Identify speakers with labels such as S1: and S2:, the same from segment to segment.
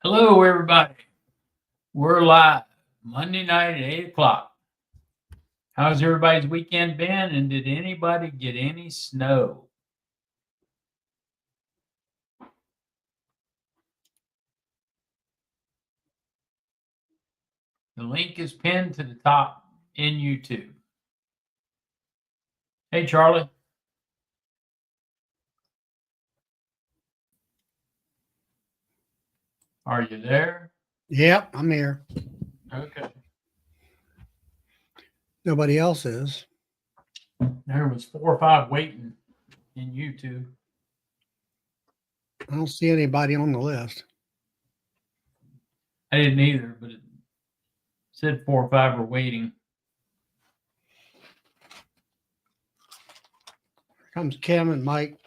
S1: Hello, everybody. We're live Monday night at 8 o'clock. How's everybody's weekend been? And did anybody get any snow? The link is pinned to the top in YouTube. Hey, Charlie. Are you there?
S2: Yep, I'm here.
S1: Okay.
S2: Nobody else is.
S1: There was 4 or 5 waiting in YouTube.
S2: I don't see anybody on the list.
S1: I didn't either, but it said 4 or 5 were waiting.
S2: Here comes Kim and Mike.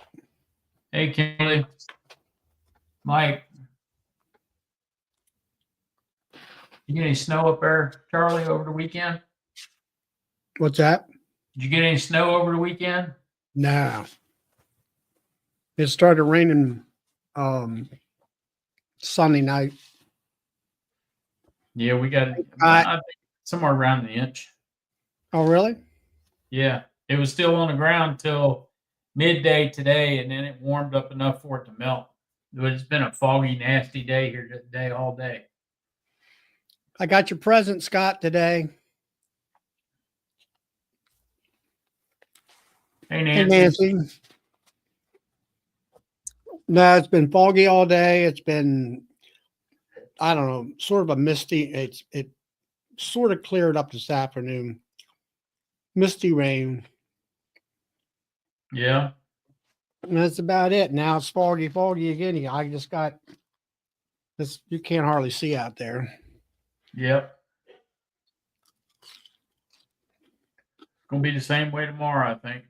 S1: Hey, Kelly. Mike. You get any snow up there, Charlie, over the weekend?
S2: What's that?
S1: Did you get any snow over the weekend?
S2: No. It started raining Sunday night.
S1: Yeah, we got I think somewhere around the inch.
S2: Oh, really?
S1: Yeah, it was still on the ground till midday today, and then it warmed up enough for it to melt. But it's been a foggy, nasty day here today, all day.
S2: I got your present, Scott, today.
S1: Hey,
S2: Hey,
S1: Nancy.
S2: Nancy. No, it's been foggy all day. It's been, I don't know, sort of a misty. It sort of cleared up this afternoon. Misty rain.
S1: Yeah.
S2: And that's about it. Now it's foggy again. I just got this. You can't hardly see out there.
S1: Yep. Gonna be the same way tomorrow, I think.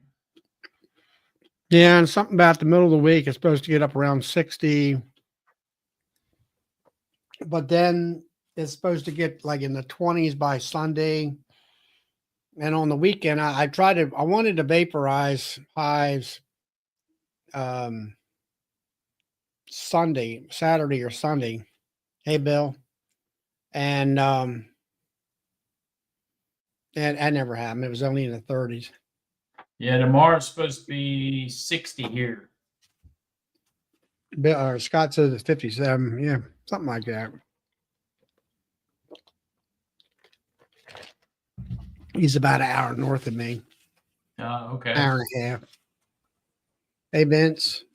S2: Yeah, and something about the middle of the week is supposed to get up around 60, but then it's supposed to get like in the 20s by Sunday. And on the weekend, I wanted to vaporize hives Saturday or Sunday. Hey, Bill. And that never happened. It was only in the 30s.
S1: Yeah, tomorrow's supposed to be 60 here.
S2: Bill, or Scott says it's 57. Yeah, something like that. He's about an hour north of me.
S1: Okay.
S2: Hour and a half. Hey, Vince.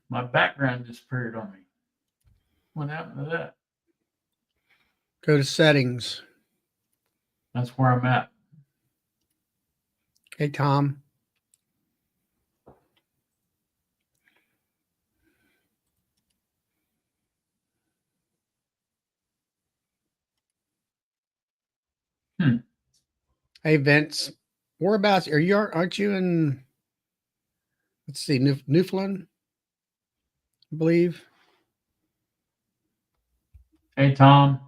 S1: My background disappeared on me. What happened to that?
S2: Go to settings.
S1: That's where I'm at.
S2: Hey, Tom. Hey, Vince. Whereabouts are you? Aren't you in? Let's see, Newfoundland, I believe.
S1: Hey, Tom.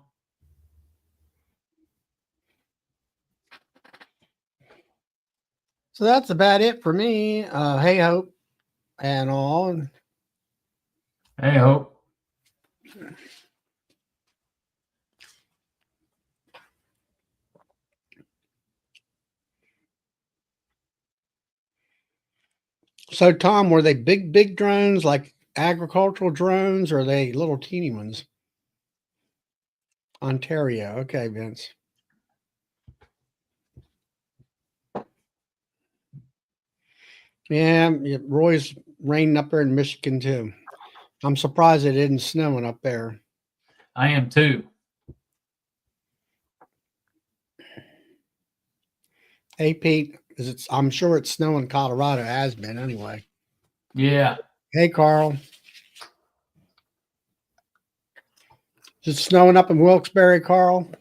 S2: So that's about it for me. Hey, Hope, and all.
S1: Hey, Hope.
S2: So, Tom, were they big drones like agricultural drones, or are they little teeny ones? Ontario. Okay, Vince. Yeah, Roy's raining up there in Michigan too. I'm surprised it didn't snowing up there.
S1: I am too.
S2: Hey, Pete, I'm sure it's snowing in Colorado. It has been anyway.
S1: Yeah.
S2: Hey, Carl. Is it snowing up in Wilkes-Barre, Carl?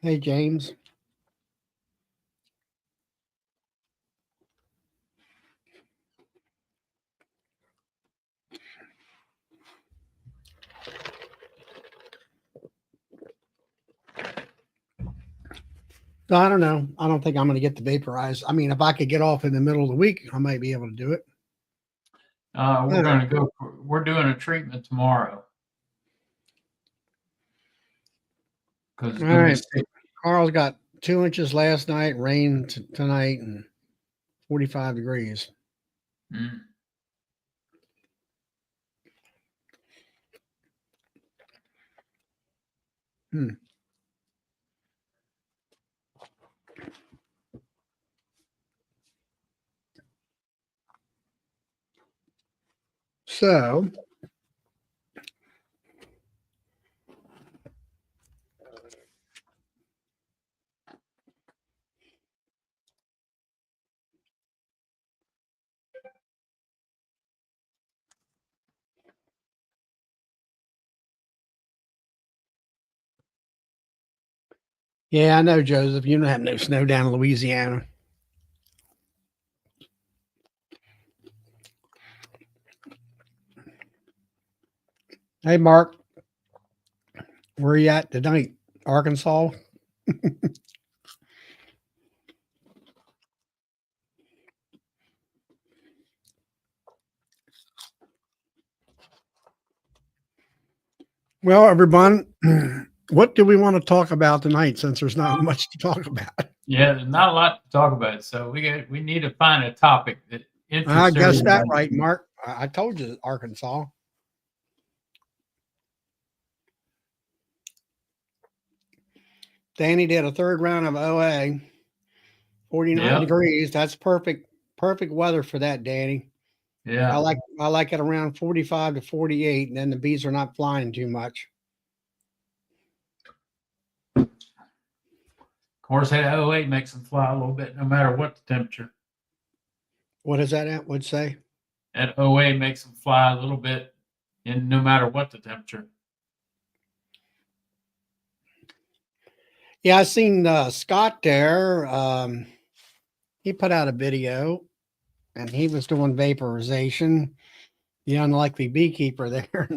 S2: Hey, James. So I don't know. I don't think I'm going to get the vaporized. I mean, if I could get off in the middle of the week, I might be able to do it.
S1: We're going to go. We're doing a treatment tomorrow because it's
S2: All
S1: going to be
S2: right.
S1: sick.
S2: Carl's got 2 inches last night, rain tonight, and 45 degrees.
S1: Mm.
S2: Hmm. So, yeah, I know, Joseph. You don't have no snow down in Louisiana. Hey, Mark, where are you at tonight? Arkansas? Well, everyone, what do we want to talk about tonight since there's not much to talk about?
S1: Yeah, there's not a lot to talk about, so we need to find a topic that
S2: I
S1: interests
S2: guess that
S1: everybody.
S2: right, Mark. I told you Arkansas. Danny did a third round of OA, 49
S1: Yeah,
S2: degrees. That's perfect weather for that, Danny. I
S1: yeah.
S2: like it around 45 to 48, and then the bees are not flying too much.
S1: Of course, that 08 makes them fly a little bit, no matter what the temperature.
S2: What does that would say?
S1: That 08 makes them fly a little bit, and no matter what the temperature.
S2: Yeah, I seen Scott there. He put out a video, and he was doing vaporization. The unlikely beekeeper there.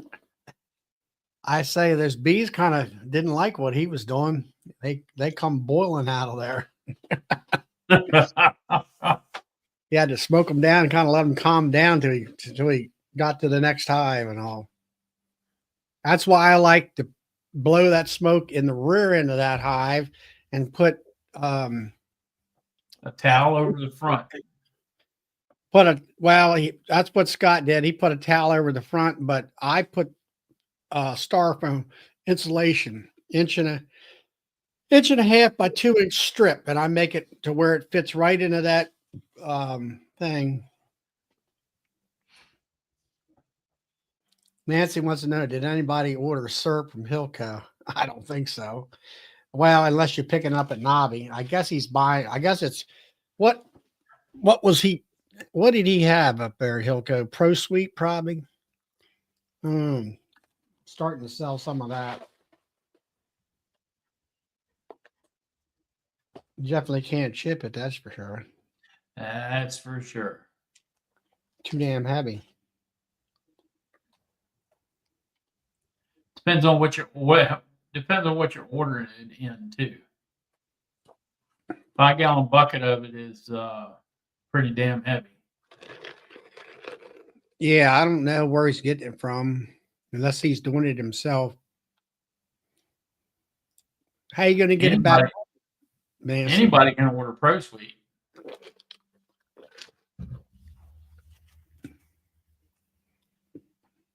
S2: I say those bees kind of didn't like what he was doing. They come boiling out of there. He had to smoke them down and kind of let them calm down till he got to the next hive and all. That's why I like to blow that smoke in the rear end of that hive and put
S1: A towel over the front.
S2: That's what Scott did. He put a towel over the front, but I put styrofoam insulation, inch and a half by 2 inch strip, and I make it to where it fits right into that thing. Nancy wants to know, did anybody order syrup from Hilco? I don't think so. Well, unless you're picking up at Nobby. I guess he's buying. I guess it's what was he? What did he have up there, Hilco? Pro Sweet, probably. Starting to sell some of that. Definitely can't ship it, that's for sure.
S1: That's for sure.
S2: Too damn heavy.
S1: Depends on what you're ordering it in too. 5-gallon bucket of it is pretty damn heavy.
S2: Yeah, I don't know where he's getting it from, unless he's doing it himself. How you going to get it back, Nancy?
S1: Anybody can order Pro Sweet.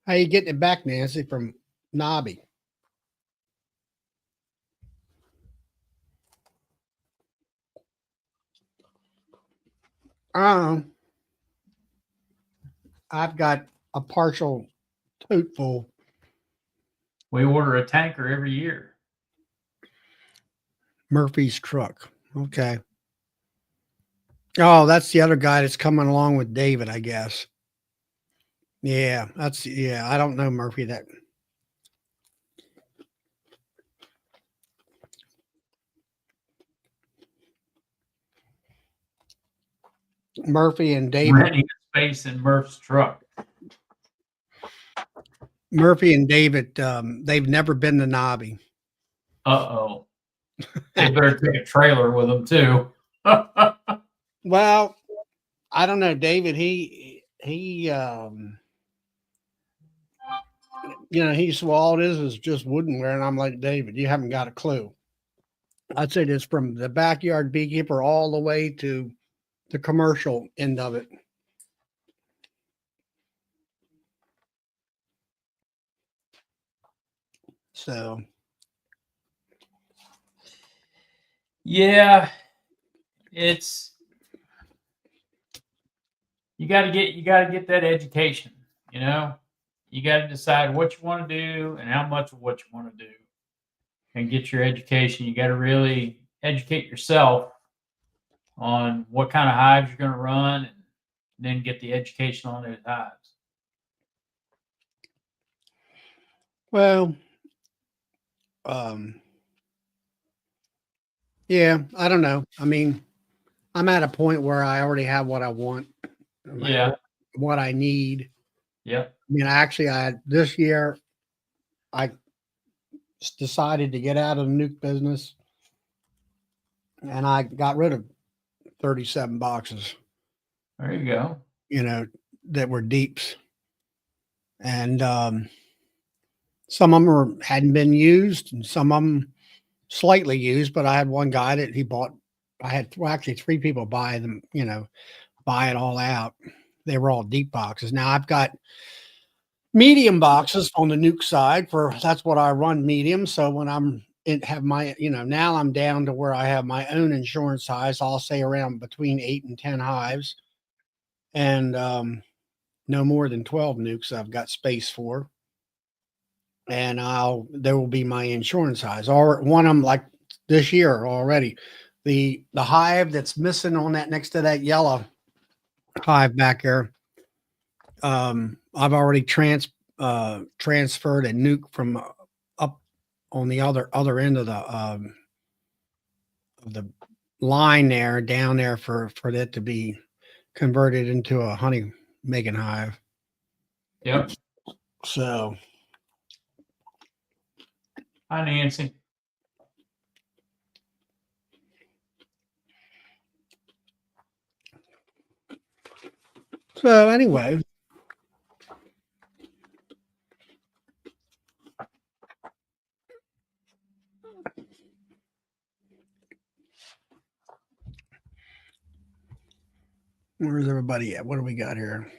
S2: How you getting it back, Nancy, from Nobby? I've got a partial tote full.
S1: We order a tanker every year.
S2: Murphy's truck. Okay. Oh, that's the other guy that's coming along with David, I guess. Yeah, I don't know Murphy that. Murphy and David.
S1: Renting space in Murph's truck.
S2: Murphy and David, they've never been to Nobby.
S1: Uh-oh. They better take a trailer with them too.
S2: Well, I don't know, David. He said, well, all it is just woodenware. And I'm like, David, you haven't got a clue. I'd say this from the backyard beekeeper all the way to the commercial end of it. So,
S1: Yeah, it's you got to get that education. You know, you got to decide what you want to do and how much of what you want to do, and get your education. You got to really educate yourself on what kind of hives you're going to run, and then get the education on those hives.
S2: well, yeah, I don't know. I mean, I'm at a point where I already have what I want,
S1: Yeah,
S2: what I need.
S1: yep,
S2: I mean, this year I decided to get out of the nuke business, and I got rid of 37 boxes,
S1: there you go.
S2: that were deeps, and some of them hadn't been used, and some of them slightly used. But I had one guy that he bought. I had actually three people buy them. Buy it all out. They were all deep boxes. Now I've got medium boxes on the nuke side that's what I run, medium. So when have my, now I'm down to where I have my own insurance hives. I'll say around between 8 and 10 hives, and no more than 12 nukes I've got space for. And there will be my insurance hives, or one of them like this year already. The hive that's missing on that next to that yellow hive back there, I've already transferred a nuke from up on the other end of the line there down there for that to be converted into a honey making hive.
S1: Yep.
S2: So,
S1: Hi, Nancy.
S2: anyway, where's everybody at? What do we got here?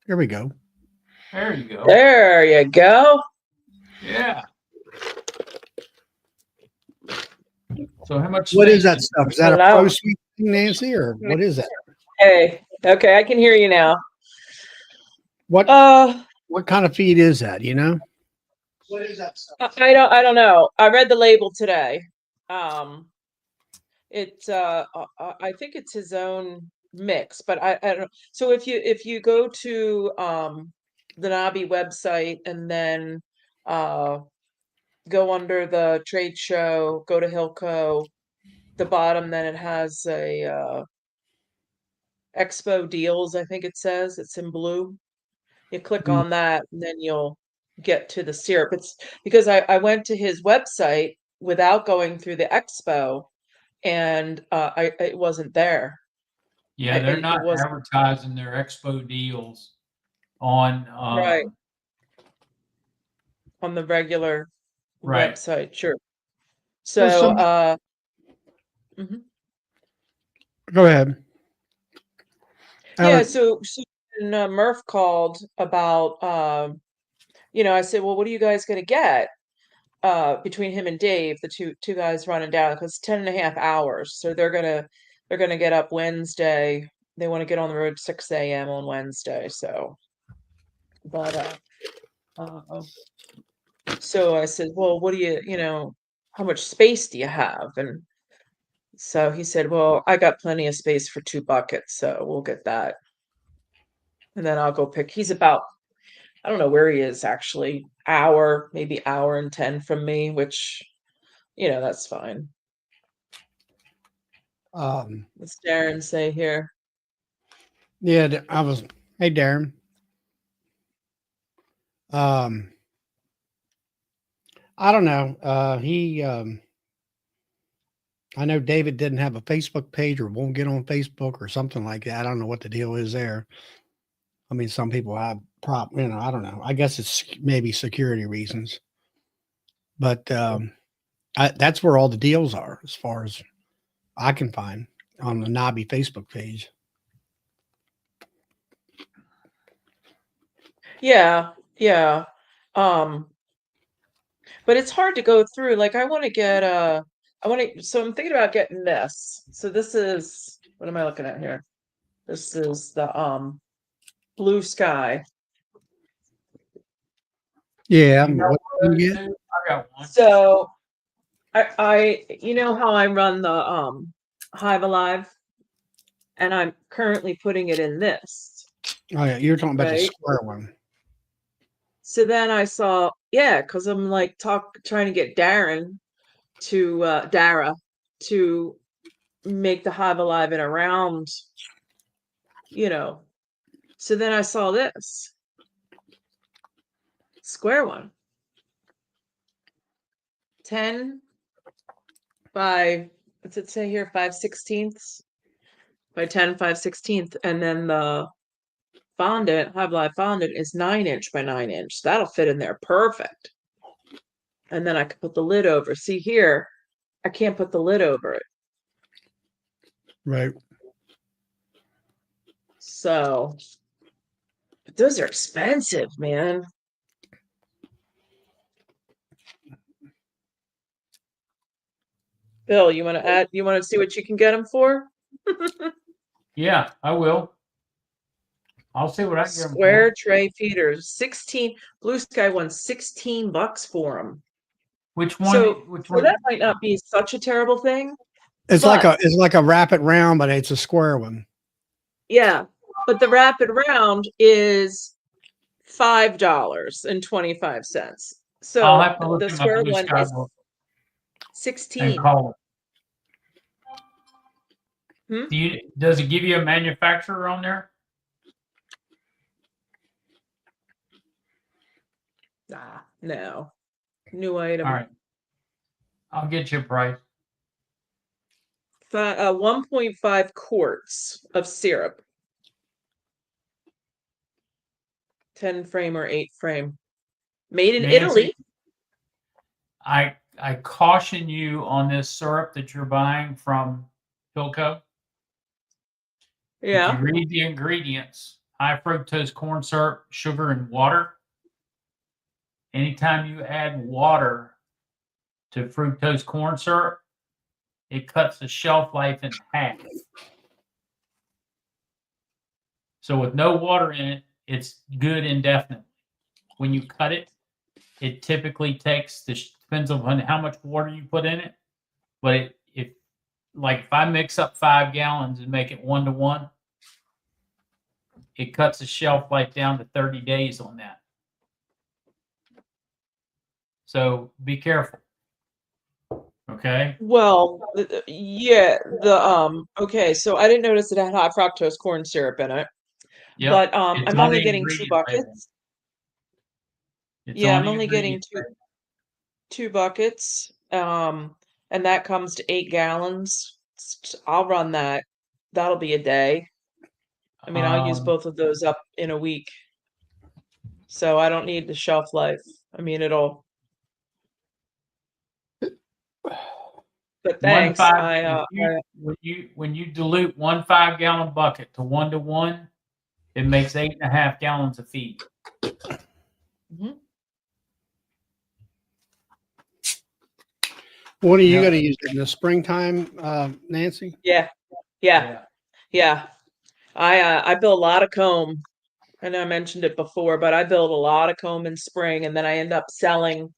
S2: Here we go.
S1: There you go.
S3: There you go.
S1: Yeah. So how much?
S2: What is
S1: space
S2: that
S1: do
S2: stuff? Is that a
S3: Hello.
S2: pro suite thing, Nancy, or what is that?
S3: Hey, okay, I can hear you now.
S2: What
S3: Uh,
S2: what kind of feed is that? What is that stuff?
S3: I don't know. I read the label today. It's I think it's his own mix, but I don't. So if you go to the Nabi website and then go under the trade show, go to Hilco, the bottom, then it has a expo deals, I think it says. It's in blue. You click
S2: Mm.
S3: on that, and then you'll get to the syrup. It's because I went to his website without going through the expo, and it wasn't there.
S1: Yeah, they're
S3: It
S1: not
S3: was
S1: advertising their expo deals on
S3: right on the regular
S1: right.
S3: website. Sure.
S2: Well,
S3: So mhm.
S2: go ahead.
S3: Yeah. So when, Murph called about I said, well, what are you guys gonna get? Between him and Dave, the two guys running down, because 10.5 hours. So they're gonna get up Wednesday. They want to get on the road 6 a.m. on Wednesday. So, but so I said, well, what do how much space do you have? And so he said, well, I got plenty of space for 2 buckets, so we'll get that. And then I'll go pick. He's about, I don't know where he is actually, maybe hour and 10 from me, which, that's fine. What's Darren say here?
S2: Yeah, I was. Hey, Darren. I don't know. I know David didn't have a Facebook page or won't get on Facebook or something like that. I don't know what the deal is there. I mean, some people have I don't know. I guess it's maybe security reasons, but that's where all the deals are, as far as I can find, on the Nobby Facebook page.
S3: Yeah, yeah. Um, but it's hard to go through. Like I want to get so I'm thinking about getting this. So this is, what am I looking at here? This is the blue sky.
S2: Yeah,
S1: You got
S2: what
S1: one
S2: you
S1: of
S2: get?
S1: those too? I got one.
S3: So I you know how I run the Hive Alive, and I'm currently putting it in this,
S2: Oh yeah, you're talking about the
S3: right?
S2: square one.
S3: So then I saw, yeah, because I'm like trying to get Dara to make the Hive Alive in a round, you know. So then I saw this square one, 10 by, what's it say here, 5/16 by 10 5/16, and then the fondant, Hive Alive fondant, is 9" by 9". That'll fit in there perfect. And then I could put the lid over. See here, I can't put the lid over it.
S2: Right.
S3: So, but those are expensive, man. Bill, you want to add? You want to see what you can get them for?
S1: Yeah, I will. I'll see what I can get 'em
S3: Square
S1: for.
S3: tray feeders, 16. Blue Sky won $16 for them.
S1: Which one?
S3: So,
S1: Which
S3: so that
S1: one?
S3: might not be such a terrible thing,
S2: It's
S3: but
S2: like a rapid round, but it's a square one.
S3: yeah, but the rapid round is $5.25.
S1: I'll
S3: So
S1: have to look
S3: the
S1: in my
S3: square
S1: blue
S3: one
S1: sky
S3: is
S1: book and
S3: 16.
S1: call it.
S3: Hmm?
S1: Does it give you a manufacturer on there?
S3: Nah, no. New item.
S1: All right. I'll get you a price.
S3: 1.5 quarts of syrup. 10 frame or 8 frame. Made in
S1: Nancy,
S3: Italy.
S1: I caution you on this syrup that you're buying from Pilco. If you
S3: Yeah.
S1: read the ingredients, high fructose corn syrup, sugar, and water. Anytime you add water to fructose corn syrup, it cuts the shelf life in half. So with no water in it, it's good indefinitely. When you cut it, it typically takes depends on how much water you put in it. But if I mix up 5 gallons and make it 1-to-1, it cuts the shelf life down to 30 days on that. So be careful. Okay.
S3: Well, yeah, okay, so I didn't notice it had high fructose corn syrup in it.
S1: Yep.
S3: But
S1: It's
S3: I'm
S1: on
S3: only
S1: the
S3: getting 2
S1: ingredient label.
S3: buckets.
S1: It's
S3: Yeah,
S1: on
S3: I'm
S1: the
S3: only getting
S1: ingredient label.
S3: 2 buckets. And that comes to 8 gallons. I'll run that. That'll be a day. I mean, I'll use
S1: Um,
S3: both of those up in a week. So I don't need the shelf life. I mean, but
S1: one
S3: thanks.
S1: five. If when you dilute 1 5-gallon bucket to 1-to-1, it makes 8.5 gallons of feed.
S3: Mhm.
S2: What are you
S1: Yep.
S2: going to use in the springtime, Nancy?
S3: Yeah. Yeah. Yeah. I build a lot of comb. I know I mentioned it before, but I build a lot of comb in spring, and then I end up selling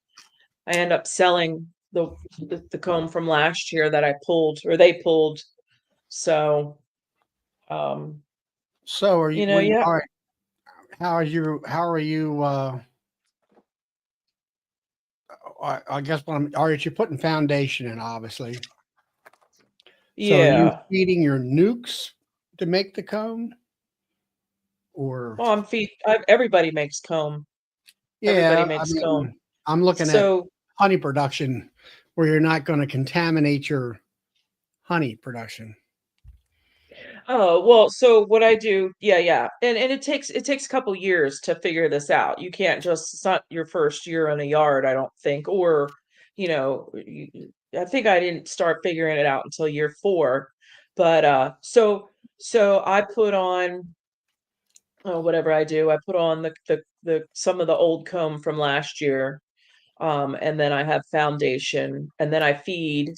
S3: the comb from last year that I pulled, or they pulled. So
S2: So are you,
S3: yeah.
S2: all right, how are you, I guess all right, you're putting foundation in, obviously. So are you
S3: Yeah.
S2: feeding your nukes to make the comb? Or
S3: Well, everybody makes comb. Everybody
S2: yeah, I
S3: makes comb.
S2: mean, I'm looking at
S3: So
S2: honey production where you're not going to contaminate your honey production.
S3: Oh, well, so what I do, yeah. And it takes a couple years to figure this out. You can't just, it's not your first year in a yard, I don't think, or, I think I didn't start figuring it out until year 4. But so I put on whatever I do, I put on the some of the old comb from last year. And then I have foundation, and then I feed,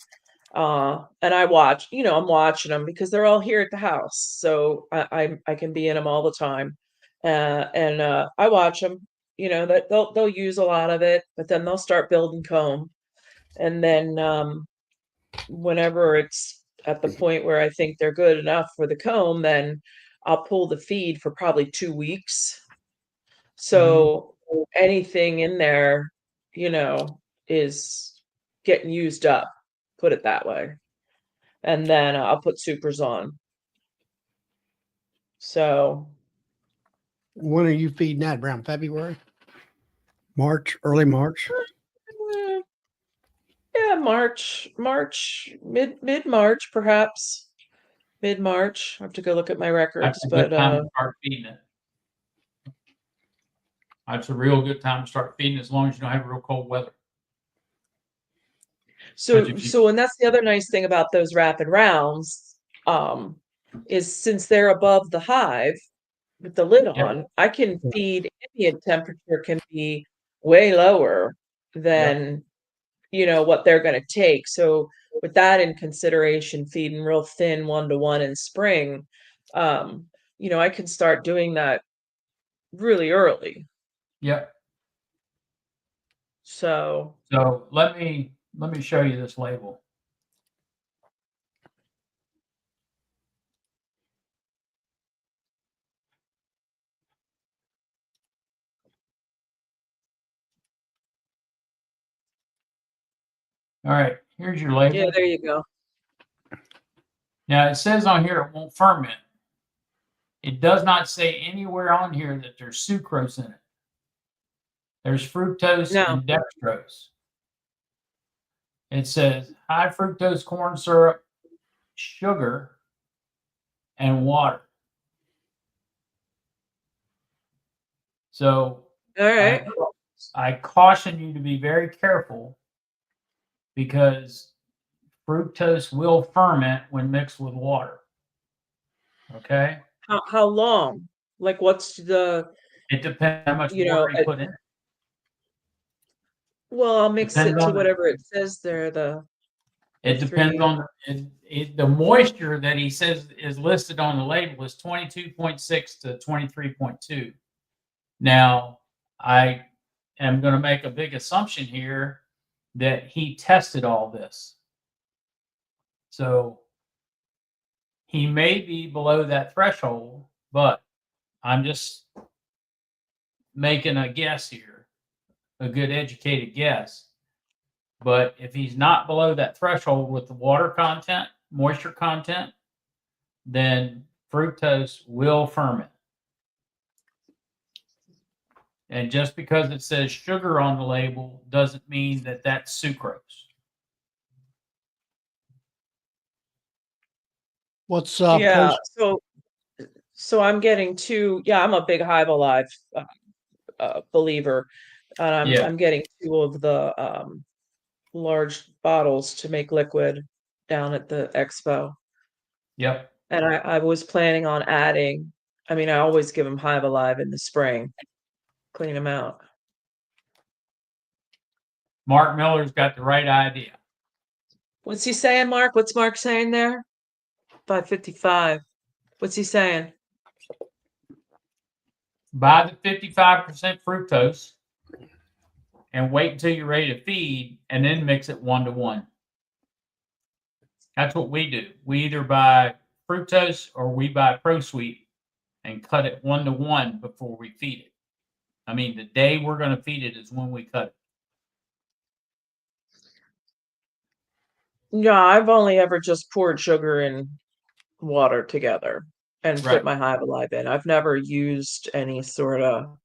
S3: and I watch, I'm watching them because they're all here at the house, so I can be in them all the time, and I watch them, that they'll use a lot of it, but then they'll start building comb, and then whenever it's at the point where I think they're good enough for the comb, then I'll pull the feed for probably 2 weeks. So anything in there, is getting used up, put it that way. And then I'll put supers on. So,
S2: When are you feeding that? Around February? March, early March?
S3: eh, yeah, mid-March, perhaps. Mid-March. I have to go look at my
S1: That's
S3: records,
S1: a good
S3: but
S1: time to start feeding it. That's a real good time to start feeding, as long as you don't have real cold weather.
S3: so and that's the other nice thing about those rapid rounds, is since they're above the hive with the lid
S1: Yep.
S3: on, I can feed, ambient temperature can be way lower than what they're going to take. So with that in consideration, feeding real thin 1-to-1 in spring, I can start doing that really early.
S1: Yep.
S3: So
S1: So let me show you this label. All right, here's your label.
S3: yeah, there you go.
S1: Now it says on here it won't ferment. It does not say anywhere on here that there's sucrose in it. There's fructose
S3: No.
S1: and dextrose. It says high fructose corn syrup, sugar, and water. So
S3: All right.
S1: I caution you to be very careful, because fructose will ferment when mixed with water. Okay?
S3: How long? Like, what's the,
S1: It depends how much water you put in it.
S3: well, I'll mix
S1: Depends
S3: it to
S1: on
S3: whatever it says there,
S1: it depends on the moisture that he says is listed on the label is 22.6 to 23.2. Now, I am going to make a big assumption here that he tested all this. So he may be below that threshold, but I'm just making a guess here, a good educated guess. But if he's not below that threshold with the water content, moisture content, then fructose will ferment. And just because it says sugar on the label doesn't mean that that's sucrose.
S2: What's
S3: yeah. So I'm getting I'm a big Hive Alive believer, and I'm getting 2 of the large bottles to make liquid down at the expo.
S1: Yep.
S3: And I was planning on adding, I always give them Hive Alive in the spring, clean them out.
S1: Mark Miller's got the right idea.
S3: What's he saying, Mark? What's Mark saying there? 555. What's he saying?
S1: Buy the 55% fructose and wait until you're ready to feed, and then mix it 1-to-1. That's what we do. We either buy fructose or we buy ProSweet and cut it 1-to-1 before we feed it. The day we're going to feed it is when we cut it.
S3: Yeah, I've only ever just poured sugar and water together and put my Hive Alive in. I've never used any sort of.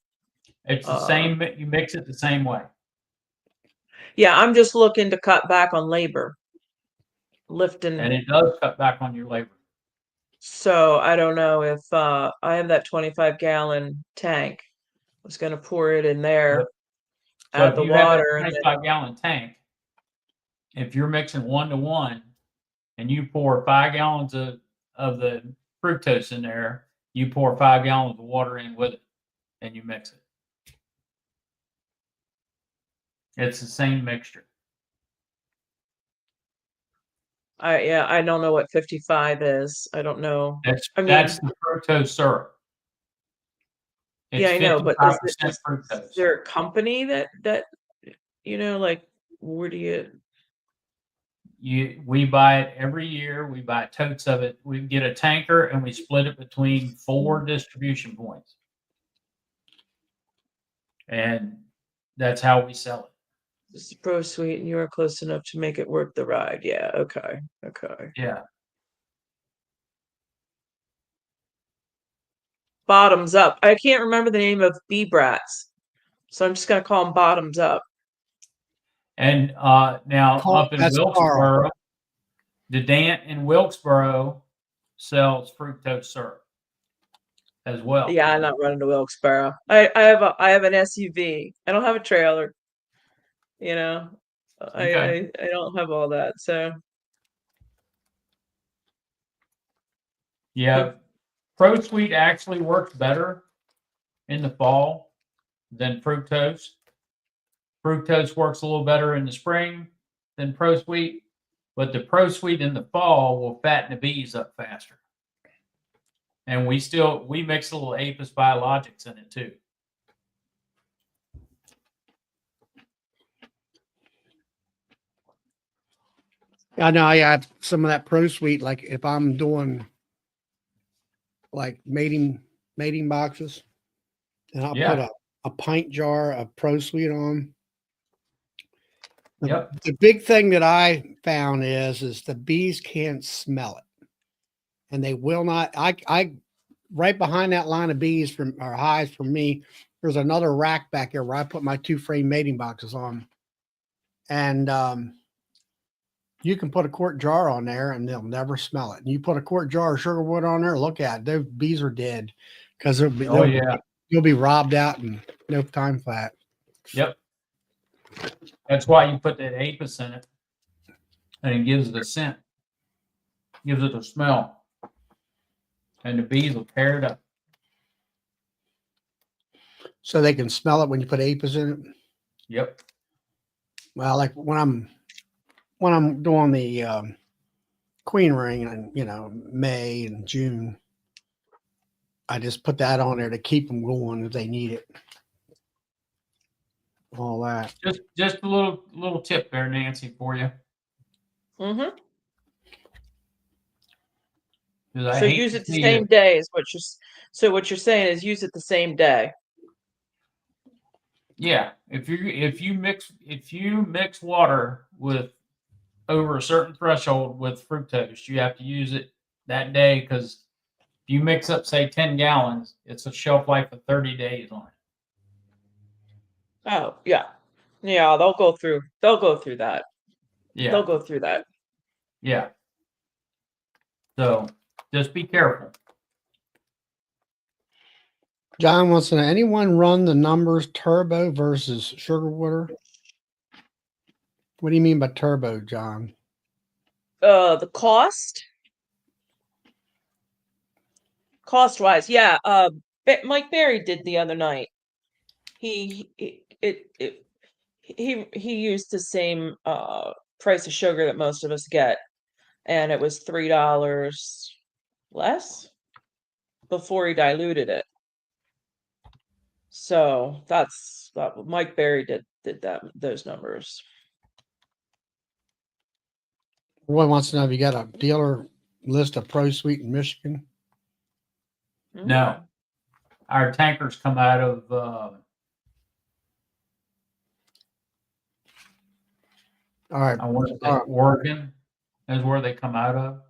S1: It's the same. You mix it the same way.
S3: Yeah, I'm just looking to cut back on labor,
S1: And
S3: lifting.
S1: it does cut back on your labor.
S3: So I don't know if I have that 25-gallon tank. I was going to pour it in there,
S1: So
S3: add
S1: if
S3: the
S1: you have that
S3: water, and then
S1: 25-gallon tank, if you're mixing 1-to-1 and you pour 5 gallons of the fructose in there, you pour 5 gallons of water in with it and you mix it. It's the same mixture.
S3: I don't know what 55 is. I don't know. I mean,
S1: That's the fructose syrup.
S3: yeah,
S1: It's
S3: I know, but
S1: 55%
S3: is
S1: fructose.
S3: there a company that like where do
S1: We buy it every year. We buy totes of it. We get a tanker and we split it between 4 distribution points. And that's how we sell it.
S3: This is Pro Suite, and you are close enough to make it worth the ride. Yeah, okay.
S1: Yeah.
S3: Bottoms up. I can't remember the name of bee brats, so I'm just gonna call them bottoms up.
S1: And now up in
S2: That's Carl.
S1: Wilkesboro, the Dant in Wilkesboro sells fructose syrup as well.
S3: Yeah, I'm not running to Wilkesboro. I have an SUV. I don't have a trailer. You know,
S1: Okay.
S3: I don't have all that. So
S1: Yeah. Pro Sweet actually works better in the fall than fructose. Fructose works a little better in the spring than Pro Sweet, but the Pro Sweet in the fall will fatten the bees up faster. And we mix a little Apis biologics in it too.
S2: I know I have some of that Pro Suite. Like if I'm doing like mating boxes, and I'll put a pint jar of Pro Suite on.
S1: Yep.
S2: The big thing that I found is the bees can't smell it, and they will not. I right behind that line of bees from or hives from me, there's another rack back here where I put my 2 frame mating boxes on, and you can put a quart jar on there and they'll never smell it. And you put a quart jar of sugar wood on there, look at it, those bees are dead because you'll be robbed out in no time flat.
S1: Yep. That's why you put that Apis in it, and it gives it a scent, gives it a smell, and the bees will tear it up.
S2: So they can smell it when you put Apis in it.
S1: Yep.
S2: Well, like when I'm doing the queen ring in May and June, I just put that on there to keep them going if they need it. All that.
S1: Just a little tip there, Nancy, for you.
S3: mm-hmm.
S1: I
S3: So
S1: hate
S3: use
S1: to
S3: it the
S1: see
S3: same
S1: it.
S3: day is what you're saying is use it the same day.
S1: Yeah, if you mix water with over a certain threshold with fructose, you have to use it that day because if you mix up say 10 gallons, it's a shelf life of 30 days on it.
S3: Oh, yeah. Yeah, they'll go through that.
S1: Yeah.
S3: They'll go through that.
S1: Yeah. So just be careful.
S2: John wants to know, anyone run the numbers turbo versus sugar water? What do you mean by turbo, John?
S3: The cost wise, yeah. Mike Berry did the other night. He used the same price of sugar that most of us get, and it was $3 less before he diluted it. So that's Mike Berry did those numbers.
S2: Roy wants to know if you got a dealer list of Pro Suite in Michigan.
S1: No, our tankers come out of
S2: All right.
S1: I want to say Oregon is where they come out of.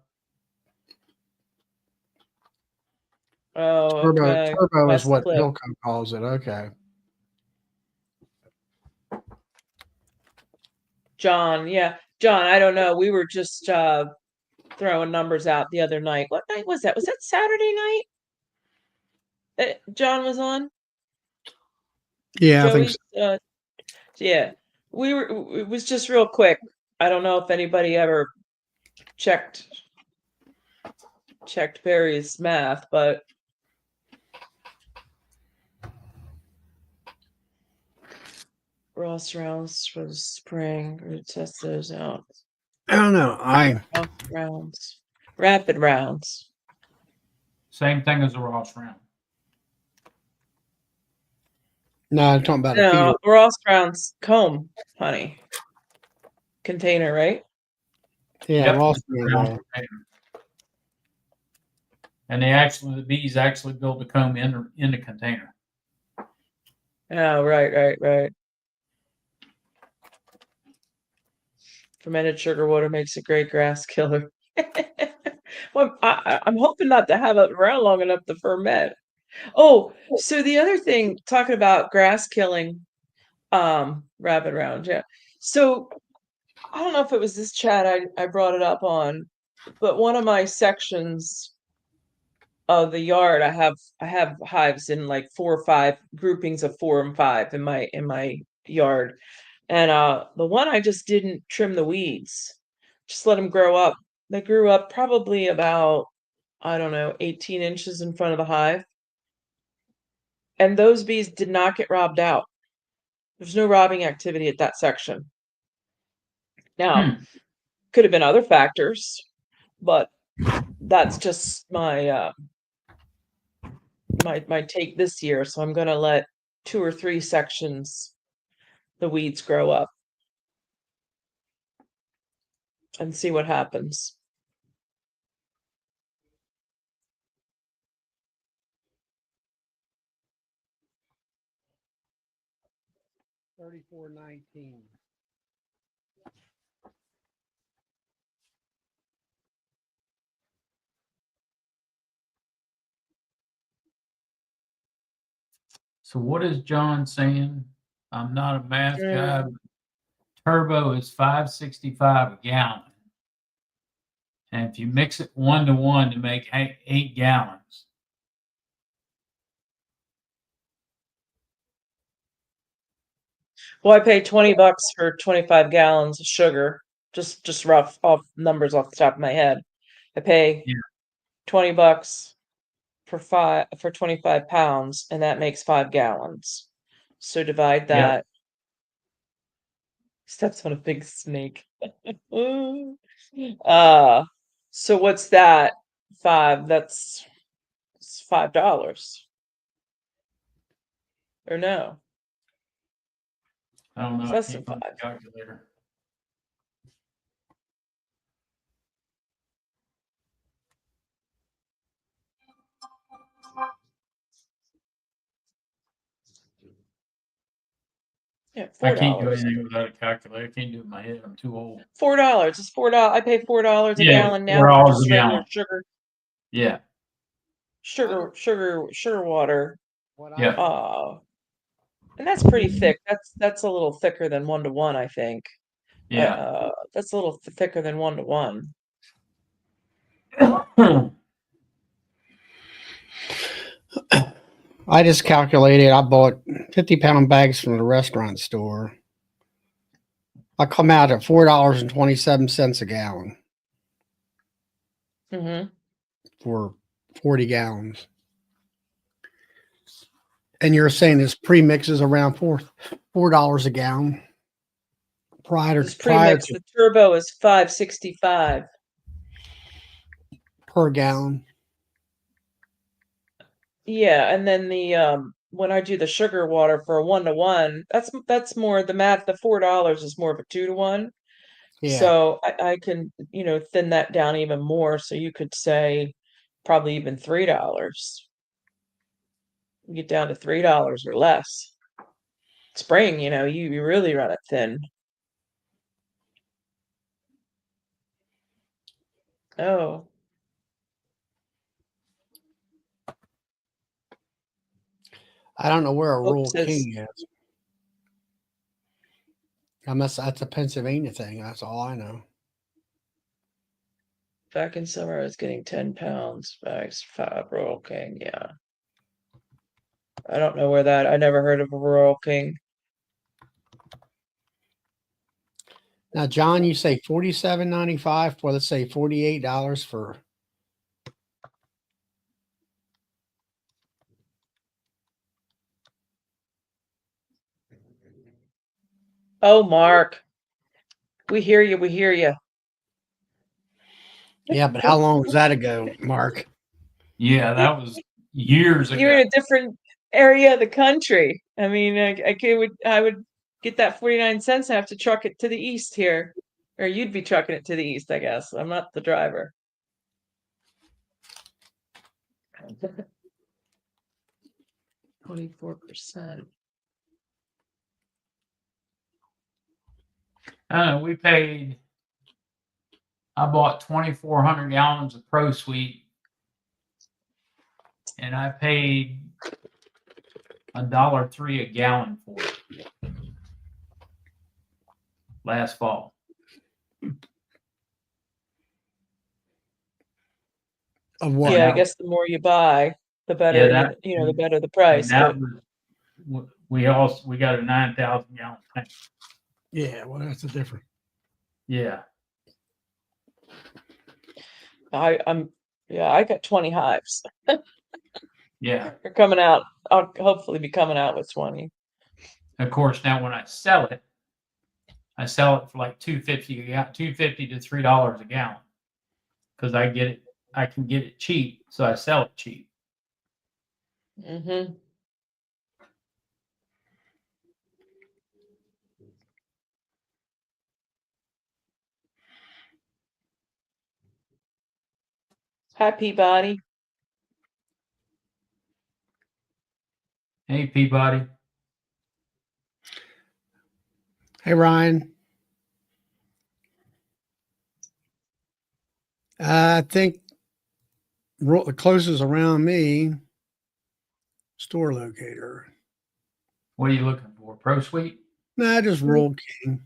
S3: Oh, okay.
S2: Turbo is
S3: West
S2: what
S3: Cliff.
S2: Hilco calls it. Okay.
S3: John, yeah. John, I don't know. We were just throwing numbers out the other night. What night was that? Was that Saturday night that John was on?
S2: Yeah, I think
S3: Joey's
S2: so.
S3: yeah. It was just real quick. I don't know if anybody ever checked Barry's math, but Ross rounds for the spring. Or test those out.
S2: I don't know.
S3: Ross rounds. Rapid rounds.
S1: Same thing as a Ross round.
S2: No, I'm talking about a
S3: No,
S2: feeder.
S3: Ross rounds comb, honey. Container, right?
S2: Yeah,
S1: Yep.
S2: Ross
S1: Round
S2: round.
S1: container. And the bees actually build the comb in the container.
S3: Oh, right. Fermented sugar water makes a great grass killer. Well, I'm hoping not to have it around long enough to ferment. Oh, so the other thing, talking about grass killing, rabbit round, yeah. So I don't know if it was this chat I brought it up on, but one of my sections of the yard, I have hives in like 4 or 5 groupings of 4 and 5 in my yard. And the one I just didn't trim the weeds, just let them grow up. They grew up probably about, I don't know, 18 inches in front of the hive. And those bees did not get robbed out. There's no robbing activity at that section. Now,
S1: Hmm.
S3: could have been other factors, but that's just my my take this year. So I'm gonna let 2 or 3 sections the weeds grow up and see what happens.
S2: $34.19.
S1: So what is John saying? I'm not a math guy.
S3: Mm.
S1: But turbo is 565 a gallon. And if you mix it 1 to 1 to make 8 gallons.
S3: Well, I pay $20 for 25 gallons of sugar. Just rough off numbers off the top of my head. I pay
S1: Yeah.
S3: $20 for 25 pounds, and that makes 5 gallons. So divide
S1: Yep.
S3: that. Steps on a big snake. uh, so what's that? 5. It's $5. Or no,
S1: I don't know.
S3: it's
S1: I
S3: less than
S1: can't find
S3: 5.
S1: the calculator.
S3: Yeah,
S1: I can't do
S3: $4.
S1: anything without a calculator. I can't do it in my head. I'm too old.
S3: $4. It's $4. I pay $4 a
S1: Yeah,
S3: gallon now
S1: we're
S3: for
S1: all
S3: just
S1: a
S3: regular
S1: gallon.
S3: sugar.
S1: Yeah.
S3: Sugar water.
S2: What I
S1: Yeah.
S2: pay?
S3: And that's pretty thick. That's a little thicker than 1 to 1, I think.
S1: Yeah.
S3: That's a little thicker than 1 to 1.
S2: I just calculated. I bought 50-pound bags from the restaurant store. I come out at $4.27 a gallon
S3: Mm-hmm.
S2: for 40 gallons. And you're saying this premix is around $4 a gallon
S3: This
S2: prior
S3: premix,
S2: to
S3: the turbo is 565.
S2: per gallon.
S3: Yeah, and then the when I do the sugar water for a 1 to 1, that's more the math. The $4 is more of a 2 to 1.
S2: Yeah.
S3: So I can, thin that down even more. So you could say probably even $3. Get down to $3 or less. Spring, you really run it thin. Oh,
S2: I don't know where a
S3: Hope
S2: rural
S3: says
S2: king is. That's a Pennsylvania thing. That's all I know.
S3: Back in summer, I was getting 10 pounds bags, Royal King. Yeah. I don't know where that, I never heard of a Royal King.
S2: Now, John, you say $47.95 for, let's say, $48 for.
S3: Oh, Mark. We hear you. We hear you.
S2: Yeah, but how long was that ago, Mark?
S1: Yeah, that was years ago.
S3: You're in a different area of the country. I mean, I would get that 49 cents and have to truck it to the east here. Or you'd be trucking it to the east, I guess. I'm not the driver. 24%.
S1: We paid. I bought 2,400 gallons of Pro Sweet, and I paid $1.03 a gallon for it last fall.
S2: Of what?
S3: Yeah, I guess the more you buy, the better.
S1: Yeah,
S3: the better the price.
S1: That
S3: But
S1: was, we got a 9,000 gallon tank.
S2: Yeah, well, that's the difference.
S1: Yeah.
S3: I got 20 hives.
S1: Yeah.
S3: They're coming out. I'll hopefully be coming out with 20.
S1: Of course, now when I sell it for like $2.50 to $3 a gallon, because I can get it cheap, so I sell it cheap.
S3: Mm-hmm. Hi, Peabody.
S1: Hey, Peabody.
S2: Hey, Ryan. I think the closest around me, store locator.
S1: What are you looking for? Pro Suite?
S2: Nah, just Roll King.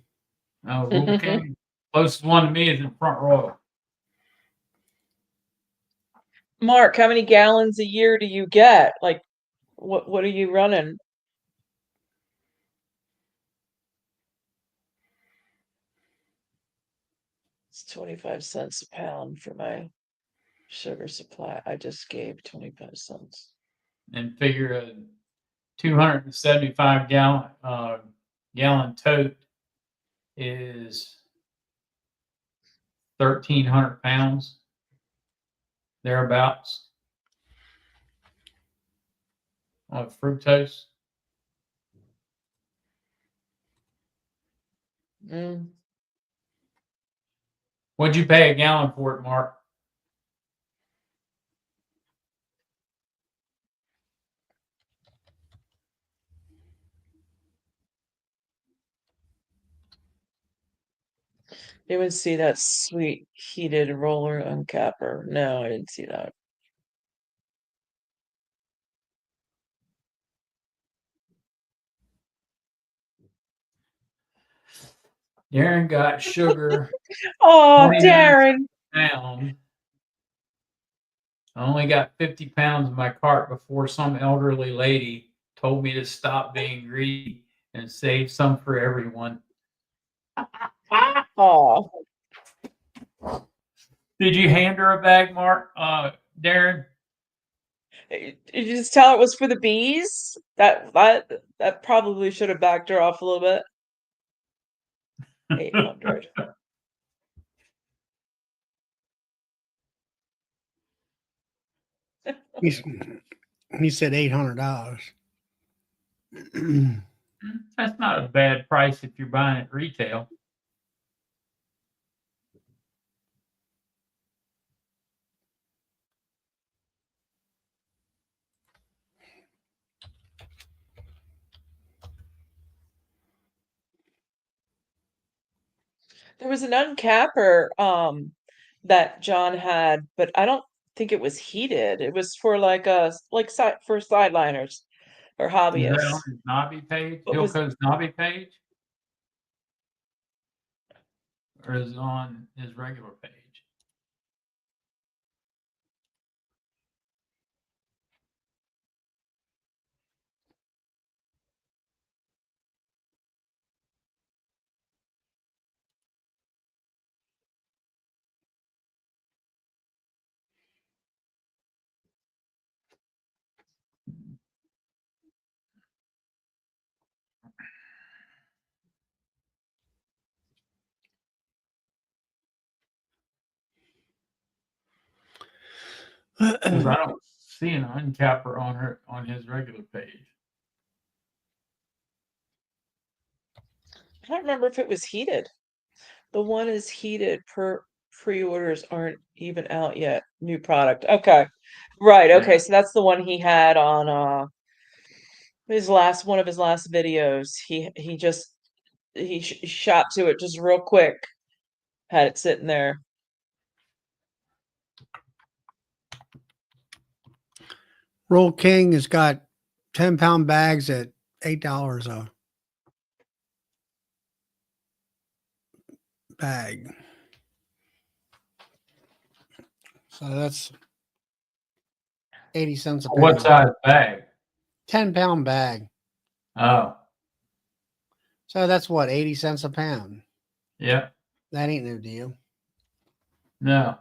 S1: Oh, Rule King. Closest one to me is in Front Royal.
S3: Mark, how many gallons a year do you get? Like, what are you running? It's 25 cents a pound for my sugar supply. I just gave 25 cents.
S1: And figure a 275 gallon tote is 1,300 pounds, thereabouts, of fructose.
S3: Mm.
S1: What'd you pay a gallon for it, Mark?
S3: You would see that sweet heated roller uncapper. No, I didn't see that.
S1: Darren got sugar.
S3: Oh,
S1: 29
S3: Darren.
S1: pound. I only got 50 pounds in my cart before some elderly lady told me to stop being greedy and save some for everyone.
S3: Oh,
S1: Did you hand her a bag, Mark? Darren?
S3: did you just tell it was for the bees? That probably should have backed her off a little bit. 800.
S2: He said $800.
S1: That's not a bad price if you're buying at retail.
S3: There was an uncapper that John had, but I don't think it was heated. It was for for sideliners or
S1: Is that on
S3: hobbyists.
S1: his Nobby page?
S3: What was
S1: Hilco's Nobby page? or is it on his regular page? Because I don't see an uncapper on his regular page.
S3: I don't remember if it was heated. The one is heated. Pre-orders aren't even out yet. New product. Okay. Right. Okay.
S1: Yeah.
S3: So that's the one he had on one of his last videos. He just shot to it just real quick. Had it sitting there.
S2: Roll King has got 10-pound bags at $8 a bag. So that's 80 cents a pound.
S1: What size bag?
S2: 10-pound bag.
S1: Oh,
S2: So that's what, 80 cents a pound.
S1: yeah.
S2: That ain't no deal.
S1: No.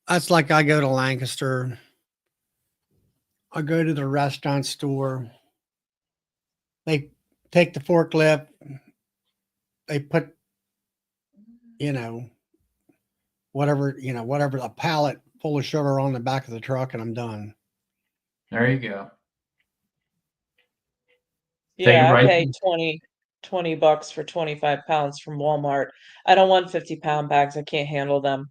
S2: That's like I go to Lancaster. I go to the restaurant store. They take the forklift. They put, whatever a pallet full of sugar on the back of the truck, and I'm done.
S1: There you go. Take it
S3: Yeah, I
S1: right.
S3: paid $20 for 25 pounds from Walmart. I don't want 50-pound bags. I can't handle them.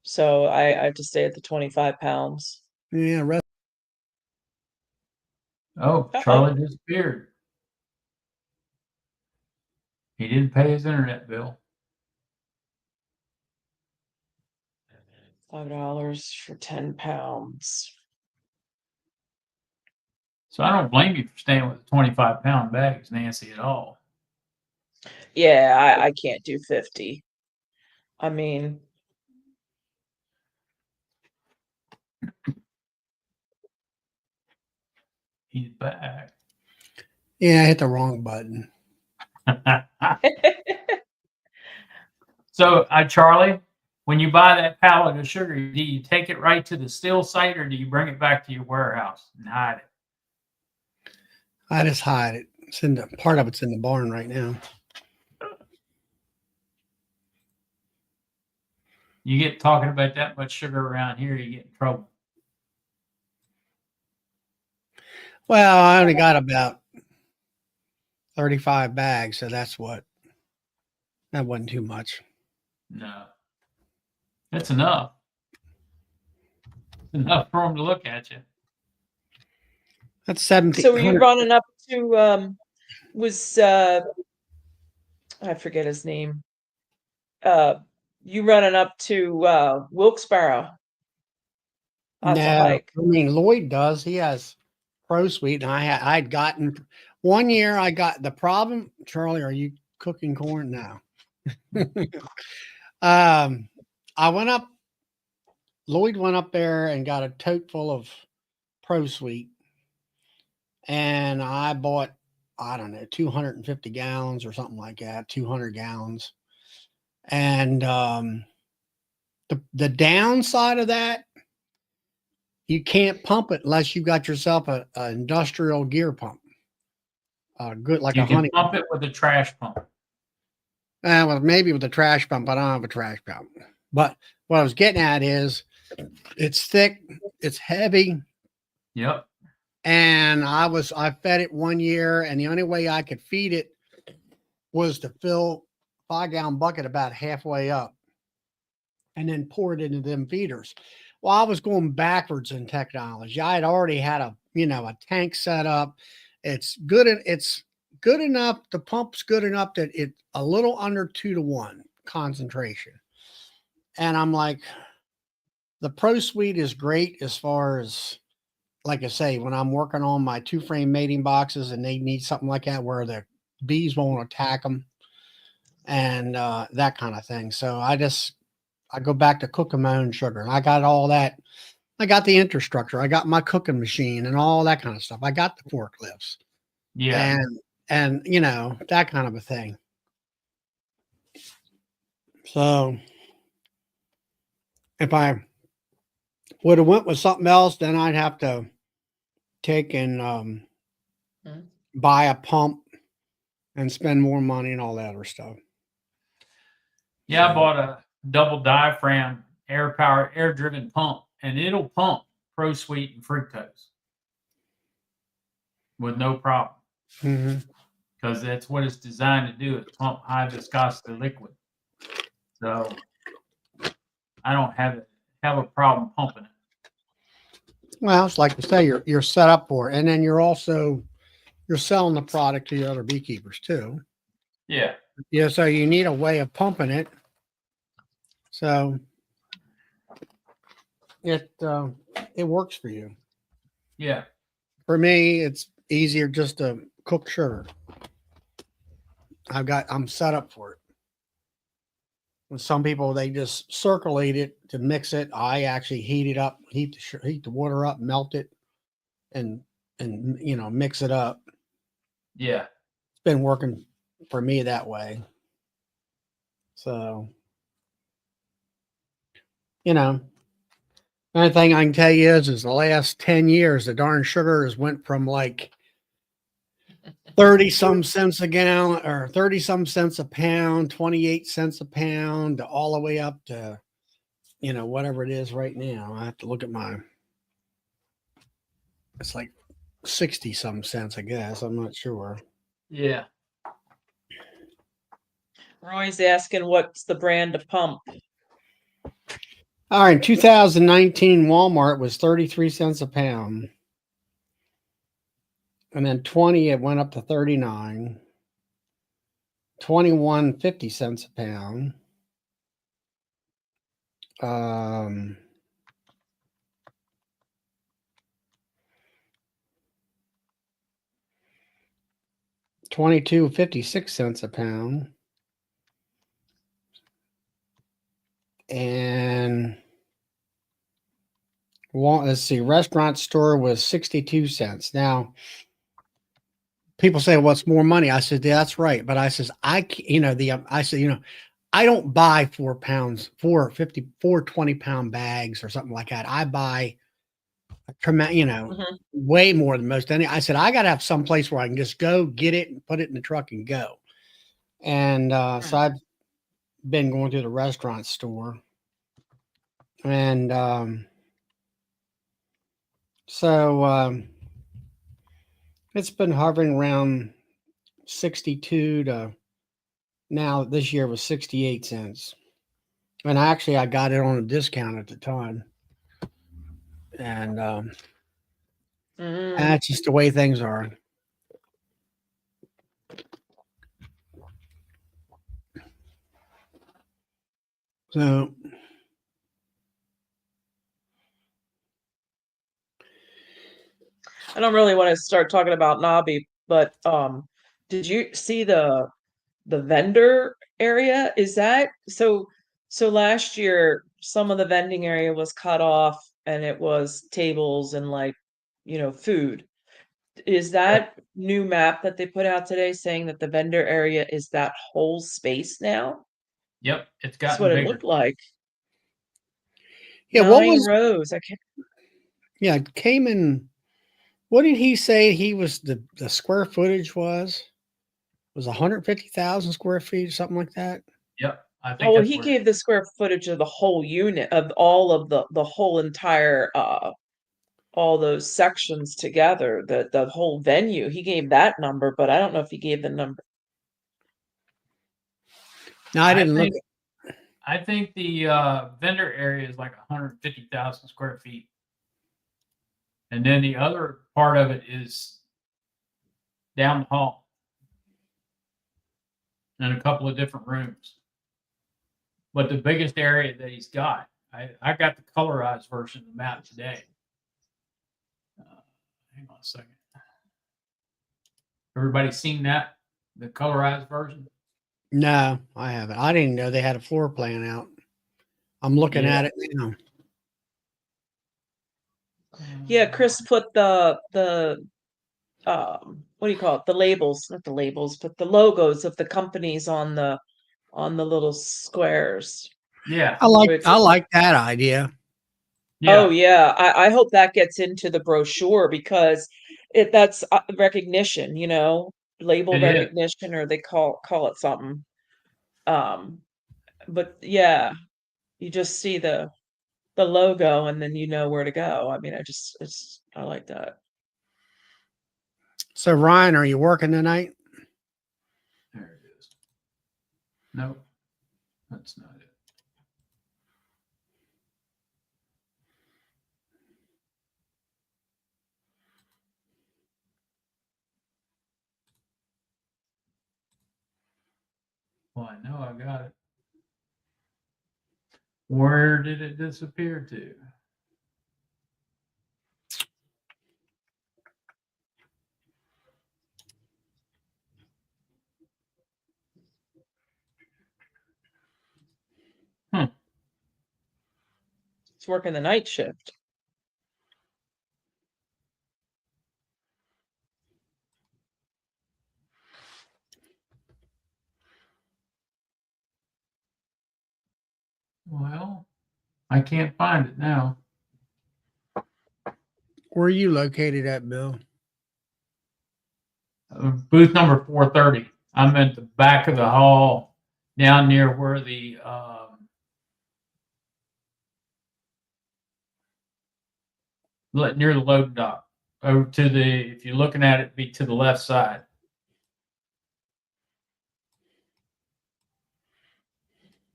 S3: So I have to stay at the 25 pounds.
S2: Yeah,
S1: Oh,
S3: Uh-oh.
S1: Charlie disappeared. He didn't pay his internet bill.
S3: $5 for 10 pounds.
S1: So I don't blame you for staying with the 25-pound bags, Nancy, at all.
S3: Yeah, I can't do 50. I mean,
S1: He's back.
S2: Yeah, I hit the wrong button.
S1: So, Charlie, when you buy that pallet of sugar, do you take it right to the still site or do you bring it back to your warehouse and hide it?
S2: I just hide it. Part of it's in the barn right now.
S1: You get talking about that much sugar around here, you get in trouble.
S2: Well, I only got about 35 bags, so that wasn't too much.
S1: No. That's enough. Enough for them to look at you.
S2: That's 17.
S3: so were you running up to I forget his name. You running up to Wilkes-Barre? That's a
S2: No,
S3: hike.
S2: I mean Lloyd does. He has Pro Suite, and I'd gotten one year. I got the problem. Charlie, are you cooking corn now? I went up. Lloyd went up there and got a tote full of Pro Suite, and I bought, I don't know, 250 gallons or something like that, 200 gallons. And the downside of that, you can't pump it unless you got yourself an industrial gear pump. Good, like
S1: You
S2: a
S1: can
S2: honey.
S1: pump it with a trash pump.
S2: Well, maybe with a trash pump, but I don't have a trash pump. But what I was getting at is it's thick, it's heavy.
S1: Yep.
S2: And I fed it one year, and the only way I could feed it was to fill a 5-gallon bucket about halfway up and then pour it into them feeders. Well, I was going backwards in technology. I had already had a tank set up. It's good enough. The pump's good enough that it's a little under 2-to-1 concentration. And I'm like, the Pro Suite is great as far as like I say, when I'm working on my 2-frame mating boxes and they need something like that where the bees won't attack them and that kind of thing. So I go back to cooking my own sugar. And I got all that. I got the infrastructure. I got my cooking machine and all that kind of stuff. I got the forklifts
S1: Yeah.
S2: and you know, that kind of a thing. So if I would have went with something else, then I'd have to take and
S3: Mhm.
S2: buy a pump and spend more money and all that other stuff.
S1: Yeah, I
S2: So,
S1: bought a double diaphragm air driven pump, and it'll pump Pro Sweet and fructose with no problem
S2: mhm.
S1: because that's what it's designed to do is pump high viscosity liquid. So I don't have a problem pumping it.
S2: Well, it's like you say, you're set up for it, and then you're selling the product to the other beekeepers too.
S1: Yeah.
S2: Yeah, so you need a way of pumping it. So it works for you.
S1: Yeah.
S2: For me, it's easier just to cook sugar. I'm set up for it. With some people, they just circulate it to mix it. I actually heat it up, heat the water up, melt it, and you know, mix it up.
S1: Yeah.
S2: It's been working for me that way. So, you know, only thing I can tell you is the last 10 years, the darn sugar has went from like 30 some cents a gallon or 30 some cents a pound, 28 cents a pound, all the way up to, you know, whatever it is right now. I have to look at it's like 60 some cents, I guess. I'm not sure.
S1: Yeah.
S3: We're always asking what's the brand of pump.
S2: All right, in 2019, Walmart was 33 cents a pound. And then 20, it went up to 39. 21, 50 cents a pound. 22, 56 cents a pound. And let's see, restaurant store was 62 cents. Now, people say, what's more money? I said, yeah, that's right. But I says, I said, I don't buy 4 pounds, 20-pound bags or something like that. I buy,
S3: Mhm.
S2: way more than most. I said, I got to have some place where I can just go get it and put it in the truck and go. And so I've been going to the restaurant store. And so it's been hovering around 62 to now this year was 68 cents. And actually, I got it on a discount at the time. And
S3: Mm.
S2: that's just the way things are. So,
S3: I don't really want to start talking about Nobby, but did you see the vendor area? Is that so? So last year, some of the vending area was cut off, and it was tables and like, food. Is that new map that they put out today saying that the vendor area is that whole space now?
S1: Yep. It's
S3: That's
S1: gotten
S3: what it
S1: bigger.
S3: looked like.
S2: yeah, what
S3: 9
S2: was,
S3: rows. I can't.
S2: yeah, it came in, what did he say he was the square footage was? Was 150,000 square feet, something like that?
S1: Yep. I
S3: Oh,
S1: think
S3: well,
S1: that's
S3: he
S1: where
S3: gave the square footage of the whole unit of all of the whole entire all those sections together, the whole venue. He gave that number, but I don't know if he gave the number.
S2: No, I
S1: I
S2: didn't look.
S1: think the vendor area is like 150,000 square feet. And then the other part of it is down the hall in a couple of different rooms. But the biggest area that he's got, I got the colorized version of the map today. hang on a second. Everybody seen that? The colorized version?
S2: No, I haven't. I didn't know they had a floor plan out. I'm looking
S1: Yeah.
S2: at it now.
S3: Yeah, Chris put the what do you call it? The labels, not the labels, but the logos of the companies on the little squares.
S1: Yeah.
S2: I
S3: Which
S2: like that idea.
S3: Oh
S1: Yeah.
S3: yeah, I hope that gets into the brochure because that's recognition, label
S1: It is.
S3: recognition, or they call it something. But yeah, you just see the logo and then you know where to go. I mean, I like that.
S2: So Ryan, are you working tonight?
S1: There it is. Nope. That's not it. Well, I know I got it. Where did it disappear to?
S3: It's working the night shift.
S1: Well, I can't find it now.
S2: Where are you located at, Bill?
S1: Booth number 430. I'm at the back of the hall, down near where the near the loading dock. Over to the, if you're looking at it, be to the left side.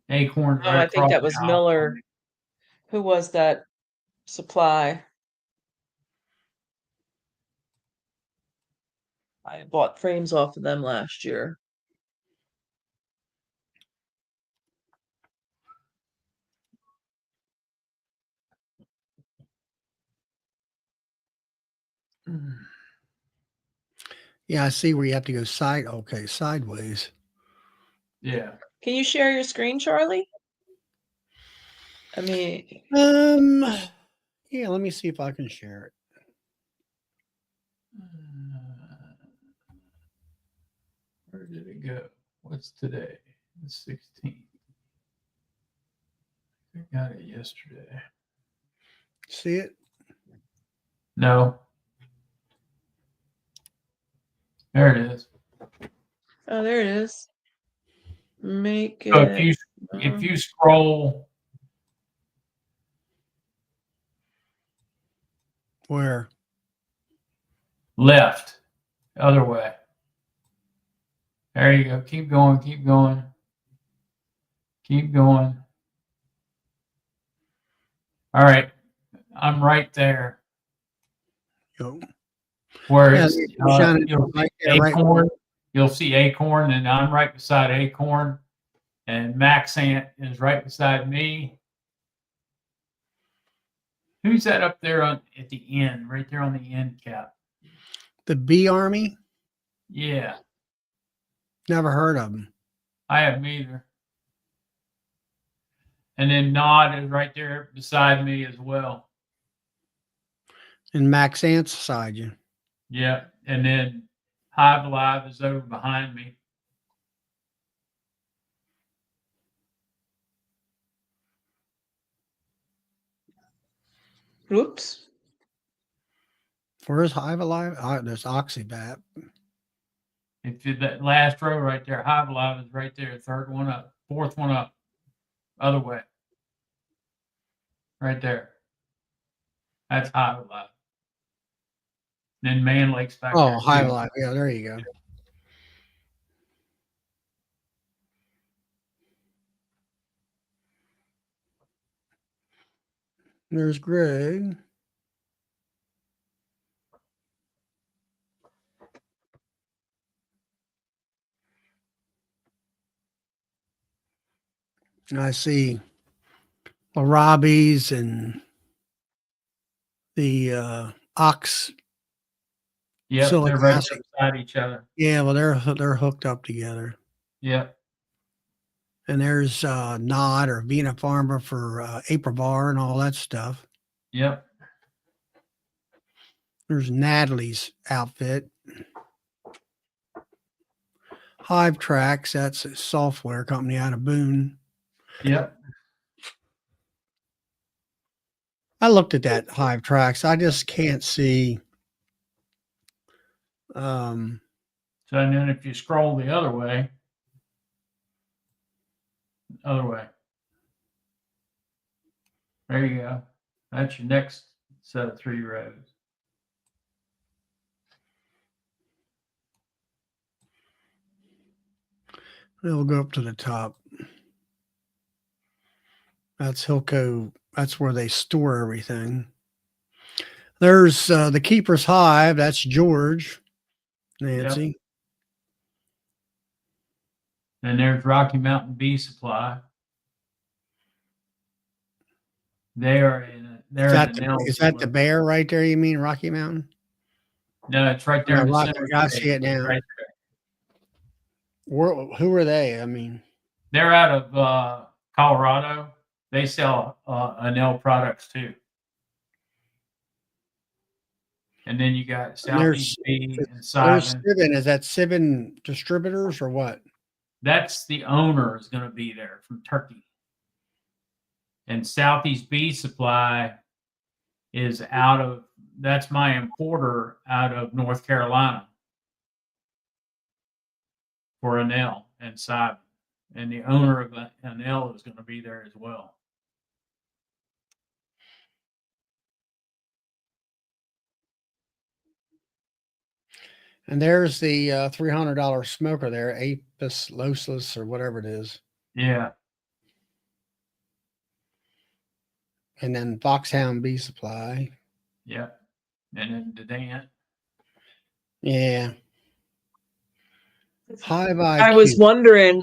S1: Acorn
S3: Oh,
S1: right
S3: I think
S1: across
S3: that
S1: the
S3: was
S1: aisle from
S3: Miller.
S1: me.
S3: Who was that supply? I bought frames off of them last year.
S2: Yeah, I see where you have to go sideways.
S1: Yeah.
S3: Can you share your screen, Charlie? I mean,
S2: Yeah, let me see if I can share it.
S1: Where did it go? What's today? The 16th. I got it yesterday.
S2: See it?
S1: No. There it is.
S3: oh, there it is. Make
S1: So
S3: it.
S1: if you scroll
S2: Where?
S1: left, other way. There you go. Keep going. Keep going. Keep going. All right. I'm right there.
S2: Yo.
S1: Where
S2: Yeah,
S1: it's
S2: you're shining
S1: you'll see
S2: right there, right.
S1: Acorn. You'll see Acorn, and I'm right beside Acorn, and Maxant is right beside me. Who's that up there at the end, right there on the end cap?
S2: The Bee Army?
S1: Yeah,
S2: Never heard of them.
S1: I haven't either. And then Nod is right there beside me as well.
S2: And Max Ant's beside you.
S1: Yeah, and then Hive Live is over behind me.
S3: Oops.
S2: Where's Hive Alive? There's Oxybat.
S1: If you that last row right there, Hive Live is right there, third one up, fourth one up, other way. Right there. That's Hive Live. Then Man Lake's back there.
S2: Oh, Hive
S1: Too.
S2: Alive. Yeah, there you go. There's Greg. And I see the Robbies and the Ox
S1: Yep,
S2: Silicon
S1: they're right
S2: acid.
S1: there beside each other.
S2: Yeah, well, they're hooked up together.
S1: Yep.
S2: And there's Nod or Vena Pharma for Aprivar and all that stuff.
S1: Yep.
S2: There's Natalie's outfit. Hive Tracks, that's a software company out of Boone.
S1: Yep.
S2: I looked at that Hive Tracks. I just can't see.
S1: So and then if you scroll the other way, there you go. That's your next set of 3 rows.
S2: We'll go up to the top. That's Hilco. That's where they store everything. There's the Keeper's Hive. That's George, Nancy.
S1: Yep. And there's Rocky Mountain Bee Supply. They are in. They're
S2: Is that the bear right there? You mean Rocky Mountain?
S1: No, it's right there in the center.
S2: I see it now.
S1: Right
S2: there. Who are they? I mean,
S1: they're out of Colorado. They sell Anel products too. And then you got Southeast Bee and Simon.
S2: Is that Sibin Distributors or what?
S1: That's the owner is going to be there from Turkey. And Southeast Bee Supply is that's my importer out of North Carolina for Anel and Simon. And the owner of Anel is going to be there as well.
S2: And there's the $300 smoker there, Apis loceless or whatever it is.
S1: Yeah.
S2: And then Foxhound Bee Supply.
S1: Yeah. And then Dedant.
S2: Yeah. Hive IQ.
S3: I was wondering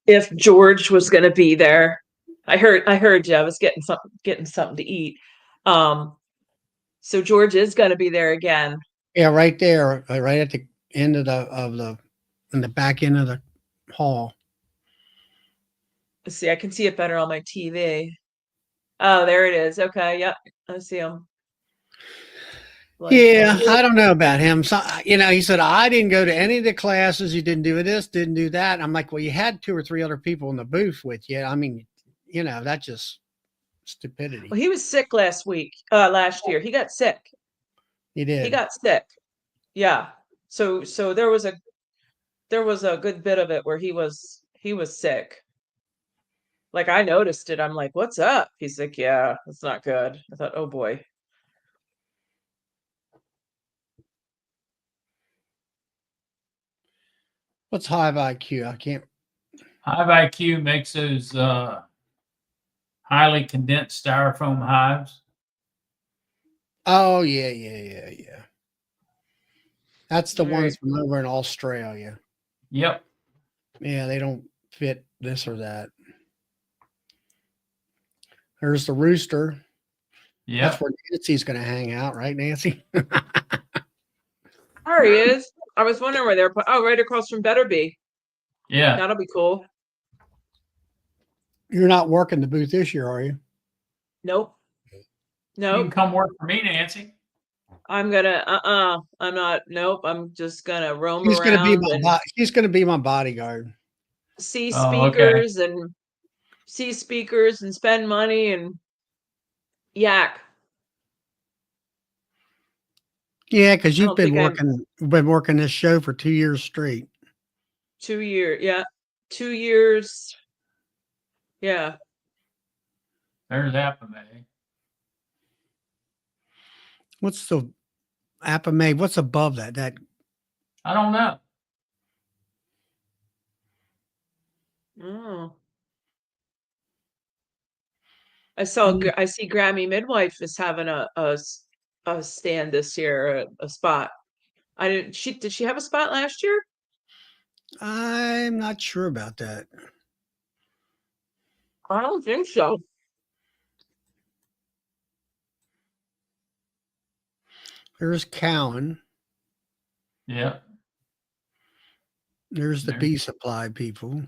S3: if George was going to be there. I heard you. I was getting something to eat. So George is going to be there again.
S2: Yeah, right there, right at the end in the back end of the hall.
S3: Let's see, I can see it better on my TV. Oh, there it is. Okay, yep, I see him.
S2: Yeah, I don't know about him. So, he said, I didn't go to any of the classes. You didn't do this, didn't do that. I'm like, well, you had 2 or 3 other people in the booth with you. I mean, that's just stupidity.
S3: Well, he was sick last year. He got sick.
S2: He did.
S3: He got sick. Yeah. So there was a good bit of it where he was sick. Like I noticed it. I'm like, what's up? He's like, yeah, it's not good. I thought, oh boy.
S2: What's Hive IQ? I can't.
S1: Hive IQ makes those highly condensed styrofoam hives.
S2: Oh, yeah. That's the ones from over in Australia.
S1: Yep.
S2: Yeah, they don't fit this or that. There's the rooster.
S1: Yeah.
S2: That's where Nancy's going to hang out, right, Nancy?
S3: There he is. I was wondering where they're. Oh, right across from Better Bee.
S1: Yeah.
S3: That'll be cool.
S2: You're not working the booth this year, are you?
S3: Nope.
S1: You can come work for me, Nancy.
S3: I'm gonna. I'm not. Nope. I'm just gonna roam around.
S2: She's gonna be my bodyguard.
S3: See speakers and spend money and yak.
S2: Yeah, because you've been working this show for 2 years straight.
S3: 2 years, yeah. 2 years. Yeah.
S1: There's Apame.
S2: What's the Apame? What's above that?
S1: I don't know.
S3: Oh. I see Grammy Midwife is having a stand this year, a spot. Did she have a spot last year?
S2: I'm not sure about that.
S3: I don't think so.
S2: There's Cowan.
S1: Yeah.
S2: There's the
S1: There.
S2: bee supply people.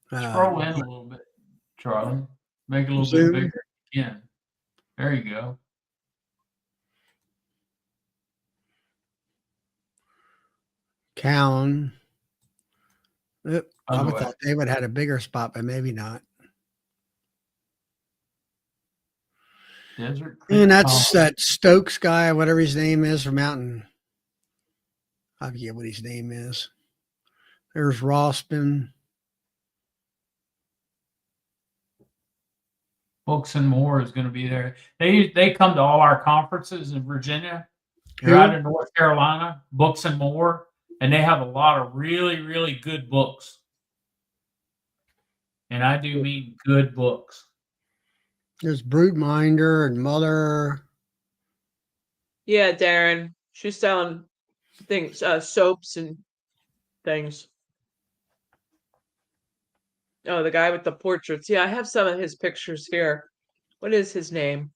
S1: Scroll in a little bit, Charlie. Make it a little bit
S2: Zoom.
S1: bigger. Yeah. There you go.
S2: Cowan. Yep. I
S1: Other
S2: would
S1: way.
S2: thought they would have had a bigger spot, but maybe not.
S1: Desert Creek
S2: And that's
S1: Colony.
S2: that Stokes guy, whatever his name is from Mountain. I forget what his name is. There's Rossman.
S1: Books and More is going to be there. They come to all our conferences in Virginia. You're
S2: Who?
S1: out in North Carolina, Books and More, and they have a lot of really, really good books. And I do mean good books.
S2: There's Broodminder and Mother.
S3: Yeah, Darren. She's selling things, soaps and things. Oh, the guy with the portraits. Yeah, I have some of his pictures here. What is his name?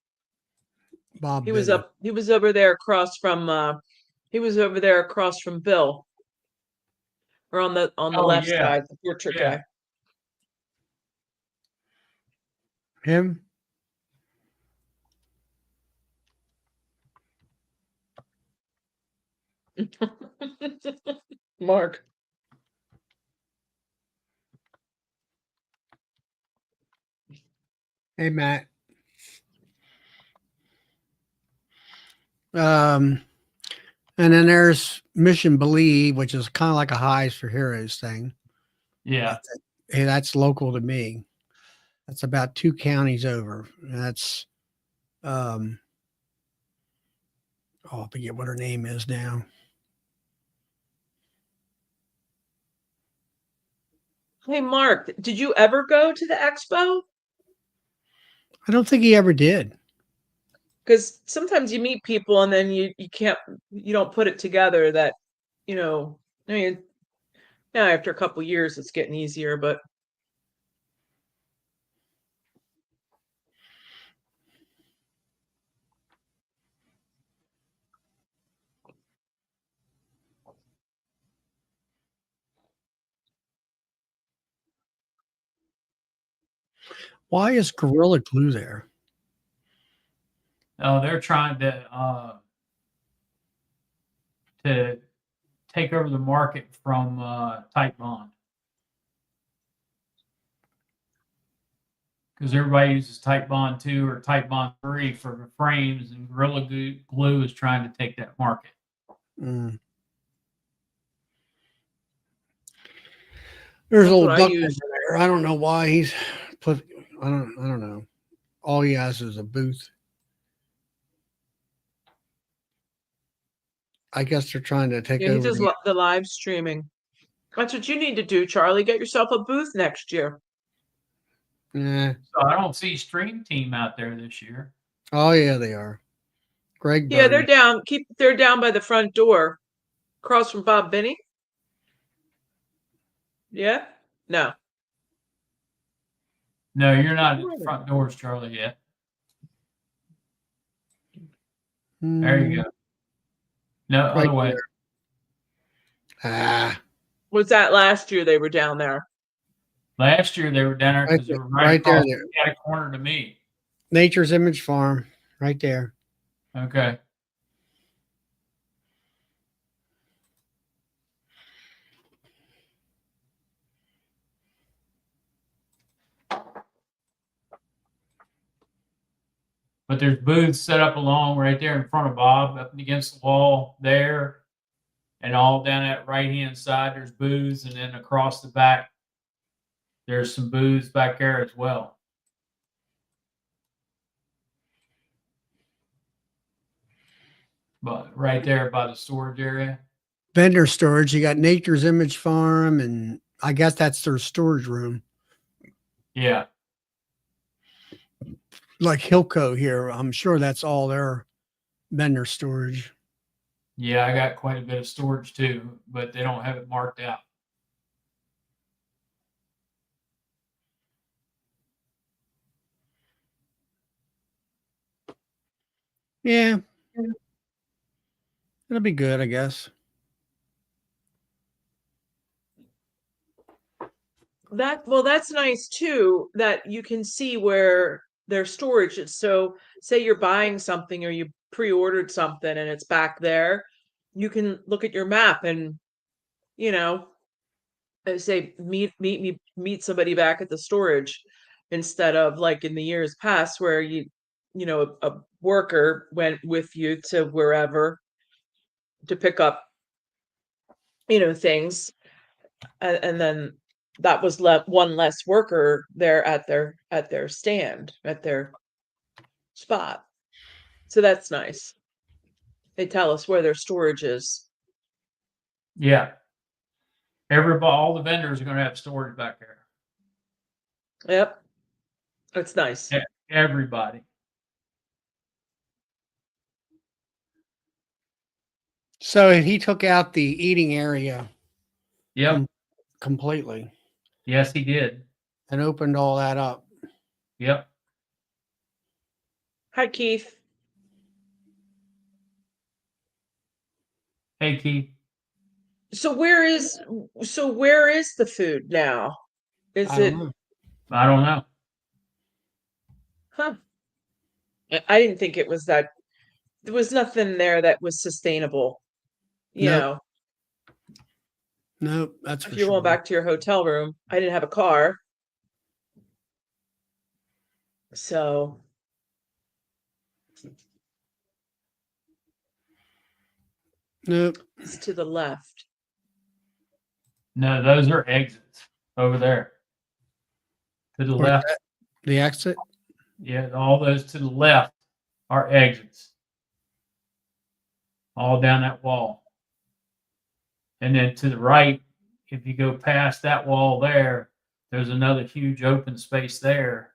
S2: Bob
S3: He was
S2: Benny.
S3: up. He was over there across from. He was over there across from Bill, or on the
S1: Oh,
S3: left
S1: yeah.
S3: side, the portrait
S1: Yeah.
S2: Him?
S3: guy. Mark.
S2: Hey, Matt. And then there's Mission Believe, which is kind of like a Hives for Heroes thing.
S1: Yeah.
S2: Hey, that's local to me. That's about 2 counties over. That's oh, I forget what her name is now.
S3: Hey, Mark. Did you ever go to the expo?
S2: I don't think he ever did.
S3: Because sometimes you meet people and then you don't put it together that, I mean, now after a couple years it's getting easier, but
S2: Why is Gorilla Glue there?
S1: Oh, they're trying to take over the market from Type Bond. Because everybody uses Type Bond 2 or Type Bond 3 for the frames, and Gorilla Glue is trying to take that market.
S2: Mm. There's
S3: that's
S2: old
S3: what I
S2: Duck
S3: use.
S2: over there. I don't know why he's put. I don't know. All he has is a booth. I guess they're trying to take
S3: Yeah, he
S2: over
S3: does the live streaming. That's what you need to do, Charlie. Get yourself a booth next year.
S2: Yeah.
S1: So I don't see Stream Team out there this year.
S2: Oh yeah, they are. Greg
S3: Yeah, they're
S2: Burns.
S3: down. They're down by the front door, across from Bob Binney. Yeah? No.
S1: No, you're not at the front doors, Charlie, yet. There you go. No,
S2: Right
S1: other way.
S2: there. Ah,
S3: Was that last year they were down there?
S1: Last year they were down there
S2: right
S1: because they
S2: there,
S1: were
S2: right there.
S1: across the cat corner to me.
S2: Nature's Image Farm, right there.
S1: Okay. But there's booths set up along right there in front of Bob, up against the wall there, and all down that right hand side. There's booths, and then across the back, there's some booths back there as well. But right there by the storage area.
S2: Vendor storage. You got Nature's Image Farm, and I guess that's their storage room.
S1: Yeah.
S2: Like Hilco here, I'm sure that's all their vendor storage.
S1: Yeah, I got quite a bit of storage too, but they don't have it marked out.
S2: Yeah. It'll be good, I guess.
S3: That's nice too, that you can see where their storage is. So say you're buying something or you pre-ordered something and it's back there, you can look at your map and, you know, say meet somebody back at the storage, instead of like in the years past where a worker went with you to wherever to pick up, things, and then that was left one less worker there at their stand, at their spot. So that's nice. They tell us where their storage is.
S1: Yeah. All the vendors are going to have storage back there.
S3: Yep. That's nice.
S1: Everybody.
S2: So he took out the eating area.
S1: Yep.
S2: Completely.
S1: Yes, he did.
S2: And opened all that up.
S1: Yep.
S3: Hi, Keith.
S1: Hey, Keith.
S3: So where is the food now? Is
S2: I
S3: it?
S2: don't know.
S1: I don't know.
S3: Huh. I didn't think it was that. There was nothing there that was sustainable.
S2: Nope. Nope, that's
S3: If
S2: for
S3: you're
S2: sure.
S3: going back to your hotel room, I didn't have a car. So
S2: Nope.
S3: it's to the left.
S1: No, those are exits over there. To the
S2: Where's
S1: left.
S2: that? The exit?
S1: Yeah, all those to the left are exits. All down that wall. And then to the right, if you go past that wall there, there's another huge open space there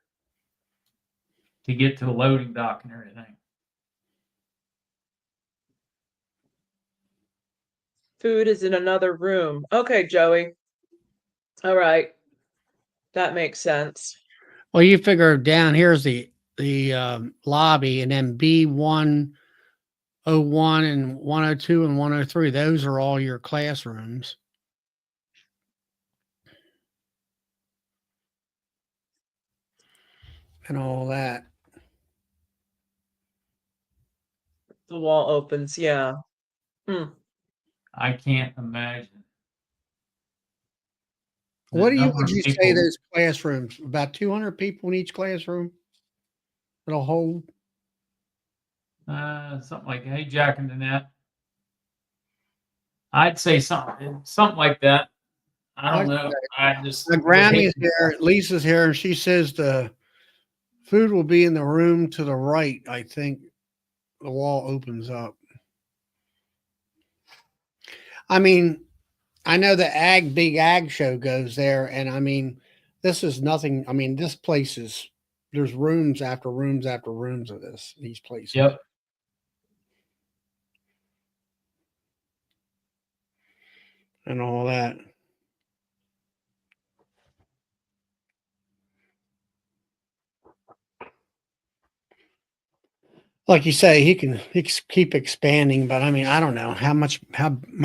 S1: to get to the loading dock and everything.
S3: Food is in another room. Okay, Joey. All right. That makes sense.
S2: Well, you figure down here's the lobby, and then B101 and 102 and 103. Those are all your classrooms. And all that.
S3: The wall opens, yeah.
S1: I can't imagine.
S2: Would you say those classrooms? About 200 people in each classroom? It'll hold?
S1: Something like, hey, Jack and Danette. I'd say something like that. I don't know. I just.
S2: My Grammy's here. Lisa's here, and she says the food will be in the room to the right. I think the wall opens up. I mean, I know the big ag show goes there, and I mean, this is nothing. I mean, this place is, there's rooms after rooms after rooms of these places.
S1: Yep.
S2: And all that. Like you say, he can keep expanding, but I mean, I don't know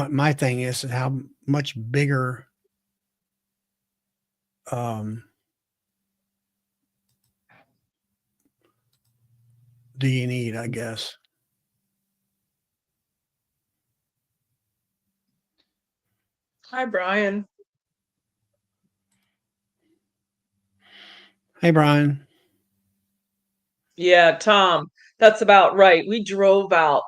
S2: my thing is how much bigger do you need, I guess.
S3: Hi, Brian.
S2: Hey, Brian.
S3: Yeah, Tom, that's about right. We drove a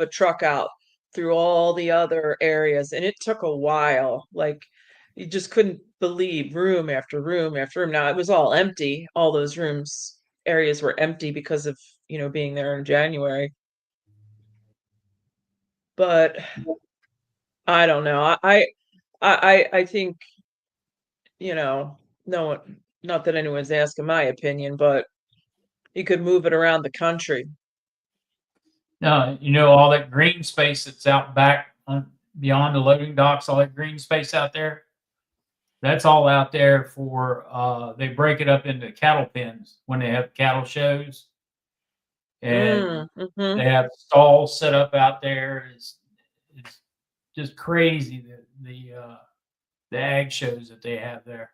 S3: truck out through all the other areas, and it took a while. Like, you just couldn't believe room after room after room. Now, it was all empty. All those areas were empty because of, being there in January. But I don't know. I think, no one, not that anyone's asking my opinion, but you could move it around the country.
S1: No, all that green space that's out back beyond the loading docks, all that green space out there, that's all out there for, they break it up into cattle pens when they have cattle shows. and
S3: Mm-hmm.
S1: they have stalls set up out there. It's just crazy the ag shows that they have there.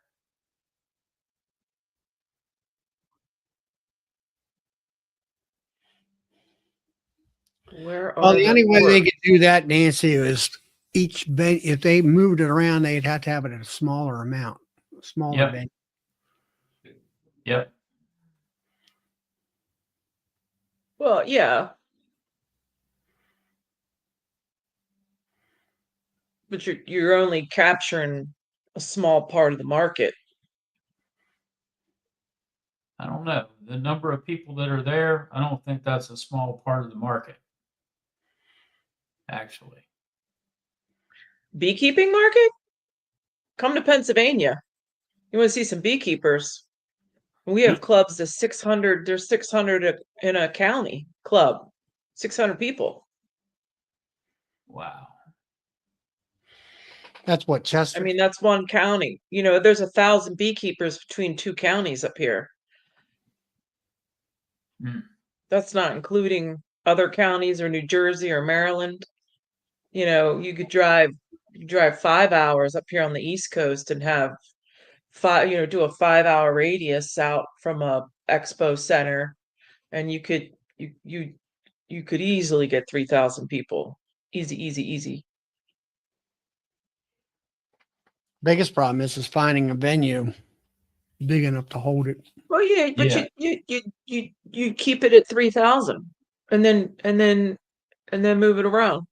S3: Where
S2: Well,
S3: are
S2: the
S3: the
S2: only way they
S3: orcs?
S2: could do that, Nancy, is if they moved it around, they'd have to have it at a smaller amount, smaller
S1: Yep.
S2: venue.
S1: Yep.
S3: Well, yeah. But you're only capturing a small part of the market.
S1: I don't know. The number of people that are there, I don't think that's a small part of the market, actually.
S3: Beekeeping market? Come to Pennsylvania. You want to see some beekeepers? We have clubs to 600. There's 600 in a county club. 600 people.
S1: Wow.
S2: That's what
S3: I
S2: Chester.
S3: mean, that's one county. There's 1,000 beekeepers between 2 counties up here.
S1: Mm.
S3: That's not including other counties or New Jersey or Maryland. You could drive 5 hours up here on the East Coast and have do a 5-hour radius out from a expo center, and you could easily get 3,000 people. Easy, easy, easy.
S2: Biggest problem is finding a venue big enough to hold it.
S3: Well, yeah, but
S1: Yeah.
S3: you keep it at 3,000, and then move it around.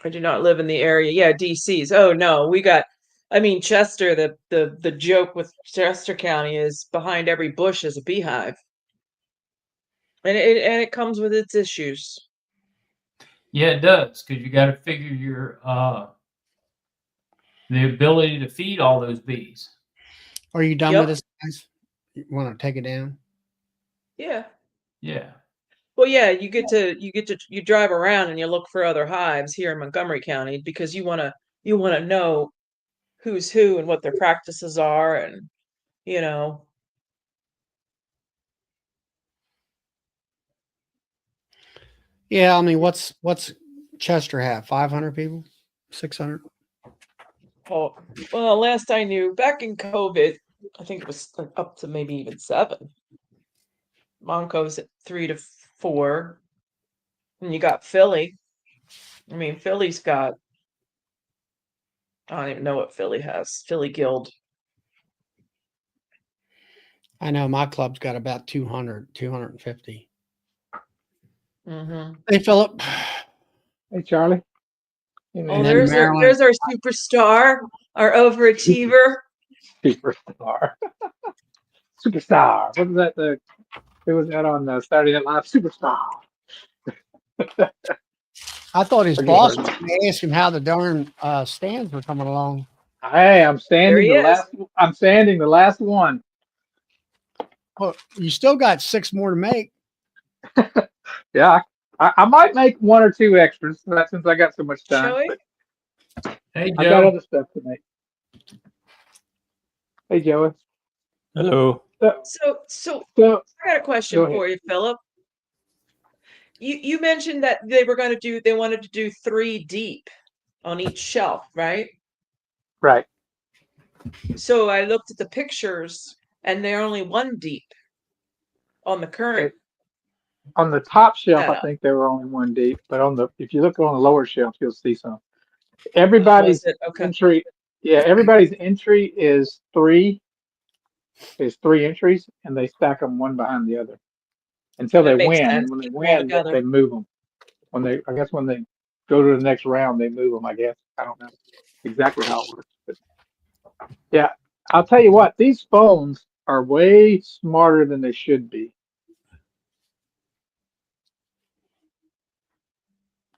S3: I do not live in the area. Yeah, DC's. Oh no, Chester. The joke with Chester County is behind every bush is a beehive, and it comes with its issues.
S1: Yeah, it does, because you got to figure the ability to feed all those bees.
S2: Are you done with
S3: Yep.
S2: this, guys? You want to take it down?
S3: Yeah.
S1: Yeah.
S3: Well, yeah, you drive around and you look for other hives here in Montgomery County because you want to know who's who and what their practices are, and you know
S2: Yeah, I mean, what's Chester have? 500 people, 600.
S3: oh, well, last I knew, back in COVID, I think it was like up to maybe even 7. Monco's at 3 to 4, and you got Philly. I mean, Philly's got, I don't even know what Philly has. Philly Guild.
S2: I know my club's got about 200, 250.
S3: Mm-hmm.
S2: Hey, Philip.
S4: Hey, Charlie. Hey,
S3: Oh,
S2: And
S4: man.
S2: then Maryland.
S3: there's our superstar, our overachiever.
S4: Superstar. Superstar. What was that? Who was that on Saturday Night Live? Superstar.
S2: I thought his
S4: Forget
S2: boss
S4: her
S2: was
S4: name.
S2: going to ask him how the darn stands were coming along.
S4: Hey,
S3: There he is.
S4: I'm standing the last one.
S2: Well, you still got 6 more to make.
S4: Yeah, I might make 1 or 2 extras since I got so much time.
S3: Joey?
S4: But
S1: Hey,
S4: I got
S1: Joe.
S4: other stuff to make. Hey, Joey.
S5: Hello.
S3: So
S4: So
S3: I got a
S4: go
S3: question
S4: ahead.
S3: for you, Philip. You mentioned that they wanted to do 3 deep on each shelf, right?
S4: Right.
S3: So I looked at the pictures and they're only 1 deep on the current
S4: On the top shelf, I
S3: setup.
S4: think there were only 1 deep, but if you look on the lower shelf, you'll see some.
S3: Oh, was
S4: Everybody's
S3: it? Okay.
S4: entry, yeah, everybody's entry is 3 entries, and they stack them one behind the other until they
S3: That makes
S4: win.
S3: sense.
S4: And when they
S3: Keep them all
S4: win,
S3: together.
S4: they move them. I guess when they go to the next round, they move them. I guess I don't know exactly how it works, but yeah, I'll tell you what. These phones are way smarter than they should be.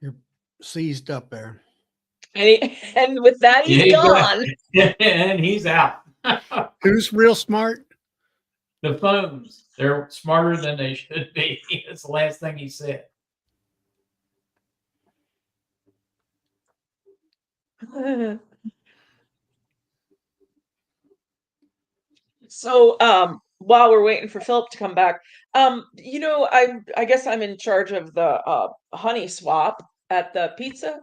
S2: You're seized up there.
S3: And with that, he's
S1: Yeah,
S3: gone.
S1: and he's out.
S2: Who's real smart?
S1: The phones, they're smarter than they should be. That's the last thing he said.
S3: So, while we're waiting for Philip to come back, I guess I'm in charge of the honey swap at the pizza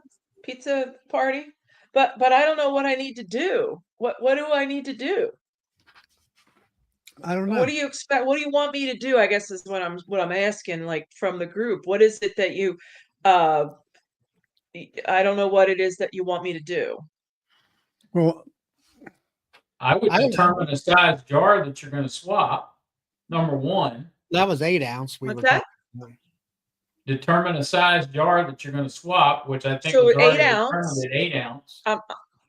S3: party, but I don't know what I need to do. What do I need to do?
S2: I don't
S3: What
S2: know.
S3: do you expect? What do you want me to do? I guess is what I'm asking, like from the group. What is it that you uh I don't know what it is that you want me to do.
S2: Well,
S1: I would
S2: I don't know.
S1: determine the size jar that you're going to swap. Number one,
S2: That was 8 ounce we
S3: What's
S2: were
S3: that?
S2: talking about.
S1: determine a size jar that you're going to swap, which I think
S3: So
S1: was
S3: eight
S1: already determined
S3: ounce.
S1: at 8 ounce.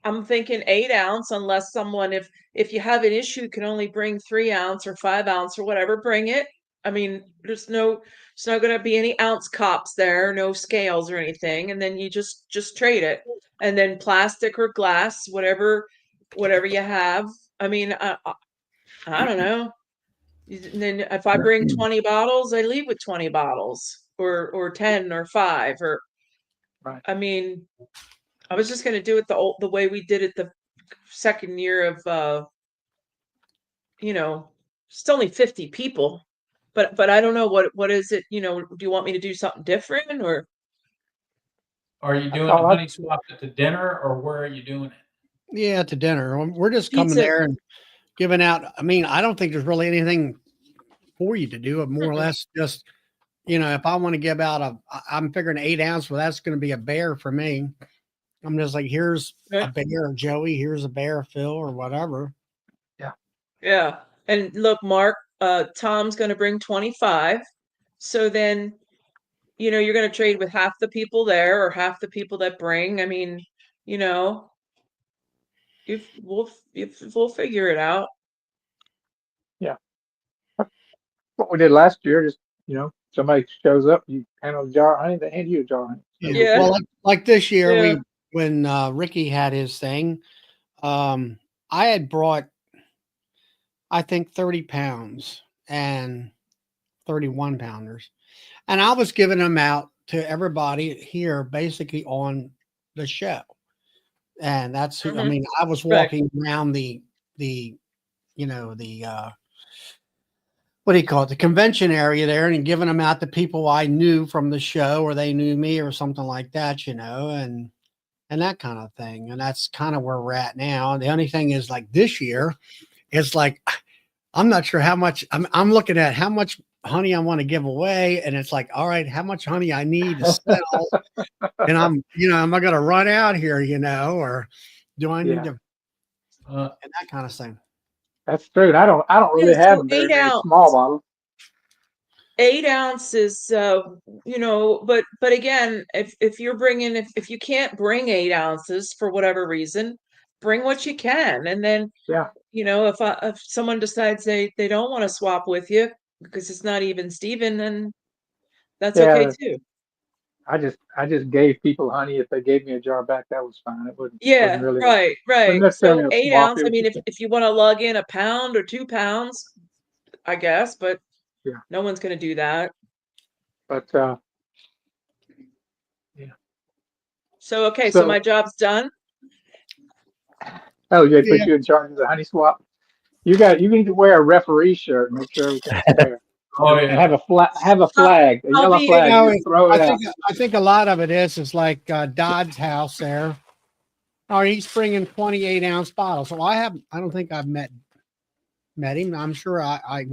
S3: I'm thinking 8 ounce, unless someone, if you have an issue, can only bring 3 ounce or 5 ounce or whatever, bring it. I mean, it's not going to be any ounce cops there, no scales or anything, and then you just trade it, and then plastic or glass, whatever you have. I mean, I don't know. And then if I bring 20 bottles, I leave with 20 bottles, or 10 or 5, or
S4: Right.
S3: I mean, I was just going to do it the way we did it the second year of it's only 50 people, but I don't know what is it, do you want me to do something different, or
S1: Are you doing
S4: all
S1: a
S4: I-
S1: honey swap at the dinner, or where are you doing it?
S2: Yeah, to dinner. We're just coming
S3: pizza?
S2: there and giving out. I mean, I don't think there's really anything for you to do. More or
S3: Mm-mm.
S2: less, just if I want to give out I'm figuring 8 ounce. Well, that's going to be a bear for me. I'm just like, here's a
S3: Okay.
S2: bear, Joey. Here's a bear, Phil, or whatever.
S3: Yeah. And look, Mark, Tom's going to bring 25. So then, you're going to trade with half the people there or half the people that bring. I mean, you know, if we'll figure it out.
S4: what we did last year, just, somebody shows up, you hand them a jar of honey, they hand you a jar of honey.
S2: Yeah.
S3: Yeah.
S2: Well, like this year,
S3: Yeah.
S2: when Ricky had his thing, I had brought, I think, 30 pounds and 31 pounders, and I was giving them out to everybody here, basically on the show. And that's who, I
S3: Mhm.
S2: mean, I was
S3: Right.
S2: walking around the the what do you call it, the convention area there, and giving them out to people I knew from the show, or they knew me, or something like that, and that kind of thing. And that's kind of where we're at now. The only thing is, like, this year, it's like I'm not sure how much. I'm looking at how much honey I want to give away, and it's like, all right, how much honey I need to sell, and am I going to run out here, or do I need
S4: Yeah.
S2: to,
S1: Uh,
S2: and that kind of thing.
S4: That's true. And I don't
S3: Yeah,
S4: really have
S3: so
S4: very
S3: eight
S4: many
S3: ounce.
S4: small bottles.
S3: 8 ounce is, but again, if you're bringing, if you can't bring 8 ounces for whatever reason, bring what you can. And then,
S4: Yeah.
S3: if someone decides they don't want to swap with you because it's not even Steven, then that's okay
S4: Yeah.
S3: too.
S4: I just gave people honey. If they gave me a jar back, that was fine. It wasn't
S3: Yeah,
S4: really
S3: right.
S4: wasn't
S3: So
S4: necessarily a
S3: 8 ounce,
S4: swap. It
S3: I
S4: was
S3: mean,
S4: just
S3: if you want to lug in a pound or 2 pounds, I guess, but
S4: yeah.
S3: no one's going to do that.
S4: But yeah.
S3: So, okay, so my
S4: So
S3: job's done.
S4: they
S2: Yeah.
S4: put you in charge of the honey swap. You need to wear a referee shirt and make sure everything's fair.
S1: oh
S4: And
S1: yeah.
S4: have a flag, a
S3: I'll
S4: yellow
S3: be-
S4: flag.
S2: No,
S4: Just throw it
S2: I
S4: out.
S2: think a lot of it is like Dodd's house there. Oh, he's bringing 28 ounce bottles. So I don't think I've met him. I'm sure I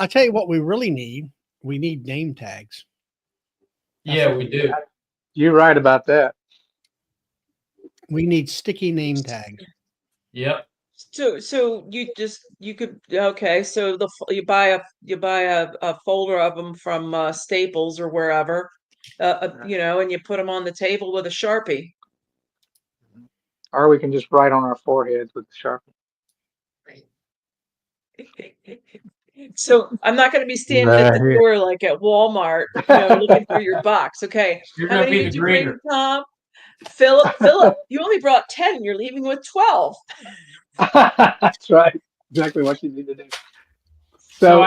S2: tell you what we really need. We need name tags.
S1: Yeah, we do.
S4: You're right about that.
S2: We need sticky name tags.
S1: Yep.
S3: So you could, okay, so you buy a folder of them from Staples or wherever, and you put them on the table with a Sharpie.
S4: Or we can just write on our foreheads with the Sharpie.
S3: So I'm not going to be standing at the door like at Walmart, looking through your box. Okay,
S1: You're
S3: how
S1: gonna
S3: many
S1: be
S3: did
S1: the
S3: you bring,
S1: greeter.
S3: Tom? Philip, you only brought 10. You're leaving with 12.
S4: That's right. Exactly what you need to do.
S1: So
S4: So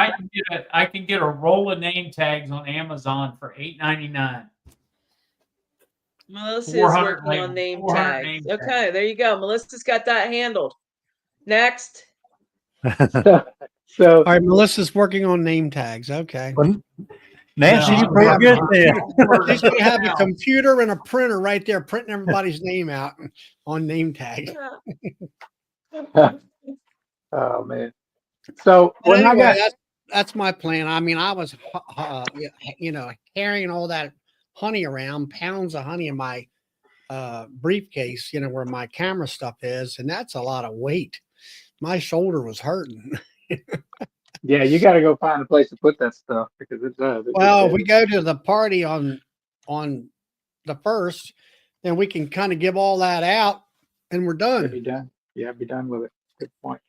S1: I can get a roll of name tags on Amazon for $8.99.
S3: Melissa is
S1: 400
S3: working on
S1: labels,
S3: name
S1: 400
S3: tags.
S1: name
S3: Okay,
S1: tags.
S3: there you go. Melissa's got that handled. Next.
S4: So
S2: All right, Melissa's working on name tags. Okay.
S5: Nancy,
S1: No,
S5: you
S1: I'm
S5: pretty
S1: working
S5: good
S1: on
S5: there.
S1: it.
S2: She's gonna have a computer and a printer right there printing everybody's name out on name tag.
S4: oh man. So
S2: But
S4: when I
S2: anyway,
S4: got
S2: that's my plan. I mean, I was carrying all that honey around, pounds of honey in my briefcase, where my camera stuff is, and that's a lot of weight. My shoulder was hurting.
S4: yeah, you got to go find a place to put that stuff because it does. It gets
S2: Well, if
S4: heavy.
S2: we go to the party on the 1st, then we can kind of give all that out and we're
S4: It'll
S2: done.
S4: be done. Yeah, be done with it. Good point.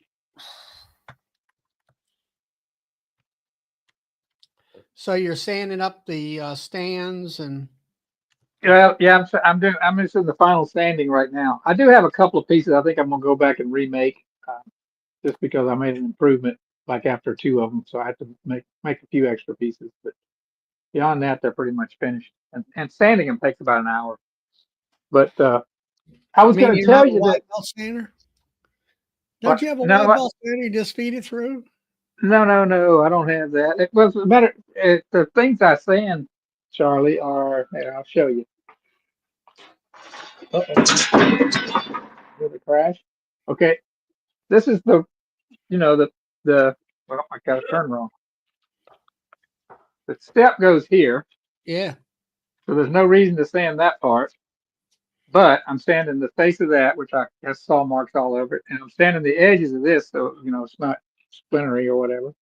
S2: So you're sanding up the stands and
S4: Yeah, I'm just in the final sanding right now. I do have a couple of pieces I think I'm gonna go back and remake, just because I made an improvement like after 2 of them, so I had to make a few extra pieces. But beyond that, they're pretty much finished. And sanding them takes about an hour. But I was
S2: I mean,
S4: gonna
S2: you don't have
S4: tell
S2: a
S4: you that.
S2: white belt sander? Don't you have a
S4: No,
S2: white belt sander? You just feed it through?
S4: no, I don't have that. It was a matter. The things I sand, Charlie, are. Here, I'll show you. Did it crash? Okay, this is the. The. Well, I got to turn wrong. The step goes here,
S2: Yeah.
S4: so there's no reason to sand that part. But I'm sanding the face of that, which I has saw marks all over it, and I'm sanding the edges of this, so it's not splintery or whatever.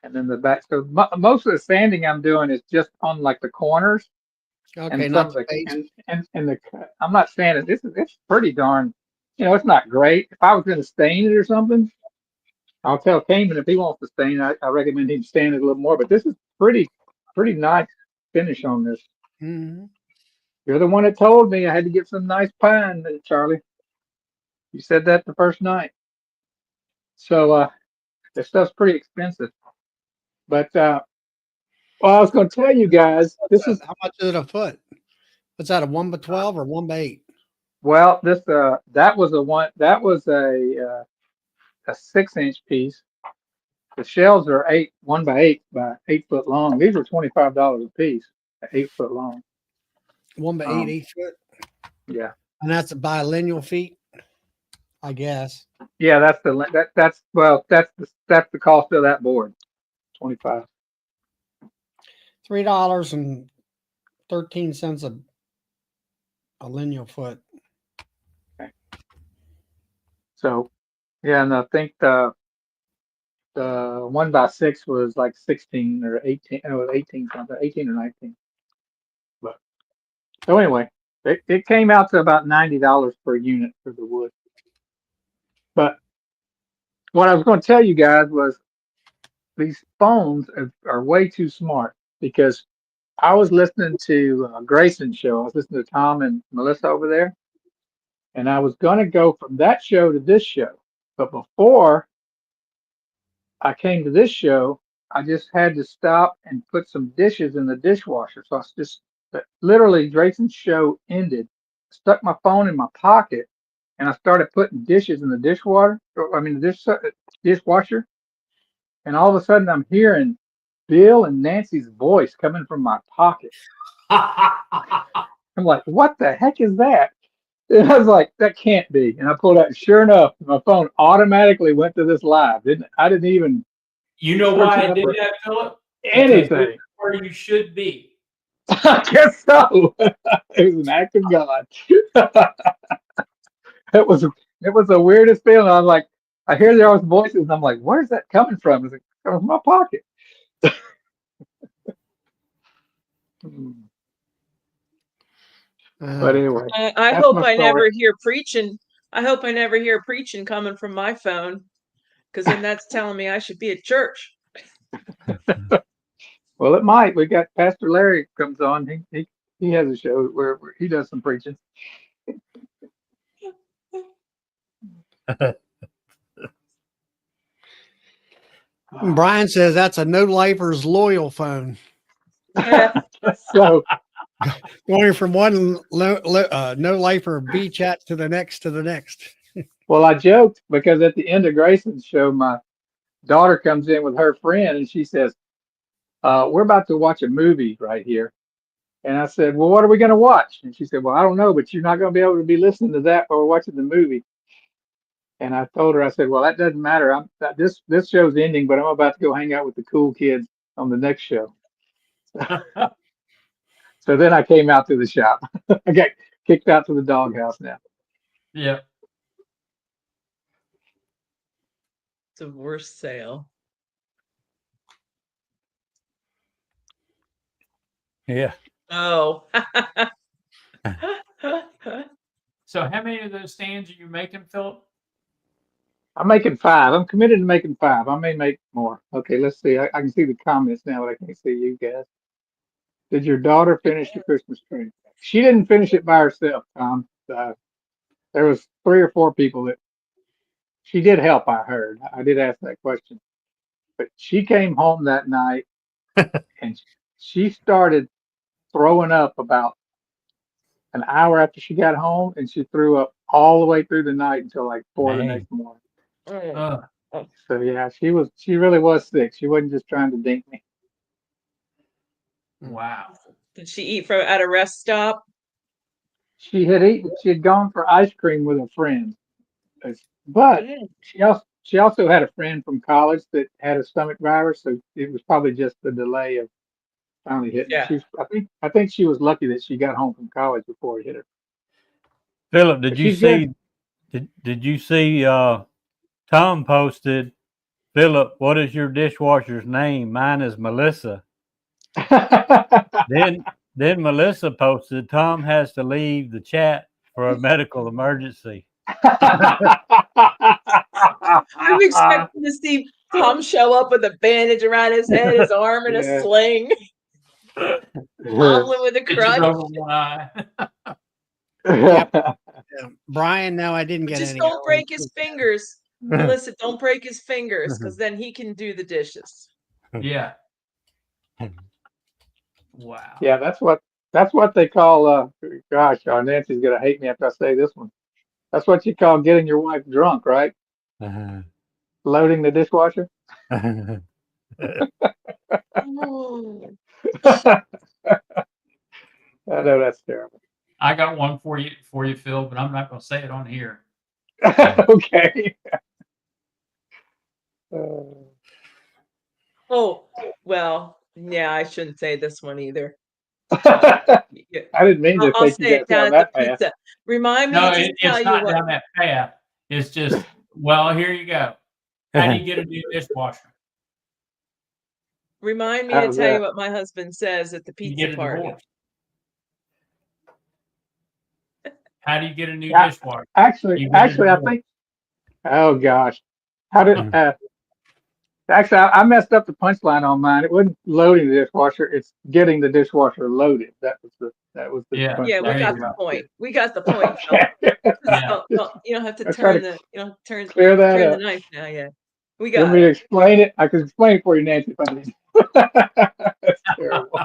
S4: And then the back. So most of the sanding I'm doing is just on like the corners
S2: Okay,
S4: and some
S2: not
S4: of
S2: the
S4: the
S2: face.
S4: and the. I'm not sanding. It's pretty darn. It's not great. If I was going to stain it or something, I'll tell Cayman if he wants to stain. I recommend him stain it a little more. But this is pretty nice finish on this.
S2: Mhm.
S4: You're the one that told me I had to get some nice pine, Charlie. You said that the first night. So this stuff's pretty expensive. But well, I was going to tell you guys, this is
S2: How much is it a foot? What's that, a 1x12 or 1x8?
S4: well, this that was a 6-inch piece. The shells are 1x8 by 8 foot long. These were $25 a piece, 8 foot long.
S2: 1x8,
S4: Um,
S2: 8 foot.
S4: yeah,
S2: And that's by lineal feet, I guess.
S4: yeah. That's the cost of that board. 25.
S2: $3.13 a lineal foot.
S4: Okay. So yeah, and I think the 1x6 was like 16 or 18. It was 18 something, 18 or 19. But so anyway, it came out to about $90 per unit for the wood. But what I was going to tell you guys was these phones are way too smart because I was listening to Grayson's show. I was listening to Tom and Melissa over there, and I was going to go from that show to this show. But before I came to this show, I just had to stop and put some dishes in the dishwasher. So I was just literally Grayson's show ended, stuck my phone in my pocket, and I started putting dishes in the dishwater. I mean, the dishwasher. And all of a sudden, I'm hearing Bill and Nancy's voice coming from my pocket. I'm like, what the heck is that? And I was like, that can't be. And I pulled out, and sure enough, my phone automatically went to this live. I didn't even
S1: You know
S4: search
S1: why
S4: it
S1: I
S4: up
S1: did
S4: or
S1: that, Philip? Because this
S4: anything.
S1: is where you should be.
S4: I guess so. It was an act of God. it was the weirdest feeling. I was like, I hear there was voices, and I'm like, where's that coming from? It's like, from my pocket. But anyway,
S3: I
S4: that's
S3: hope
S4: my
S3: I
S4: story.
S3: never hear preaching. I hope I never hear preaching coming from my phone, because then that's telling me I should be at church.
S4: Well, it might. We got Pastor Larry comes on. He has a show where he does some preaching.
S2: Brian says that's a no lifers loyal phone.
S4: So
S2: Going from one no lifer B chat to the next to the next.
S4: Well, I joked because at the end of Grayson's show, my daughter comes in with her friend and she says, we're about to watch a movie right here. And I said, well, what are we going to watch? And she said, well, I don't know, but you're not going to be able to be listening to that while we're watching the movie. And I told her, I said, well, that doesn't matter. This show's ending, but I'm about to go hang out with the cool kids on the next show. So then I came out to the shop. I got kicked out to the doghouse now.
S1: Yeah.
S3: It's the worst sale.
S5: Yeah.
S3: Oh.
S1: So how many of those stands are you making, Philip?
S4: I'm making 5. I'm committed to making 5. I may make more. Okay, let's see. I can see the comments now, but I can't see you guys. Did your daughter finish the Christmas tree? She didn't finish it by herself, Tom. There was 3 or 4 people that she did help. I heard. I did ask that question, but she came home that night and she started throwing up about an hour after she got home, and she threw up all the way through the night until like 4 the
S5: Dang.
S4: next morning.
S1: Uh,
S4: So yeah, she really was sick. She wasn't just trying to dink me.
S1: wow.
S3: Did she eat from at a rest stop?
S4: She had gone for ice cream with a friend. But
S3: Mm.
S4: she also had a friend from college that had a stomach virus, so it was probably just the delay of finally hitting.
S3: Yeah.
S4: I think she was lucky that she got home from college before it hit her.
S5: Philip,
S4: But she's good.
S5: did you see Tom posted, Philip, what is your dishwasher's name? Mine is Melissa. Then Melissa posted, Tom has to leave the chat for a medical emergency.
S3: I'm expecting to see Tom show up with a bandage around his head, his arm in a
S4: Yeah.
S3: sling, omelet with a
S1: Pictures
S3: crutch.
S1: over one eye.
S2: Yeah, Brian, no, I didn't get
S3: Just
S2: any.
S3: don't break his fingers. Melissa, don't break his fingers, because then he can do the dishes.
S1: Yeah. Wow.
S4: Yeah, that's what they call gosh, Nancy's gonna hate me after I say this one. That's what you call getting your wife drunk, right? Loading the dishwasher.
S3: Oh.
S4: I know that's terrible.
S1: I got one for you, Phil, but I'm not going to say it on here.
S4: Okay.
S3: Oh, well, yeah, I shouldn't say this one either.
S4: I
S3: Yeah.
S4: didn't mean to
S3: I'll
S4: take you
S3: say
S4: guys
S3: it down
S4: down
S3: at
S4: that
S3: the
S4: path.
S3: pizza. Remind me
S1: No,
S3: to tell
S1: it's
S3: you
S1: not
S3: what.
S1: down that path. It's just, well, here you go. How do you get a new dishwasher?
S3: Remind me to
S4: How's
S3: tell you
S4: that?
S3: what my husband says at the
S1: You
S3: pizza
S1: get a
S3: party.
S1: divorce. How do you get a new
S4: Yeah,
S1: dishwasher?
S4: Actually,
S1: You get a
S4: I
S1: divorce.
S4: think. Oh gosh, how did? Actually, I messed up the punchline on mine. It wasn't loading the dishwasher; it's getting the dishwasher loaded. That was the
S1: Yeah,
S3: Yeah, we
S1: there you
S3: got
S4: punchline.
S3: the
S1: go.
S3: point. We got the point. Phil.
S4: Okay.
S1: Yeah.
S3: You don't have to
S4: I try
S3: turn
S4: to
S3: the
S4: clear that
S3: turn the
S4: up.
S3: knife now. Yeah, we
S4: You want
S3: got
S4: me to
S3: it.
S4: explain it? I can explain it for you, Nancy, if I need. That's terrible.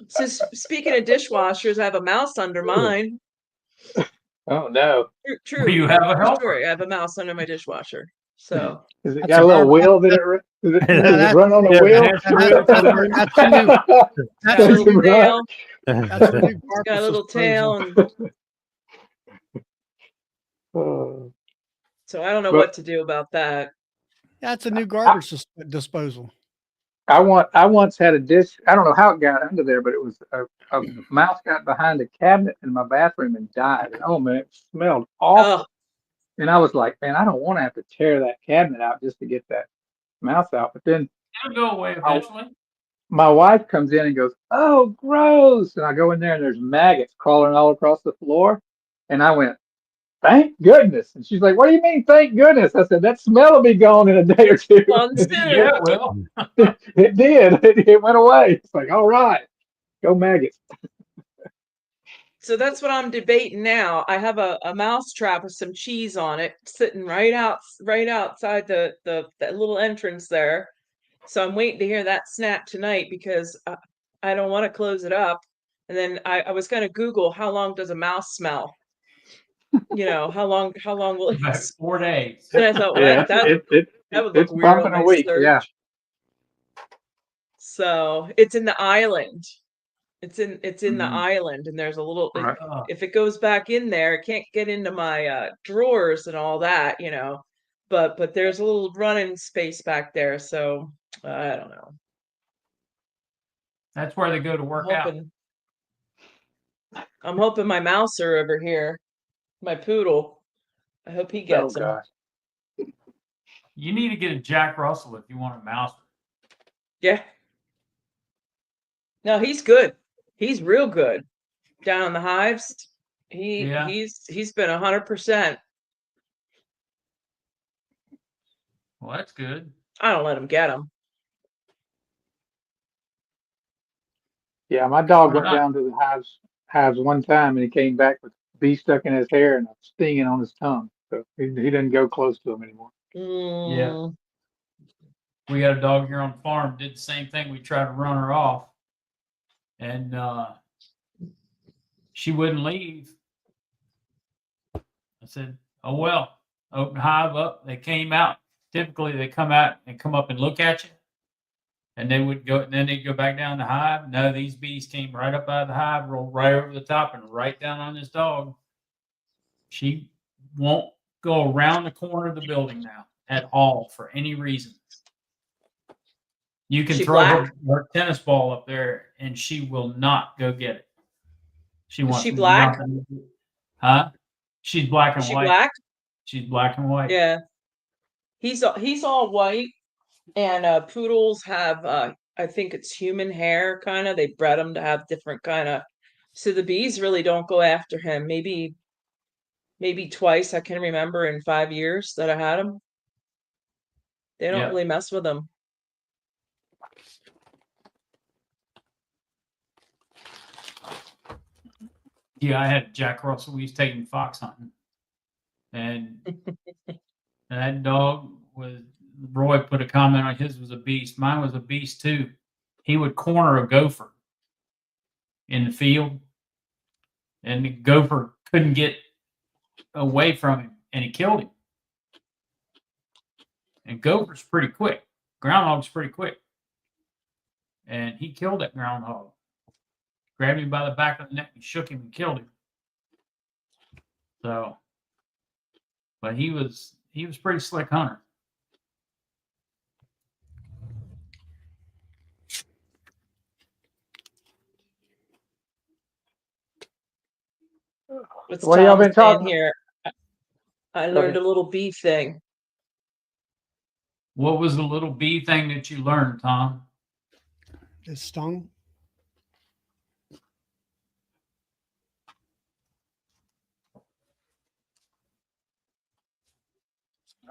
S3: So speaking of dishwashers, I have a mouse under mine.
S4: Oh no!
S3: True
S1: You have a helper.
S3: story. I have a mouse under my dishwasher. So
S4: Is it
S2: That's
S4: got
S2: a
S4: a little
S2: garbage.
S4: wheel that does it
S2: that's-
S4: run on a
S5: Yeah,
S4: wheel?
S5: that's a
S2: That's a new. That's
S3: got a
S2: a
S3: little
S2: new.
S3: tail.
S2: That's a new
S3: It's got a
S2: garbage
S3: little tail,
S2: disposal.
S3: and
S4: Oh,
S3: so I don't know
S4: but
S3: what to do about that.
S2: That's a new
S4: I,
S2: garbage disposal.
S4: I once had a dish. I don't know how it got under there, but it was a mouse got behind a cabinet in my bathroom and died. And, oh man, it smelled awful.
S3: Oh,
S4: And I was like, man, I don't want to have to tear that cabinet out just to get that mouse out. But then
S1: It'll go away eventually.
S4: my wife comes in and goes, "Oh, gross!" And I go in there and there's maggots crawling all across the floor. And I went, "Thank goodness!" And she's like, "What do you mean, thank goodness?" I said, "That smell will be gone in a day or two."
S3: on soon.
S1: Yeah, well,
S4: It did. It went away. It's like, all right, go maggots.
S3: So that's what I'm debating now. I have a mouse trap with some cheese on it sitting right outside the little entrance there. So I'm waiting to hear that snap tonight because I don't want to close it up. And then I was going to Google how long does a mouse smell? you know, how long will it?
S1: About 4 days.
S3: And I thought,
S4: Yeah,
S3: what? That would look
S4: it's
S3: weird on
S4: bumping a
S3: my
S4: week.
S3: search.
S4: Yeah.
S3: So it's in the island. It's in the
S4: Mhm.
S3: island, and there's a little.
S4: Right.
S3: If it goes back in there, it can't get into my drawers and all that, you know. But there's a little running space back there, so I don't know.
S1: That's where they go to
S3: I'm
S1: work out.
S3: hoping my mouser over here, my poodle. I hope he
S4: Oh
S3: gets him.
S4: gosh.
S1: You need to get a Jack Russell if you want a mouse.
S3: Yeah. No, he's good. He's real good. Down on the hives,
S1: Yeah.
S3: he's been 100%.
S1: Well, that's good.
S3: I don't let him get him.
S4: Yeah, my dog
S1: Why
S4: went
S1: not?
S4: down to the hives one time and he came back with a bee stuck in his hair and a stinging on his tongue. So he didn't go close to him anymore.
S1: Yeah.
S3: Mm,
S1: We got a dog here on the farm, did the same thing. We tried to run her off. And she wouldn't leave. I said, oh, well, open the hive up. They came out. Typically, they come out and come up and look at you. And they would go, and then they'd go back down the hive. No, these bees came right up out of the hive, rolled right over the top and right down on this dog. She won't go around the corner of the building now at all for any reason. You can
S3: She
S1: throw
S3: black?
S1: her tennis ball up there and she will not go get it. She
S3: Is
S1: wants
S3: she black?
S1: nothing. Huh? She's black
S3: Is
S1: and
S3: she
S1: white.
S3: black?
S1: She's black and white.
S3: Yeah. He's all white, and poodles have I think it's human hair kind of. They bred them to have different kind of. So the bees really don't go after him. Maybe twice I can remember in 5 years that I had him. They don't
S1: Yeah.
S3: really mess with him.
S1: Yeah, I had Jack Russell. We was taking fox hunting. And that dog was, Roy put a comment on his was a beast. Mine was a beast too. He would corner a gopher in the field, and the gopher couldn't get away from him, and he killed him. And gopher's pretty quick. Groundhog's pretty quick. And he killed that groundhog. Grabbed him by the back of the neck and shook him and killed him. So, but he was pretty slick hunter.
S3: What's
S4: What y'all
S3: Tom
S4: been
S3: saying
S4: talking?
S3: here? I
S4: Go
S3: learned
S4: ahead.
S3: a little bee thing.
S1: What was the little bee thing that you learned, Tom?
S2: It stung.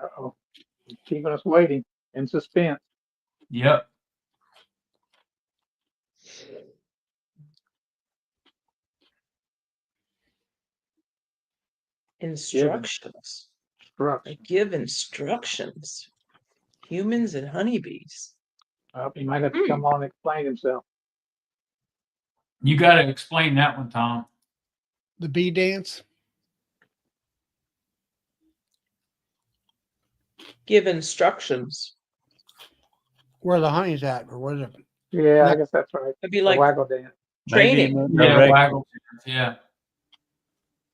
S4: Uh-oh. Keeping us waiting in suspense.
S1: Yep.
S3: Instructions. I give instructions. Humans and honeybees.
S4: He might have to come on and explain himself.
S1: You got to explain that one, Tom.
S2: The bee dance.
S3: Give instructions.
S2: Where the honey's at, or where's it?
S4: Yeah, I guess that's right.
S3: It'd be
S4: A
S3: like
S4: waggle dance.
S5: Maybe
S3: training.
S5: in the
S1: Yeah,
S5: direction.
S1: waggle. Yeah.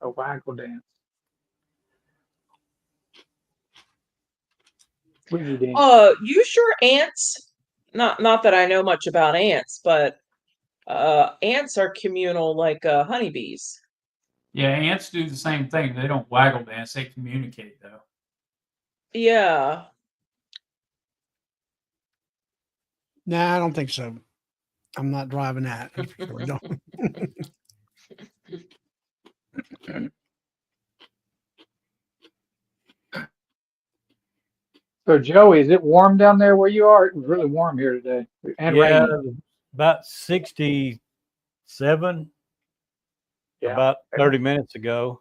S4: A waggle dance. Wiggy dance.
S3: You sure ants? Not that I know much about ants, but ants are communal like honeybees.
S1: Yeah, ants do the same thing. They don't waggle dance. They communicate, though.
S3: Yeah.
S2: Nah, I don't think so. I'm not driving that. That's for sure. No.
S4: So Joey, is it warm down there where you are? It was really warm here today and
S5: Yeah,
S4: rainy.
S5: about 67
S4: Yeah,
S5: about 30 minutes ago.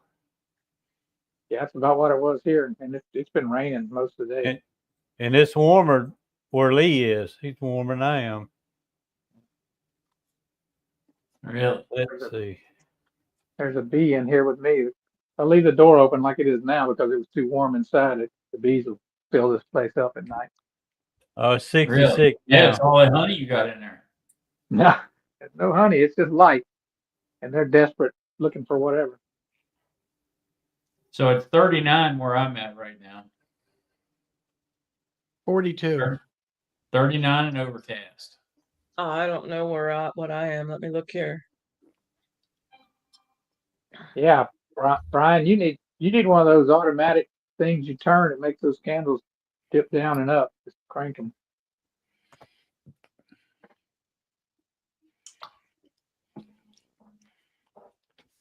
S4: yeah, that's about what it was here, and it's been raining most of the day.
S5: And it's warmer where Lee is. He's warmer than I am.
S1: Really?
S5: Let's see.
S4: There's a bee in here with me. I leave the door open like it is now because it was too warm inside. The bees will fill this place up at night.
S5: 66
S1: Really? Yeah,
S5: now.
S1: it's all that honey you got in there.
S4: No, there's no honey. It's just light, and they're desperate, looking for whatever.
S1: So it's 39 where I'm at right now.
S2: 42.
S1: 39 and overcast.
S3: Oh, I don't know what I am. Let me look here.
S4: Yeah, Brian, you need one of those automatic things you turn that makes those candles dip down and up. Just crank them. I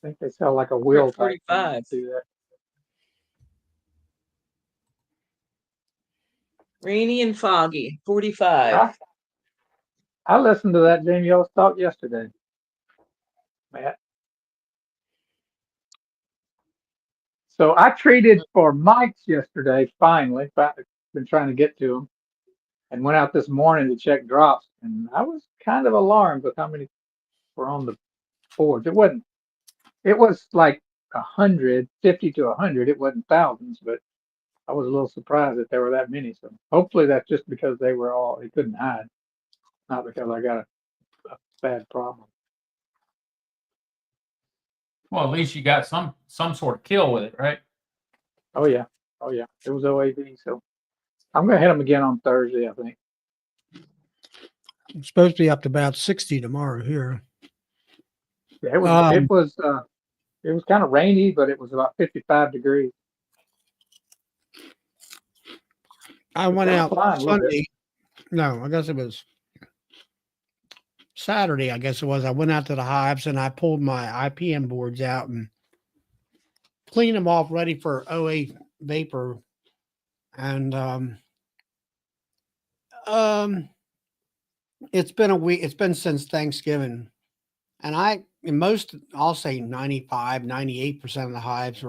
S4: think they sell like a wheel type thing
S3: 45.
S4: to do that.
S3: Rainy and foggy, 45.
S4: I listened to that Jamie Ellis talk yesterday, Matt. So I treated for mites yesterday. Finally, been trying to get to them, and went out this morning to check drops, and I was kind of alarmed with how many were on the boards. It was like 150 to 100. It wasn't thousands, but I was a little surprised that there were that many. So hopefully that's just because they couldn't hide, not because I got a bad problem.
S1: Well, at least you got some sort of kill with it, right?
S4: Oh yeah, it was OAV. So I'm gonna hit them again on Thursday, I think.
S2: It's supposed to be up to about 60 tomorrow here.
S4: Yeah, it was kind of rainy, but it was about 55 degrees.
S2: I went
S4: kinda
S2: out
S4: flying a little bit.
S2: Sunday. No, I guess it was Saturday. I guess it was. I went out to the hives and I pulled my IPM boards out and cleaned them off, ready for OA vapor. And it's been a week. It's been since Thanksgiving, and I'll say 95, 98% of the hives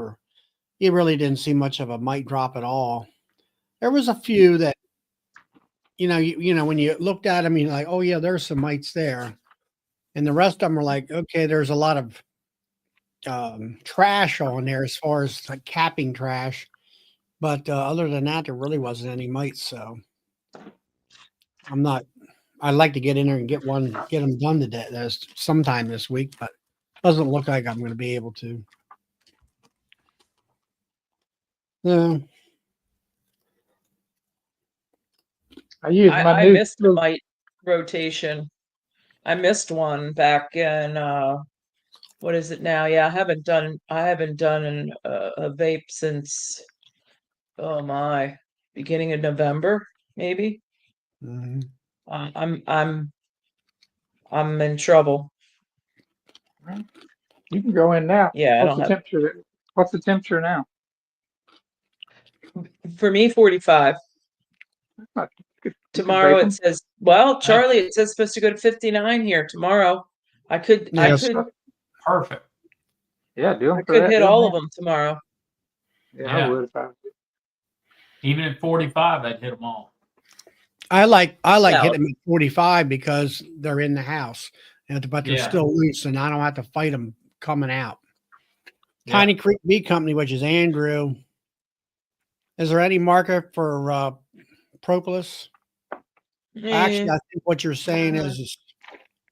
S2: you really didn't see much of a mite drop at all. There was a few that, you know, when you looked at them, you're like, oh yeah, there's some mites there. And the rest of them were like, okay, there's a lot of trash on there as far as like capping trash. But other than that, there really wasn't any mites. So I'd like to get in there and get them done today. There's sometime this week, but doesn't look like I'm going to be able to. Yeah.
S4: I used my
S3: I
S4: new
S3: missed the mite rotation. I missed one back in what is it now? Yeah, I haven't done a vape since beginning of November, maybe.
S2: Mhm.
S3: I'm in trouble.
S4: You can go in now.
S3: Yeah, I
S4: What's
S3: don't
S4: the
S3: have
S4: temperature? What's the temperature now?
S3: for me 45.
S4: Not- you can
S3: Tomorrow
S4: vape
S3: it
S4: 'em.
S3: says, well, Charlie, it says supposed to go to 59 here tomorrow. I could
S2: Yes.
S1: Perfect.
S4: Yeah, do them
S3: I
S4: for
S3: could
S4: that.
S3: hit
S4: Do 'em
S3: all of
S4: now.
S3: them tomorrow.
S4: Yeah, I
S1: Yeah.
S4: would if I was.
S1: Even at 45, I'd hit them all.
S2: I like
S3: Yeah.
S2: hitting them at 45 because they're in the house, but they're
S1: Yeah.
S2: still loose, and I don't have to fight them coming out.
S1: Yeah.
S2: Tiny Creek Bee Company, which is Andrew. Is there any market for propolis? Actually, I think what you're saying is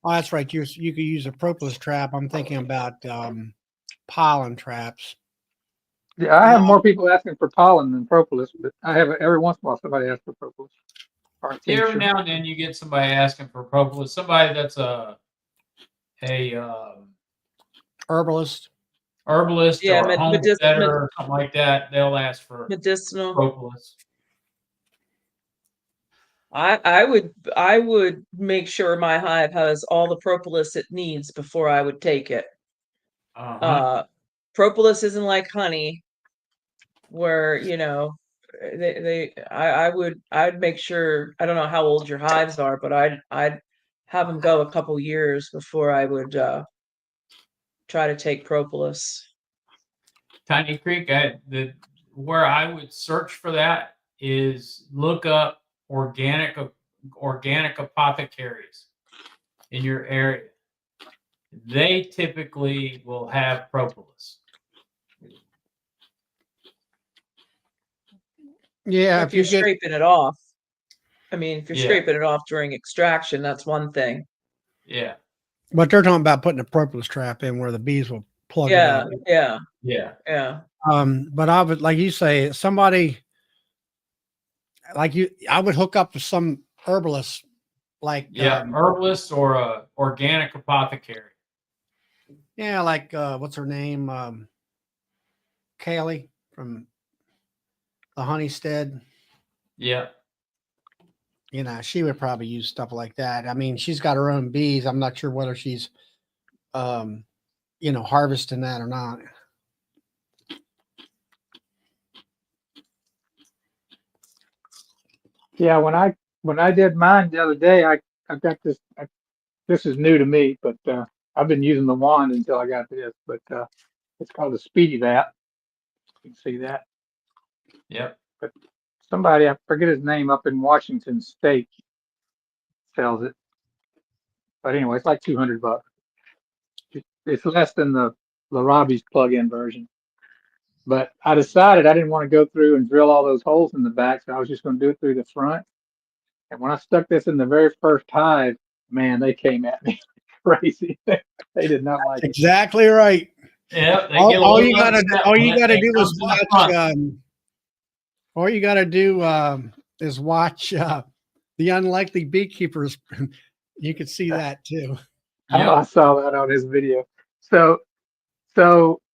S2: oh, that's right. You could use a propolis trap. I'm thinking about pollen traps.
S4: Yeah, I have more people asking for pollen than propolis, but I have every once in a while somebody asks for propolis or a
S1: Yeah, every
S4: tincture.
S1: now and then you get somebody asking for propolis. Somebody that's a
S2: Herbalist.
S1: herbalist
S3: Yeah,
S1: or a homesteader or something like that. They'll ask for
S3: medicinal.
S1: propolis.
S3: I would make sure my hive has all the propolis it needs before I would take it. Propolis isn't like honey, where I'd make sure. I don't know how old your hives are, but I'd have them go a couple years before I would try to take propolis.
S1: Tiny Creek, where I would search for that is look up organic apothecaries in your area. They typically will have propolis.
S2: Yeah,
S3: If
S2: if
S3: you're
S2: you get,
S3: scraping it off. I mean, if you're
S1: Yeah.
S3: scraping it off during extraction, that's one thing.
S1: Yeah.
S2: but they're talking about putting a propolis trap in where the bees will plug it
S3: Yeah,
S2: up.
S3: yeah,
S1: Yeah.
S3: yeah.
S2: But I would, like you say, somebody like you, I would hook up to some herbalist, like,
S1: Yeah. Herbalist or a organic apothecary.
S2: yeah, like, what's her name? Kaylee from the Honeystead.
S1: Yeah.
S2: You know, she would probably use stuff like that. I mean, she's got her own bees. I'm not sure whether she's, harvesting that or not.
S4: Yeah, when I did mine the other day, I got this. This is new to me, but I've been using the wand until I got this. But it's called a Speedy Vat. You can see that.
S1: Yep.
S4: But somebody, I forget his name, up in Washington State sells it. But anyway, it's like $200. It's less than the Robbie's plug-in version. But I decided I didn't want to go through and drill all those holes in the back, so I was just going to do it through the front. And when I stuck this in the very first hive, man, they came at me crazy. They did not like it.
S2: Exactly right.
S1: Yeah. They
S2: All,
S1: get a
S2: all
S1: little
S2: you gotta,
S1: upset
S2: all
S1: when
S2: you
S1: it
S2: gotta do is
S1: comes in the
S2: watch.
S1: front.
S2: All you gotta do is watch the Unlikely Beekeepers. You could see that too.
S4: Oh,
S1: Yep.
S4: I saw that on his video. So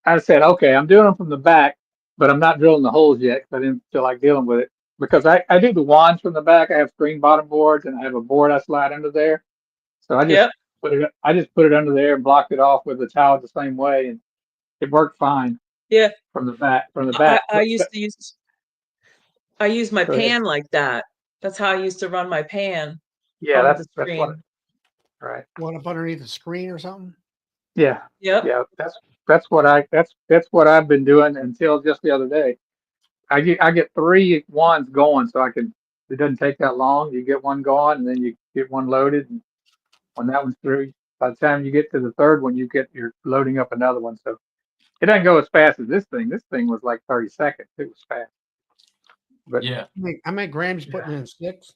S4: I said, okay, I'm doing them from the back, but I'm not drilling the holes yet because I didn't feel like dealing with it. Because I do the wands from the back. I have screen bottom boards and I have a board I slide under there. So
S3: Yep.
S4: I just put it under there and blocked it off with the towel the same way, and it worked fine
S3: Yeah.
S4: from the back.
S3: I used to use my
S4: Go ahead.
S3: pan like that. That's how I used to run my pan
S4: Yeah,
S3: under the
S4: that's what.
S3: screen.
S4: Right.
S2: One up underneath the screen or something.
S4: Yeah.
S3: Yep.
S4: Yeah. That's what I've been doing until just the other day. I get 3 wands going, so it doesn't take that long. You get one going, and then you get one loaded, and when that one's through, by the time you get to the third one, you're loading up another one. So it doesn't go as fast as this thing. This thing was like 30 seconds. It was fast. But
S1: Yeah.
S2: How many grams you putting in 6?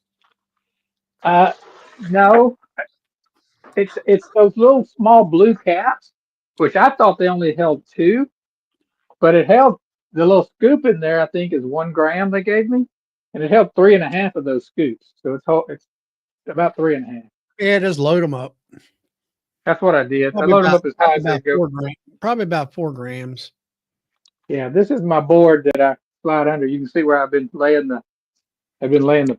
S4: uh, no, it's those little small blue caps, which I thought they only held 2, but it held the little scoop in there. I think is 1 gram they gave me, and it held 3.5 of those scoops. So it's about 3.5.
S2: Yeah, just load them up.
S4: That's what I did. I
S2: Probably
S4: loaded them
S2: about,
S4: up as high as they
S2: about
S4: go.
S2: 4 grams. Probably about 4 grams.
S4: Yeah, this is my board that I slide under. You can see where I've been laying the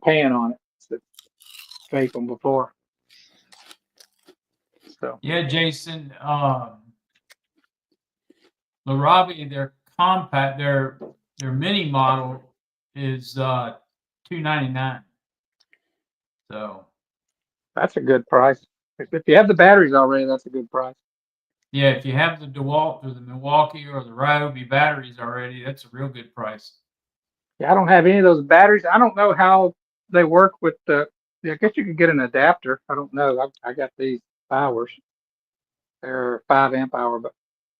S4: pan on it. It's fake one before. So
S1: Yeah, Jason. Larabi, their compact, their mini model is $299. So
S4: that's a good price. If you have the batteries already, that's a good price.
S1: yeah, if you have the DeWalt or the Milwaukee or the Ryobi batteries already, that's a real good price.
S4: Yeah, I don't have any of those batteries. I don't know how they work with the. I guess you could get an adapter. I don't know. I got these Bowers. They're 5 amp hour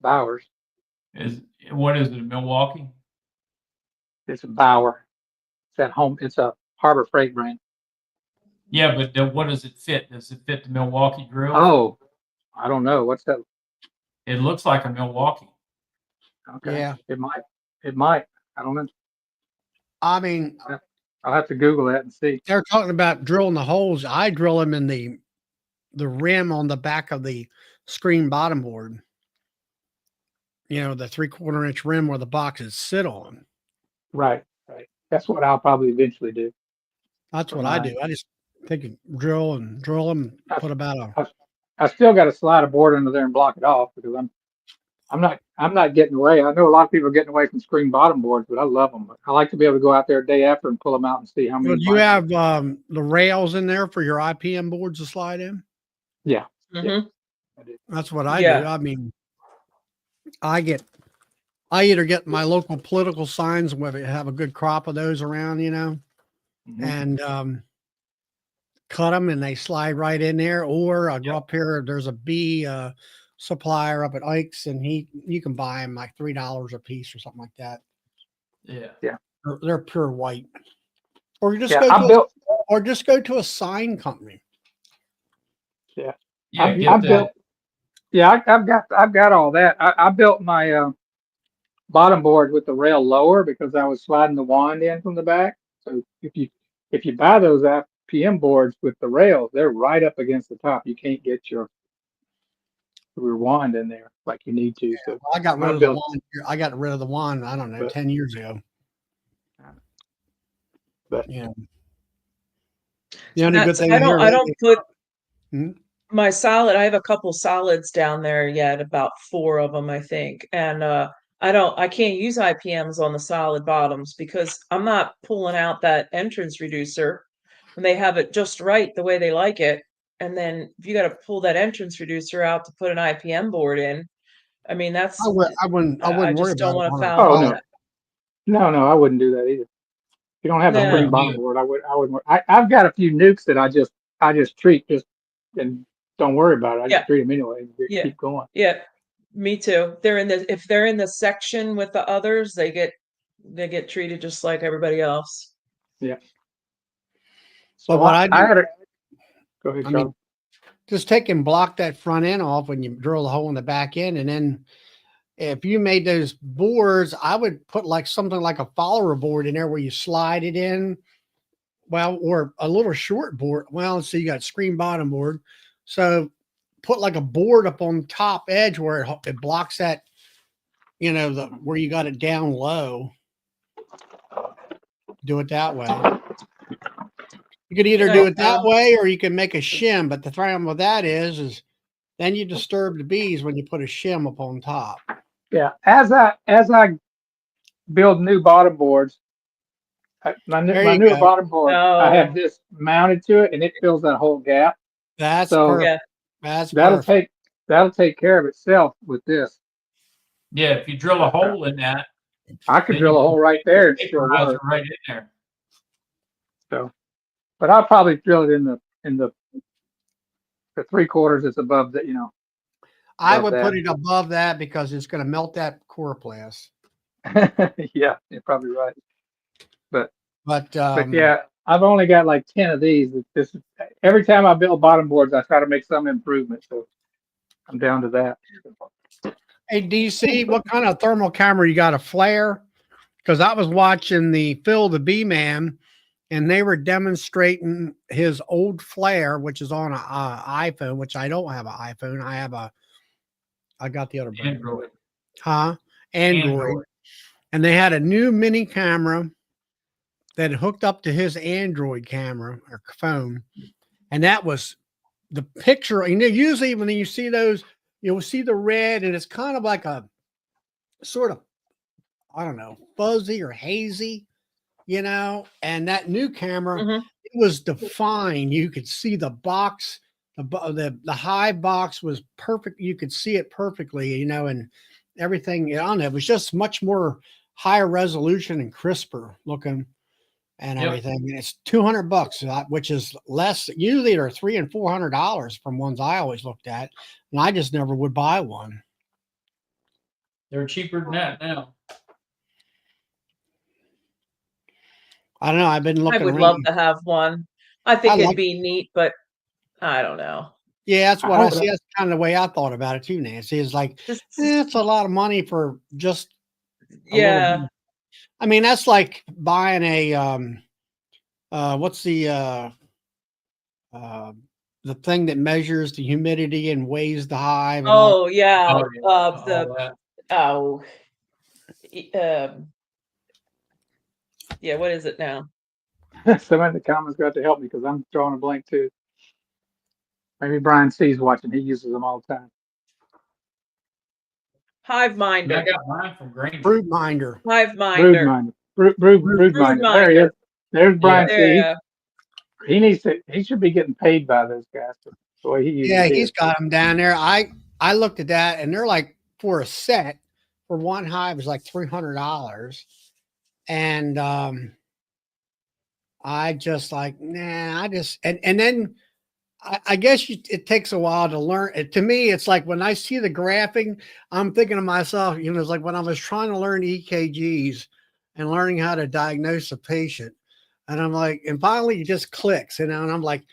S4: Bowers.
S1: What is it, Milwaukee?
S4: It's a Bauer. It's at home. It's a Harbor Freight brand.
S1: Yeah, but what does it fit? Does it fit the Milwaukee grill?
S4: Oh, I don't know. What's that?
S1: It looks like a Milwaukee.
S4: Okay.
S2: Yeah.
S4: It might. It might. I don't know.
S2: I mean,
S4: I'll have to Google that and see.
S2: they're talking about drilling the holes. I drill them in the rim on the back of the screen bottom board. You know, the 3/4 inch rim where the boxes sit on.
S4: Right. Right. That's what I'll probably eventually do.
S2: That's
S4: For
S2: what I
S4: mine.
S2: do. I just take a drill and drill them, put about a.
S4: I still got to slide a board under there and block it off because I'm not getting away. I know a lot of people are getting away from screen bottom boards, but I love them. I like to be able to go out there a day after and pull them out and see how many.
S2: Well, do you have the rails in there for your IPM boards to slide in?
S4: Yeah.
S3: Mm-hmm.
S2: That's what I
S3: Yeah.
S2: do. I mean, I either get my local political signs where they have a good crop of those around,
S4: Mhm.
S2: and cut them and they slide right in there. Or I go up here. There's a bee supplier up at Ike's, and you can buy them like $3 a piece or something like that.
S1: Yeah.
S4: Yeah.
S2: They're pure white. Or you just
S4: Yeah,
S2: go
S4: I
S2: to
S4: built.
S2: or just go to a sign company.
S4: Yeah,
S1: Yeah,
S4: I
S1: get that.
S4: built. Yeah, I've got all that. I built my bottom board with the rail lower because I was sliding the wand in from the back. So if you buy those PM boards with the rails, they're right up against the top. You can't get your wand in there like you need to. So
S2: I got rid
S4: I
S2: of the
S4: built.
S2: wand. I got rid of the wand, I don't know,
S4: But
S2: 10 years ago.
S4: but
S2: Yeah. The only good
S3: That's
S2: thing
S3: I
S2: here
S3: don't
S2: lately.
S3: put
S2: Hmm?
S3: my salad. I have a couple solids down there yet, about 4 of them, I think. And I can't use IPMs on the solid bottoms because I'm not pulling out that entrance reducer when they have it just right the way they like it. And then if you got to pull that entrance reducer out to put an IPM board in, I mean
S2: I
S3: I
S2: wouldn't worry
S3: just don't
S2: about it
S3: want to
S2: on a
S3: foul
S4: oh
S3: all
S2: solid.
S3: that.
S4: no, I wouldn't do that either. If you don't have a
S1: I
S3: No.
S4: spring
S1: wouldn't
S4: bottom
S1: either.
S4: board, I wouldn't. I've got a few nukes that I just treat just and don't worry about it. I
S3: Yeah.
S4: just treat them anyway and
S3: Yeah.
S4: keep going.
S3: Yeah. Me too. If they're in the section with the others, they get treated just like everybody else.
S4: Yeah.
S2: But
S4: So
S2: what I
S4: I
S2: do,
S4: had a go ahead,
S2: I
S4: Charlie.
S2: mean, just take and block that front end off when you drill the hole in the back end. And then if you made those boards, I would put like something like a follower board in there where you slide it in. Well, or a little short board. Well, so you got screen bottom board. So put like a board up on top edge where it blocks that, where you got it down low. Do it that way. You could either do it that way or you can make a shim. But the problem with that is then you disturb the bees when you put a shim up on top.
S4: Yeah. As I build new bottom boards, my
S2: There you
S4: newer
S2: go.
S4: bottom board, I
S3: No.
S4: have this mounted to it and it fills that whole gap.
S2: That's
S4: So
S2: perfect.
S3: Yeah.
S2: That's
S4: that'll
S2: perfect.
S4: take care of itself with this.
S1: Yeah, if you drill a hole in that,
S4: I could
S1: then
S4: drill
S1: you
S4: a hole right there and still
S1: vaporizer
S4: work.
S1: right in there.
S4: So, but I'll probably drill it in the 3/4 that's above the
S2: I
S4: above
S2: would put
S4: that.
S2: it above that because it's going to melt that coroplast.
S4: Yeah, you're probably right. But
S2: But
S4: yeah, I've only got like 10 of these. This every time I build bottom boards, I try to make some improvement. So I'm down to that.
S2: hey, DC, what kind of thermal camera you got? A flare? Because I was watching the Phil the Bee Man, and they were demonstrating his old flare, which is on an iPhone, which I don't have an iPhone. I got the other brand.
S1: Android.
S2: Android. And they had a new mini camera that hooked up to his Android camera or phone. And that was the picture. Usually when you see those, you'll see the red, and it's kind of like a sort of, I don't know, fuzzy or hazy, and that new camera, it was defined. You could see the box, the hive box was perfect. You could see it perfectly, and everything on it was just much more higher resolution and crisper looking and everything. And it's $200, which is less. Usually they're $300 and $400 from ones I always looked at, and I just never would buy one.
S1: They're cheaper than that now.
S2: I don't know. I've been
S3: I
S2: looking
S3: would
S2: around.
S3: love to have one. I think it'd be neat, but I don't know.
S2: Yeah, that's what I see.
S4: Just
S2: That's kind of the way I thought about it too, Nancy. Is like, it's a lot of money for just a
S3: Yeah.
S2: little. I mean, that's like buying a what's the thing that measures the humidity and weighs the hive and all.
S3: Oh yeah.
S1: Oh, yeah. All
S3: The
S1: that.
S3: oh yeah, what is it now?
S4: Somebody in the comments got to help me because I'm drawing a blank too. Maybe Brian C's watching. He uses them all the time.
S3: Hive
S1: Yeah, I
S3: minder.
S1: got mine from Granger.
S2: Brood minder.
S3: Hive
S4: Brood
S3: minder.
S4: minder. Brood minder. There he is. There's Brian C.
S3: Yeah.
S4: He should be getting paid by those guys. The way he uses
S2: Yeah,
S4: his.
S2: he's got them down there. I looked at that, and they're like, for a set for one hive is like $300, and I just like, nah. And then I guess it takes a while to learn. To me, it's like when I see the graphing, I'm thinking to myself, it's like when I was trying to learn EKGs, and learning how to diagnose a patient. And I'm like, and finally it just clicks, and I'm like,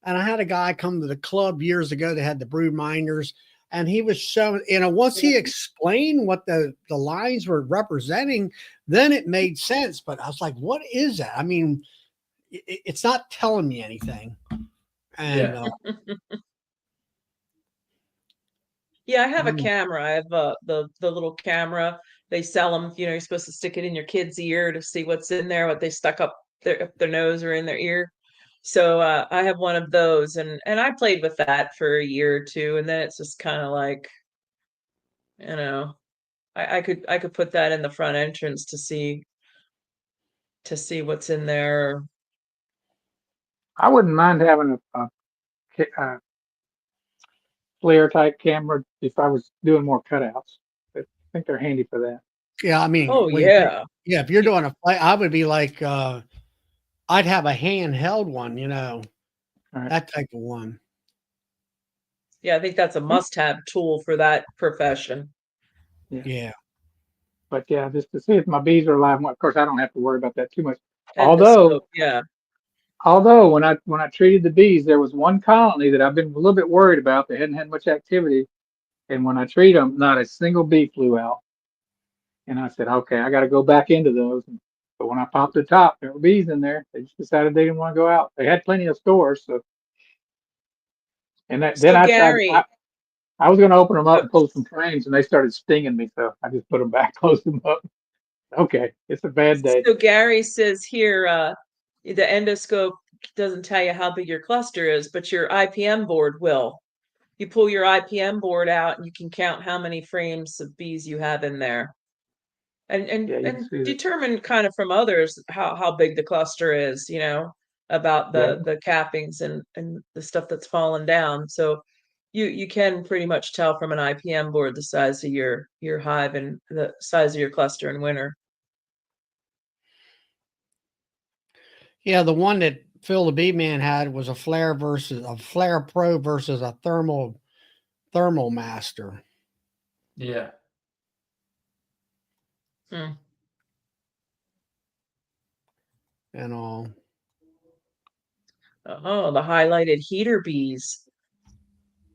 S2: and I had a guy come to the club years ago that had the brood minders, and he was showing, once he explained what the lines were representing, then it made sense. But I was like, what is that? I mean, it's not telling me anything. And
S3: Yeah, I have a camera. I have the little camera. They sell them. You're supposed to stick it in your kid's ear to see what's in there, what they stuck up their nose or in their ear. So I have one of those, and I played with that for a year or two, and then it's just kind of like, I could put that in the front entrance to see what's in there.
S4: I wouldn't mind having a flare type camera if I was doing more cutouts. I think they're handy for that.
S2: yeah, I mean,
S3: Oh yeah.
S2: yeah, if you're doing a play, I would be like, I'd have a handheld one,
S4: Right.
S2: that type of one.
S3: Yeah, I think that's a must-have tool for that profession.
S2: Yeah.
S4: But yeah, just to see if my bees are alive. Of course, I don't have to worry about that too much.
S3: Endoscope, yeah.
S4: Although when I treated the bees, there was one colony that I've been a little bit worried about. They hadn't had much activity, and when I treat them, not a single bee flew out. And I said, okay, I got to go back into those. But when I popped the top, there were bees in there. They just decided they didn't want to go out. They had plenty of stores, so. And then
S3: So Gary,
S4: I was going to open them up and pull some frames, and they started stinging me, so I just put them back, closed them up. Okay, it's a bad day.
S3: So Gary says here, the endoscope doesn't tell you how big your cluster is, but your IPM board will. You pull your IPM board out, and you can count how many frames of bees you have in there, and
S4: Yeah, you can see that.
S3: determine kind of from others how big the cluster is. About the cappings and the stuff that's fallen down. So you can pretty much tell from an IPM board the size of your hive and the size of your cluster in winter.
S2: Yeah, the one that Phil the Bee Man had was a Flare Pro versus a thermal master.
S1: Yeah.
S2: And all.
S3: Oh, the highlighted heater bees.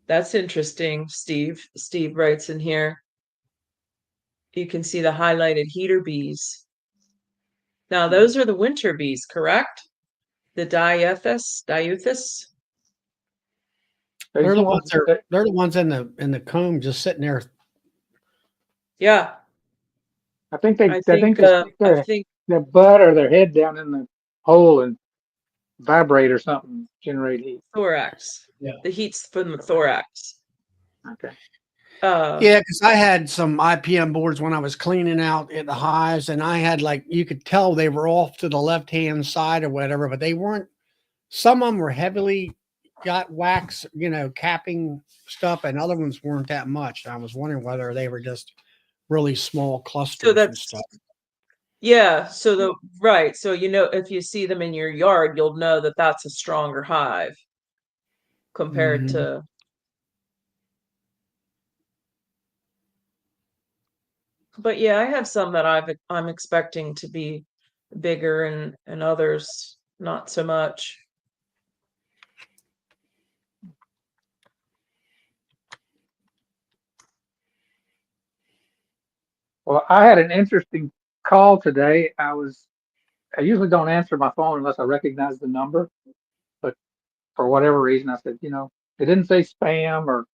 S3: That's interesting, Steve. Steve writes in here. You can see the highlighted heater bees. Now, those are the winter bees, correct? The diuthis.
S2: They're the ones in the comb just sitting there.
S3: Yeah.
S4: I think they
S3: think
S4: stick their butt or their head down in the hole and vibrate or something, generate heat.
S3: Thorax.
S1: Yeah.
S3: The heat's from the thorax.
S4: Okay.
S2: Yeah, because I had some IPM boards when I was cleaning out at the hives, and I had you could tell they were off to the left-hand side or whatever, but they weren't. Some of them were heavily got wax, capping stuff, and other ones weren't that much. I was wondering whether they were just really small clusters and stuff.
S3: Yeah. So right. So, if you see them in your yard, you'll know that that's a stronger hive compared to. But yeah, I have some that I'm expecting to be bigger and others not so much.
S4: Well, I had an interesting call today. I usually don't answer my phone unless I recognize the number, but for whatever reason, I said, it didn't say spam or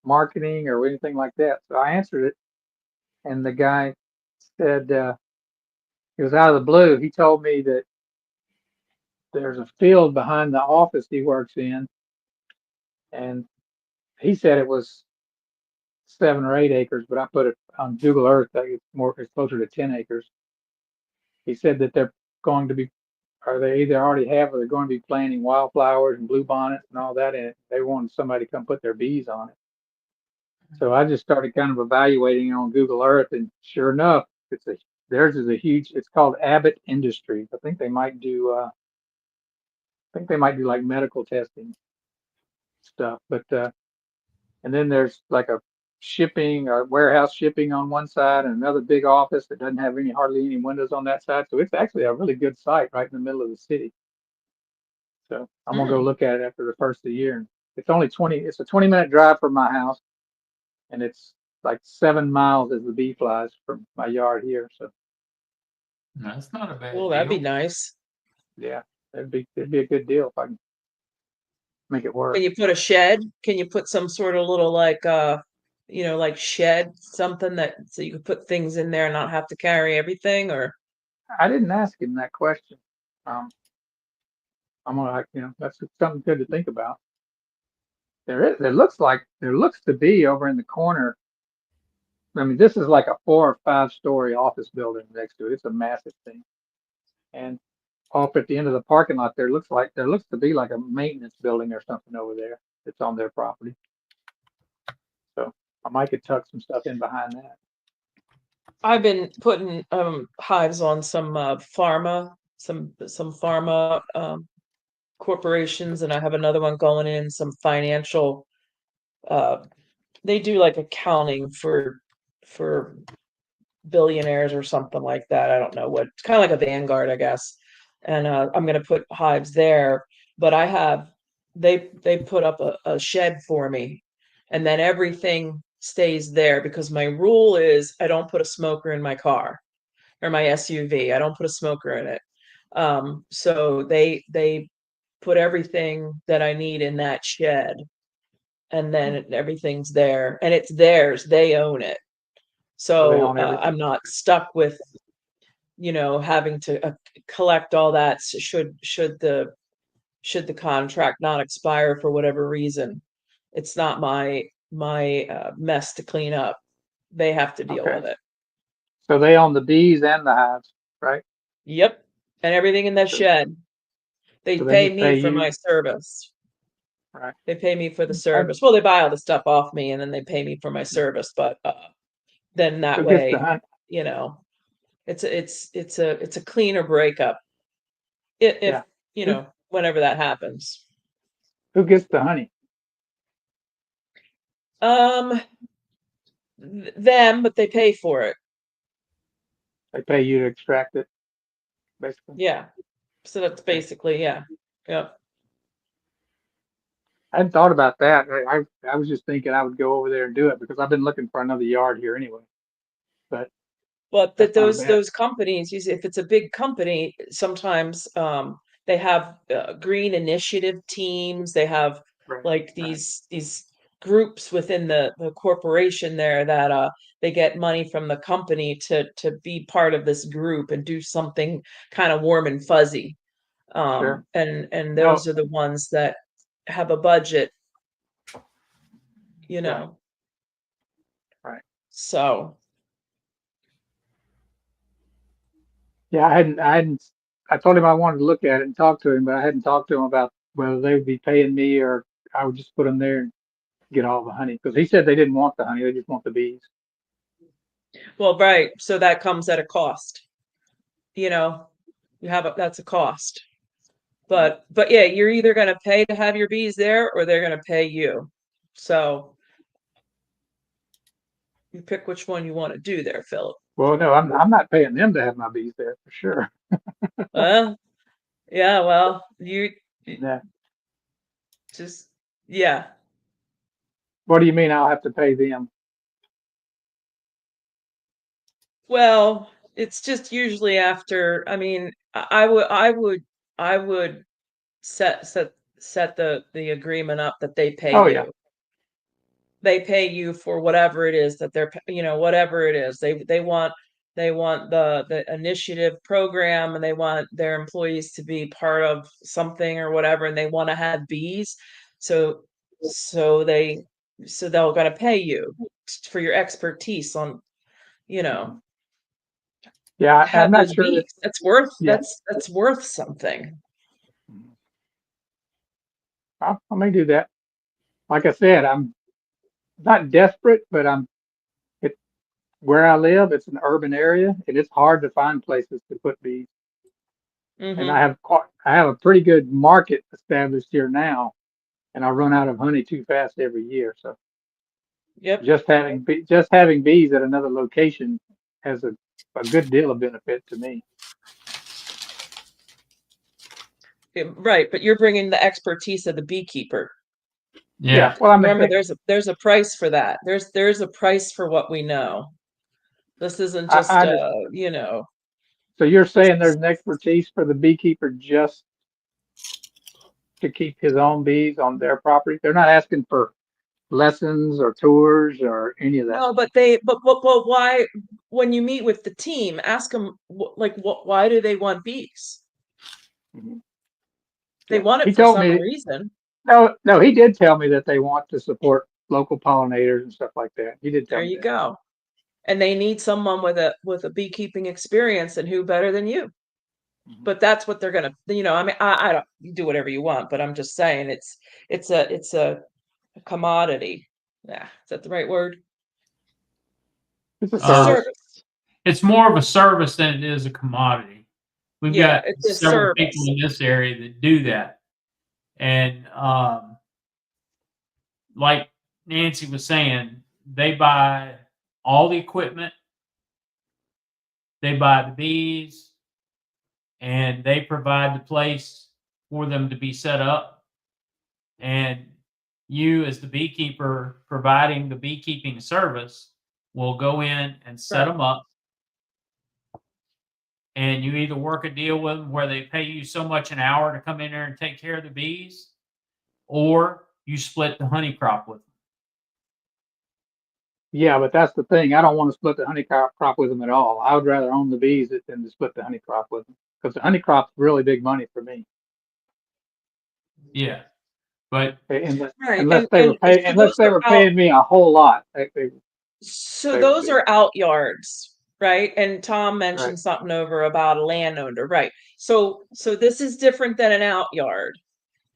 S4: marketing or anything like that. So I answered it, and the guy said, he was out of the blue. He told me that there's a field behind the office he works in, and he said it was 7 or 8 acres, but I put it on Google Earth. It's closer to 10 acres. He said that they're going to be, or they either already have, or they're going to be planting wildflowers and bluebonnets and all that in it. They wanted somebody to come put their bees on it. So I just started kind of evaluating it on Google Earth, and sure enough, theirs is a huge. It's called Abbott Industries. I think they might do. Like medical testing stuff, but and then there's like a shipping or warehouse shipping on one side and another big office that doesn't have hardly any windows on that side. So it's actually a really good site right in the middle of the city. So I'm gonna go look at it after the first of the year. It's only it's a 20-minute drive from my house, and it's like 7 miles as the bee flies from my yard here. So
S1: No, that's not a bad
S3: Well, that'd be
S1: deal.
S3: nice.
S4: yeah, it'd be a good deal if I can make it work.
S3: Can you put a shed? Can you put some sort of little like like shed, something that so you could put things in there and not have to carry everything or
S4: I didn't ask him that question. I'm gonna, that's something good to think about. There looks to be over in the corner. I mean, this is like a 4 or 5 story office building next to it. It's a massive thing. And off at the end of the parking lot, there looks to be like a maintenance building or something over there that's on their property. So I might could tuck some stuff in behind that.
S3: I've been putting hives on some pharma corporations, and I have another one going in some financial they do like accounting for billionaires or something like that. I don't know what. It's kind of like a Vanguard, I guess. And I'm going to put hives there, but they put up a shed for me, and then everything stays there because my rule is I don't put a smoker in my car or my SUV. I don't put a smoker in it. So they put everything that I need in that shed, and then everything's there, and it's theirs. They own it.
S4: So they
S3: So
S4: own everything.
S3: I'm not stuck with, having to collect all that should the contract not expire for whatever reason. It's not my mess to clean up. They have to deal
S4: Okay.
S3: with it.
S4: So they own the bees and the hives, right?
S3: Yep. And everything in that
S4: So,
S3: shed. They
S4: so they
S3: pay
S4: just
S3: me
S4: pay
S3: for
S4: you,
S3: my service.
S4: right?
S3: They pay me for the
S4: And
S3: service. Well, they buy all the stuff off me and then they pay me for my service, but then that
S4: who gets the
S3: way,
S4: honey?
S3: it's a cleaner breakup. If
S4: Yeah. Who,
S3: whenever that happens.
S4: who gets the honey?
S3: Um, them, but they pay for it.
S4: They pay you to extract it, basically.
S3: Yeah. So that's basically, yeah. Yep.
S4: I hadn't thought about that. I was just thinking I would go over there and do it because I've been looking for another yard here anyway. But
S3: But that
S4: that's not a bad.
S3: those companies, if it's a big company, sometimes they have green initiative teams. They have
S4: Right.
S3: like these groups within the corporation there that they get money from the company to be part of this group and do something kind of warm and fuzzy.
S4: Sure.
S3: And
S4: No.
S3: those are the ones that have a budget,
S4: Right. Right.
S3: So
S4: Yeah, I told him I wanted to look at it and talk to him, but I hadn't talked to him about whether they would be paying me or I would just put them there and get all the honey. Because he said they didn't want the honey, they just want the bees.
S3: well, right. So that comes at a cost. That's a cost. But yeah, you're either going to pay to have your bees there or they're going to pay you. So you pick which one you want to do there, Philip.
S4: Well, no, I'm not paying them to have my bees there for sure.
S3: Well, yeah, well, you
S4: Yeah.
S3: just, yeah.
S4: What do you mean I'll have to pay them?
S3: Well, it's just usually after, I mean, I would set the agreement up that they pay
S4: Oh yeah,
S3: you. They pay you for whatever it is that whatever it is. They want the initiative program, and they want their employees to be part of something or whatever, and they want to have bees. So so they they're going to pay you for your expertise on, you know,
S4: yeah. I'm
S3: have
S4: not
S3: those
S4: sure that.
S3: bees. That's worth
S4: Yeah,
S3: that's worth something.
S4: I may do that. Like I said, I'm not desperate, but it where I live. It's an urban area, and it's hard to find places to put bees. And
S3: Hmm.
S4: I have a pretty good market established here now, and I run out of honey too fast every year. So
S3: Yep.
S4: Just having bees at another location has a good deal of benefit to me.
S3: Right, but you're bringing the expertise of the beekeeper.
S1: Yeah.
S4: Well, I mean,
S3: Remember, there's a price for that. There's a price for what we know. This isn't just
S4: I just, so you're
S3: this
S4: saying
S3: is-
S4: there's an expertise for the beekeeper just to keep his own bees on their property? They're not asking for lessons or tours or any of that.
S3: no, but why when you meet with the team, ask them why do they want bees?
S4: Mhm.
S3: They
S4: Yeah.
S3: want
S4: He
S3: it for
S4: told
S3: some
S4: me,
S3: reason.
S4: no, he did tell me that they want to support local pollinators and stuff like that. He did tell
S3: There
S4: me
S3: you
S4: that.
S3: go. And they need someone with a beekeeping experience, and who better than you?
S4: Mhm.
S3: But that's what they're gonna, I mean, I don't, you do whatever you want, but I'm just saying it's a commodity. Yeah, is that the right word?
S4: It's a
S1: Uh,
S4: service.
S3: Service.
S1: it's more of a service than it is a commodity. We've
S3: Yeah,
S1: got
S3: it's a
S1: several people
S3: service.
S1: in this area that do that. And like Nancy was saying, they buy all the equipment, they buy the bees, and they provide the place for them to be set up. And you, as the beekeeper providing the beekeeping service, will go in and set
S3: Right.
S1: them up. And you either work a deal with them where they pay you so much an hour to come in there and take care of the bees, or you split the honey crop with them.
S4: Yeah, but that's the thing. I don't want to split the honey crop with them at all. I would rather own the bees than to split the honey crop with them, because the honey crop's really big money for me.
S1: Yeah. But
S4: Unless,
S3: Right.
S4: unless they were
S3: And so
S4: unless
S3: those
S4: they
S3: are
S4: were
S3: out.
S4: paying me a whole lot.
S3: So
S4: They would
S3: those
S4: be
S3: are out yards, right? And Tom
S4: right.
S3: mentioned something over about a landowner, right? So this is different than an out yard.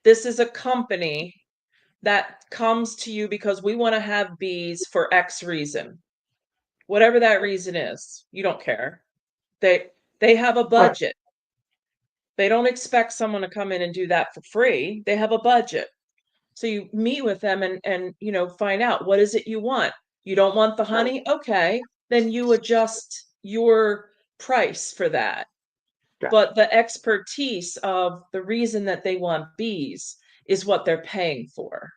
S3: This is a company that comes to you because we want to have bees for X reason. Whatever that reason is, you don't care. They have a
S4: Right.
S3: budget. They don't expect someone to come in and do that for free. They have a budget. So you meet with them and find out, what is it you want? You don't want the honey? Okay, then you adjust your price for that.
S4: Gotcha.
S3: But the expertise of the reason that they want bees is what they're paying for.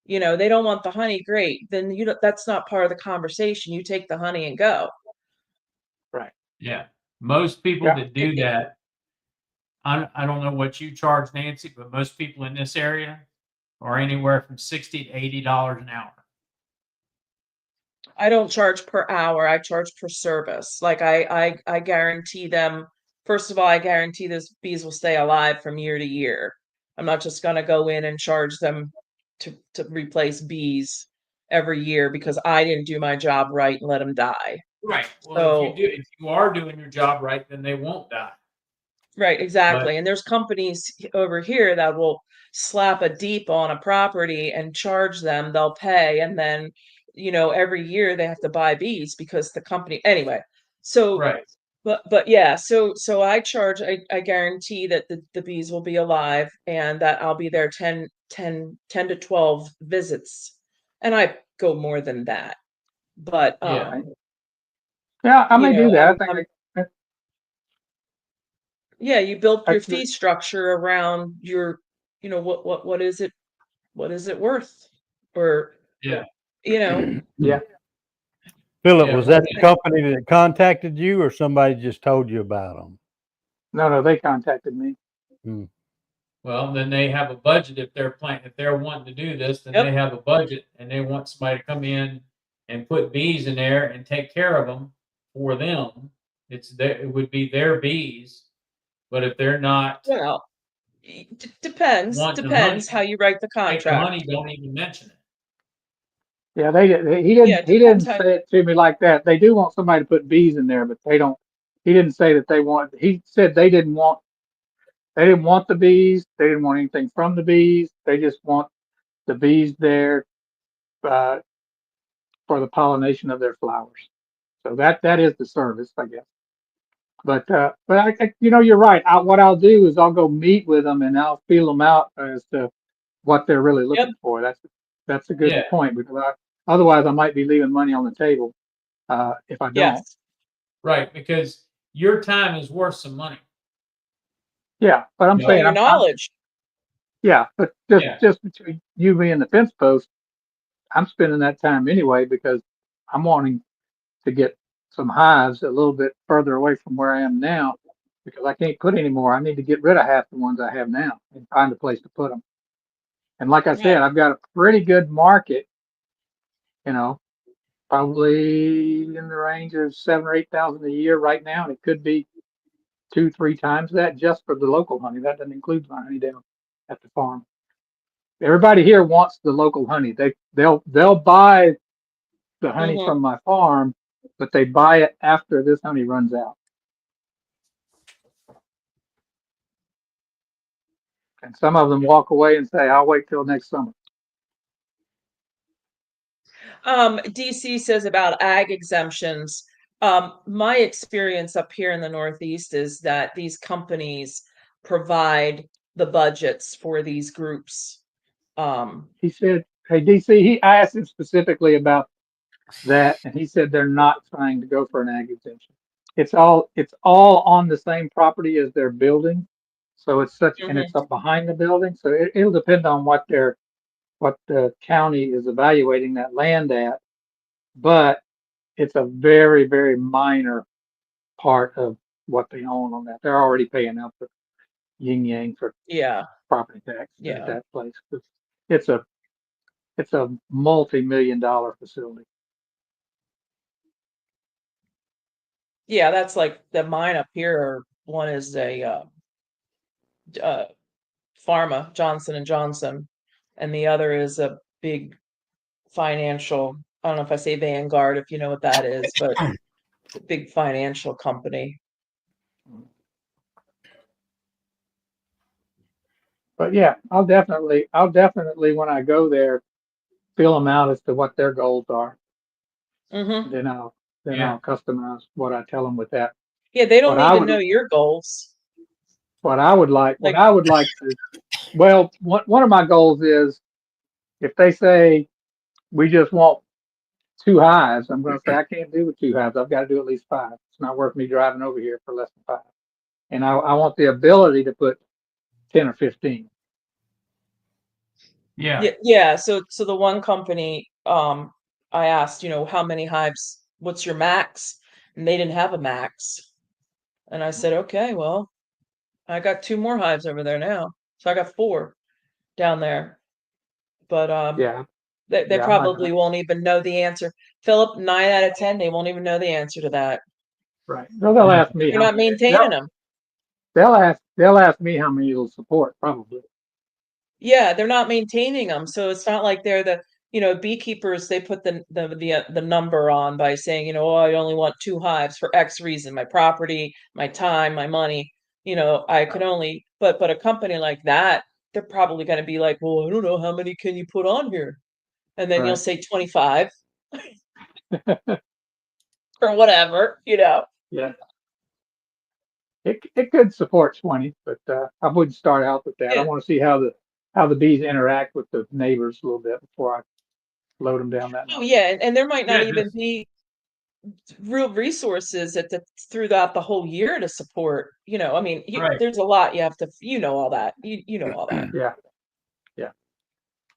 S3: They don't want the honey, great. Then that's not part of the conversation. You take the honey and go.
S4: Right.
S1: yeah, most people
S4: Yeah.
S1: that do that, I don't know what you charge, Nancy, but most people in this area are anywhere from $60 to $80 an hour.
S3: I don't charge per hour. I charge per service. Like I guarantee them. First of all, I guarantee those bees will stay alive from year to year. I'm not just going to go in and charge them to replace bees every year because I didn't do my job right and let them die.
S1: Right. Well,
S3: So
S1: if you are doing your job right, then they won't die.
S3: right,
S1: But
S3: exactly. And there's companies over here that will slap a deep on a property and charge them, they'll pay, and then, every year they have to buy bees because the company anyway. So
S1: right.
S3: but yeah, so I guarantee that the bees will be alive and that I'll be there 10 to 12 visits. And I go more than that. But
S1: Yeah.
S4: Right. Yeah, I may do that. I think
S3: yeah, you built your
S4: I,
S3: fee structure around your, what is it? What is it worth? Or,
S1: Yeah.
S4: yeah.
S5: Philip,
S1: Yeah.
S5: was that the company that contacted you or somebody just told you about them?
S4: No, they contacted me.
S1: Well, then they have a budget if they're wanting to do this, then
S3: Yep.
S1: they have a budget and they want somebody to come in and put bees in there and take care of them for them. It would be their bees, but if they're not
S3: well, depends
S1: wanting the honey,
S3: how you write the
S1: take the
S3: contract.
S1: honey, don't even mention it.
S4: Yeah,
S3: Yeah, it
S4: he
S3: depends
S4: didn't
S3: how.
S4: say it to me like that. They do want somebody to put bees in there, but they don't. He didn't say that they want. He said they didn't want. They didn't want the bees. They didn't want anything from the bees. They just want the bees there uh, for the pollination of their flowers. So that is the service, I guess. But you're right. What I'll do is I'll go meet with them and I'll feel them out as to what they're really
S3: Yep.
S4: looking for. That's a good
S1: Yeah.
S4: point because Otherwise, I might be leaving money on the table if I don't.
S3: Yes.
S1: Right, because your time is worth some money.
S4: Yeah, but I'm
S1: Yeah.
S3: Well,
S4: saying
S3: your knowledge.
S4: yeah, but
S1: Yeah.
S4: just between you, me, and the fence post, I'm spending that time anyway because I'm wanting to get some hives a little bit further away from where I am now because I can't put any more. I need to get rid of half the ones I have now and find a place to put them. And like I said,
S3: Right.
S4: I've got a pretty good market, you know, probably in the range of 7 or 8,000 a year right now, and it could be 2, 3 times that just for the local honey. That doesn't include my honey down at the farm. Everybody here wants the local honey. They'll buy the honey
S3: Mm-hmm.
S4: from my farm, but they buy it after this honey runs out. And some of them walk away and say, "I'll wait till next summer."
S3: DC says about ag exemptions. My experience up here in the Northeast is that these companies provide the budgets for these groups.
S4: He said, "Hey DC," I asked him specifically about that, and he said they're not trying to go for an ag exemption. It's all on the same property as their building, so and
S3: Mhm.
S4: it's up behind the building, so it'll depend on what the county is evaluating that land at, but it's a very, very minor part of what they own on that. They're already paying out the yin yang for
S3: Yeah,
S4: property tax at
S3: yeah.
S4: that place. It's a it's a multi-million-dollar facility.
S3: Yeah, that's like the mine up here. One is a uh, pharma, Johnson and Johnson, and the other is a big financial. I don't know if I say Vanguard, if you know what that is, but it's a big financial company.
S4: But yeah, I'll definitely when I go there, fill them out as to what their goals are.
S3: Hmm.
S4: Then I'll
S1: Yeah.
S4: customize what I tell them with that.
S3: Yeah, they
S4: What
S3: don't
S4: I
S3: even
S4: would
S3: know your goals.
S4: what I would like what
S3: Like,
S4: I would like to well one of my goals is if they say we just want 2 hives, I'm going to say I can't do with 2 hives. I've got to do at least 5. It's not worth me driving over here for less than 5. And I want the ability to put 10 or 15.
S1: Yeah.
S3: yeah. So the one company, I asked, how many hives? What's your max? And they didn't have a max. And I said, okay, well, I got 2 more hives over there now, so I got 4 down there. But
S4: Yeah,
S3: they
S4: yeah, I'm not
S3: probably
S4: gonna.
S3: won't even know the answer. Philip, 9 out of 10, they won't even know the answer to that.
S4: Right. Well, they'll
S1: Yeah.
S4: ask me
S3: You're
S4: how
S3: not
S4: many.
S3: maintaining them.
S4: They'll ask me how many it'll support probably.
S3: Yeah, they're not maintaining them, so it's not like they're the beekeepers. They put the number on by saying, oh, I only want 2 hives for X reason, my property, my time, my money. I could only. But a company like that, they're probably going to be like, well, I don't know, how many can you put on here? And then you'll
S4: Right.
S3: say 25 or whatever.
S4: Yeah. It could support 20, but I wouldn't start out with that. I
S3: Yeah.
S4: want to see how the bees interact with the neighbors a little bit before I load them down that
S3: Oh
S4: much.
S3: yeah, and there might not
S1: Yeah.
S3: even be real resources throughout the whole year to support. I mean,
S1: Right.
S3: there's a lot you have to. All that. You know all that.
S4: Yeah. Yeah.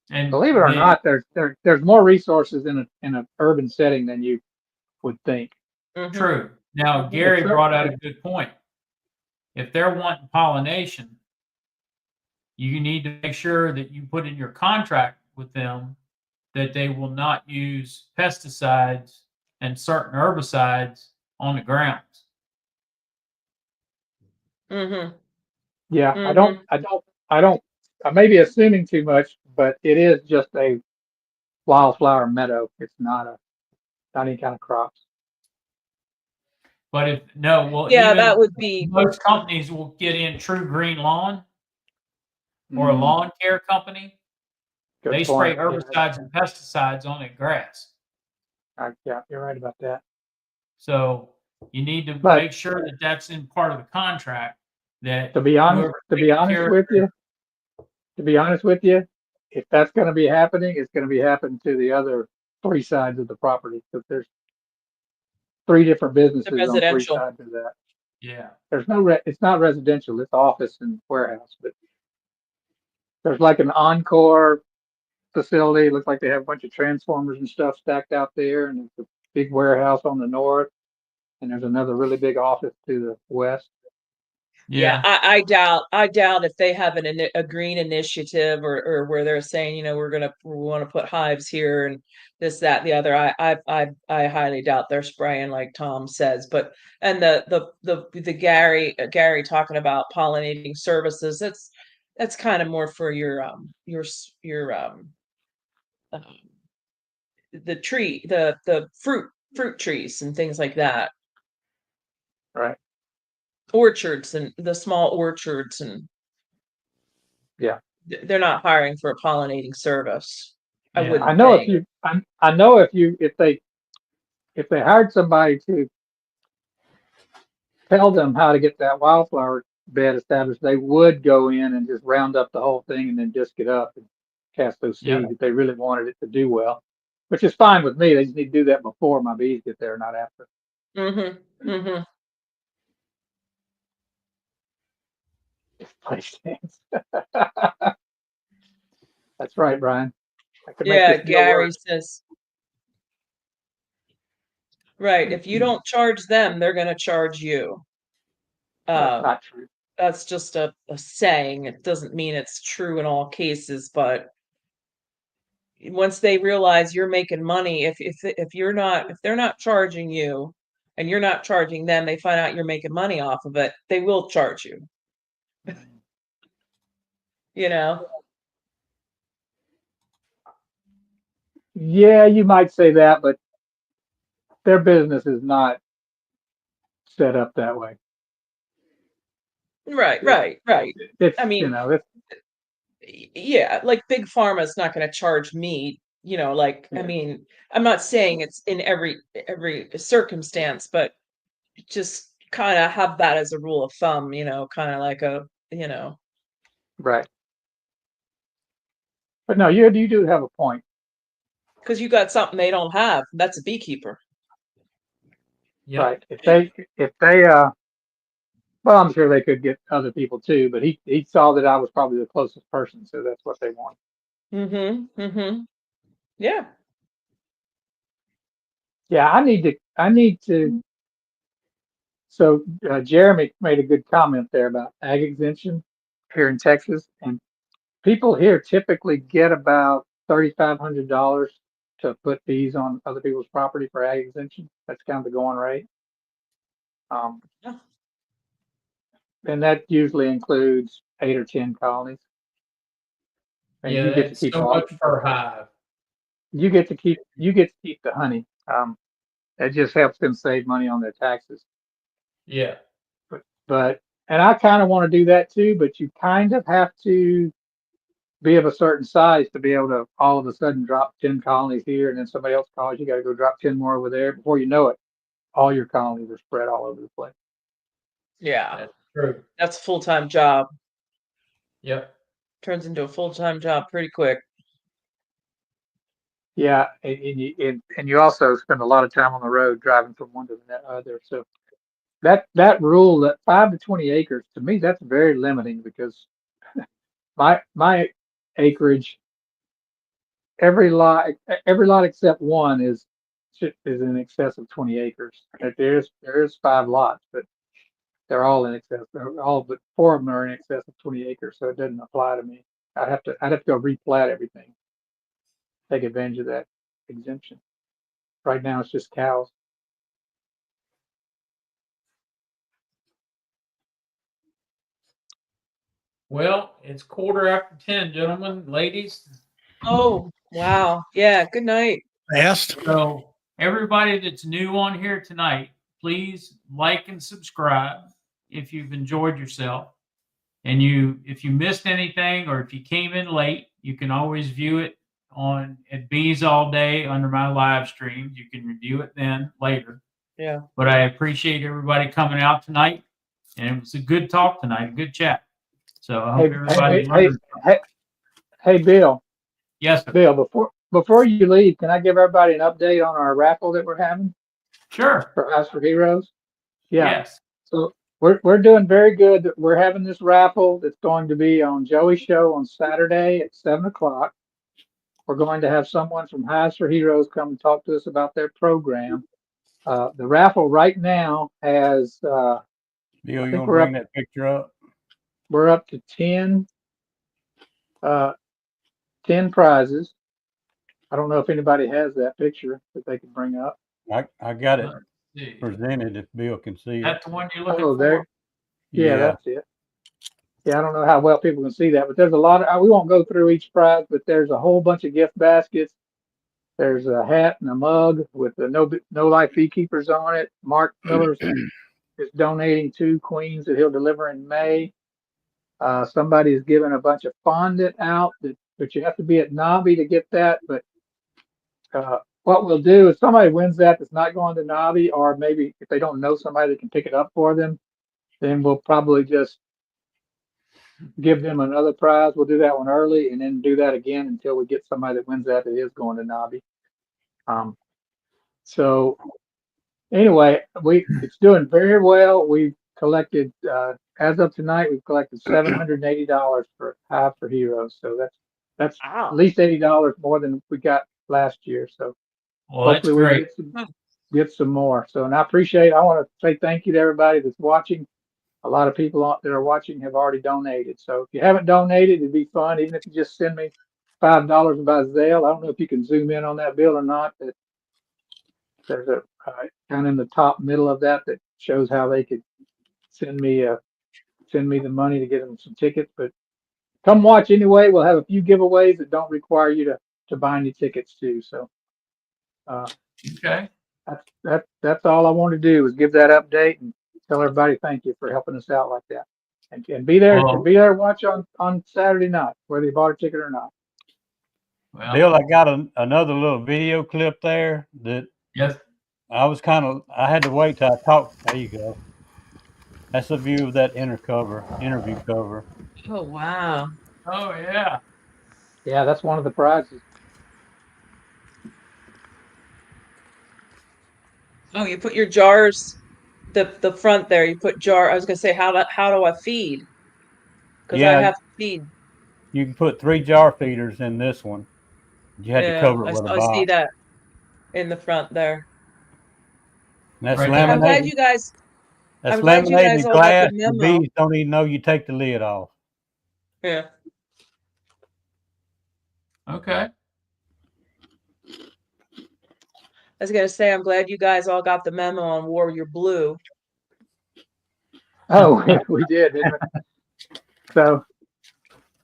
S1: And
S4: Believe it or not, there's more resources in a urban setting than you would think.
S3: Hmm.
S1: true. Now,
S3: Hmm.
S1: Gary
S4: It's
S1: brought out a good point. If they're wanting pollination, you need to make sure that you put in your contract with them that they will not use pesticides and certain herbicides on the grounds.
S3: Hmm.
S4: Yeah,
S3: Hmm.
S4: I may be assuming too much, but it is just a wildflower meadow. It's not any kind of crops.
S1: But well,
S3: Yeah, that
S1: even
S3: would be.
S1: most companies will get in True Green Lawn or a
S4: Mm,
S1: lawn care company.
S4: good
S1: They spray
S4: point. Yeah,
S1: herbicides and pesticides on the grass.
S4: yeah, you're right about that.
S1: So you need to
S4: But
S1: make sure that that's in part of the contract that
S4: to be honest,
S1: whoever
S4: to be
S1: takes
S4: honest
S1: care of
S4: with you, to be honest with you, if that's going to be happening, it's going to be happening to the other three sides of the property, because there's three different businesses on three
S3: residential.
S4: sides of that.
S1: Yeah.
S4: There's no, it's not residential, it's office and warehouse, but there's like an Encore facility. It looks like they have a bunch of transformers and stuff stacked out there, and there's a big warehouse on the north, and there's another really big office to the west.
S3: Yeah, I doubt if they have a green initiative or where they're saying, we want to put hives here and this, that, the other. I highly doubt they're spraying like Tom says. But and the Gary talking about pollinating services, that's kind of more for your um the fruit trees and things like that.
S4: Right.
S3: Orchards and the small orchards, and
S4: Yeah.
S3: they're not hiring for a pollinating service. I
S1: Yeah.
S3: wouldn't
S4: I know
S3: think.
S4: I know if they hired somebody to tell them how to get that wildflower bed established, they would go in and just round up the whole thing and then disc it up and cast those
S1: Yeah.
S4: seeds if they really wanted it to do well, which is fine with me. They just need to do that before my bees get there, not after.
S3: Mm-hmm. Mm-hmm.
S4: Place things. That's right, Brian. I could make
S3: Yeah,
S4: this deal
S3: Gary
S4: work.
S3: says. Right. If you don't charge them, they're going to charge you.
S4: That's not true.
S3: That's just a saying. It doesn't mean it's true in all cases, but once they realize you're making money, if they're not charging you and you're not charging them, they find out you're making money off of it, they will charge you. You know?
S4: Yeah, you might say that, but their business is not set up that way.
S3: Right.
S4: It's,
S3: I mean,
S4: it's,
S3: yeah, like big pharma's not going to charge me, like, I
S4: Yeah.
S3: mean, I'm not saying it's in every circumstance, but just kind of have that as a rule of thumb, kind of like
S4: right. But no, you do have a point.
S3: because you got something they don't have. That's a beekeeper.
S1: Yep.
S4: Right. If they well, I'm sure they could get other people too, but he saw that I was probably the closest person, so that's what they want.
S3: Mm-hmm. Yeah.
S4: Yeah, I need to. So Jeremy made a good comment there about ag exemption here in Texas, and people here typically get about $3,500 to put bees on other people's property for ag exemption. That's kind of the going rate.
S3: Yeah.
S4: And that usually includes 8 or 10 colonies. And
S1: Yeah,
S4: you get to
S1: that's
S4: keep
S1: so
S4: all.
S1: much per hive.
S4: You get to keep the honey. It just helps them save money on their taxes.
S1: Yeah.
S4: But and I kind of want to do that too, but you kind of have to be of a certain size to be able to all of a sudden drop 10 colonies here, and then somebody else calls, you got to go drop 10 more over there. Before you know it, all your colonies are spread all over the place.
S3: Yeah.
S1: That's true.
S3: That's a full-time job.
S1: Yep.
S3: Turns into a full-time job pretty quick.
S4: Yeah, and you also spend a lot of time on the road driving from one to the other. So that rule, that 5 to 20 acres, to me, that's very limiting, because my acreage, every lot except one is in excess of 20 acres. There's 5 lots, but they're all in excess. All but 4 of them are in excess of 20 acres, so it doesn't apply to me. I'd have to go replat everything, take advantage of that exemption. Right now, it's just cows.
S1: Well, it's 10:15, gentlemen, ladies.
S3: Oh, wow. Yeah. Good night.
S2: Fast.
S1: So everybody that's new on here tonight, please like and subscribe if you've enjoyed yourself. And if you missed anything or if you came in late, you can always view it at Bees All Day under my live streams. You can review it then later.
S3: Yeah.
S1: But I appreciate everybody coming out tonight, and it was a good talk tonight, a good chat. So I hope everybody learned.
S4: Hey, Bill.
S1: Yes, sir.
S4: Bill, before you leave, can I give everybody an update on our raffle that we're having
S1: Sure.
S4: for House for Heroes? Yeah.
S1: Yes.
S4: So we're doing very good. We're having this raffle that's going to be on Joey's show on Saturday at 7 o'clock. We're going to have someone from Hives for Heroes come and talk to us about their program. The raffle right now has,
S5: Bill,
S4: I
S5: you
S4: think
S5: want to bring that picture up?
S4: we're up to 10 prizes. I don't know if anybody has that picture that they can bring up.
S5: I got it
S1: Let's see.
S5: presented if Bill can see it.
S1: That's the one you're looking
S4: Oh,
S1: for?
S4: there. Yeah, that's it. Yeah, I don't know how well people can see that, but there's a lot of, we won't go through each prize, but there's a whole bunch of gift baskets. There's a hat and a mug with the no life beekeepers on it. Mark Miller's is donating 2 queens that he'll deliver in May. Somebody is giving a bunch of fondant out, but you have to be at Navi to get that. But what we'll do is somebody wins that's not going to Navi, or maybe if they don't know somebody that can pick it up for them, then we'll probably just give them another prize. We'll do that one early and then do that again until we get somebody that wins that is going to Navi. So anyway, it's doing very well. We've collected, as of tonight, we've collected $780 for Hive for Heroes. So that's
S3: Wow.
S4: at least $80 more than we got last year. So
S1: Well, that's
S4: hopefully we
S1: great.
S4: get some more. So, and I want to say thank you to everybody that's watching. A lot of people that are watching have already donated. So if you haven't donated, it'd be fun. Even if you just send me $5 by Zelle. I don't know if you can zoom in on that bill or not, but there's a kind of in the top middle of that shows how they could send me the money to get them some tickets. But come watch anyway. We'll have a few giveaways that don't require you to buy any tickets too. So
S1: Okay.
S4: that's all I want to do is give that update and tell everybody thank you for helping us out like that. And be there
S1: Well-
S4: and be there to watch on Saturday night, whether you bought a ticket or not.
S1: Well,
S5: Bill, I got another little video clip there that
S1: yes.
S5: I had to wait till I talked. There you go. That's a view of that interview cover.
S3: Oh, wow.
S1: Oh, yeah.
S4: Yeah, that's one of the prizes.
S3: Oh, you put your jars, the front there, you put jar. I was gonna say, how do I feed? Because I
S5: Yeah,
S3: have to feed.
S5: you can put 3 jar feeders in this one. You had to
S3: Yeah,
S5: cover it with a
S3: I see
S5: box.
S3: that in the front there.
S5: And that's
S1: Right there.
S3: I'm glad
S5: laminated.
S3: you guys.
S5: That's
S3: I'm glad you guys
S5: laminated
S3: all got the
S5: glass. The
S3: memo.
S5: bees don't even know you take the lid off.
S3: Yeah.
S1: Okay.
S3: I was gonna say, I'm glad you guys all got the memo on Warrior Blue.
S4: Oh, yeah, we did, didn't we?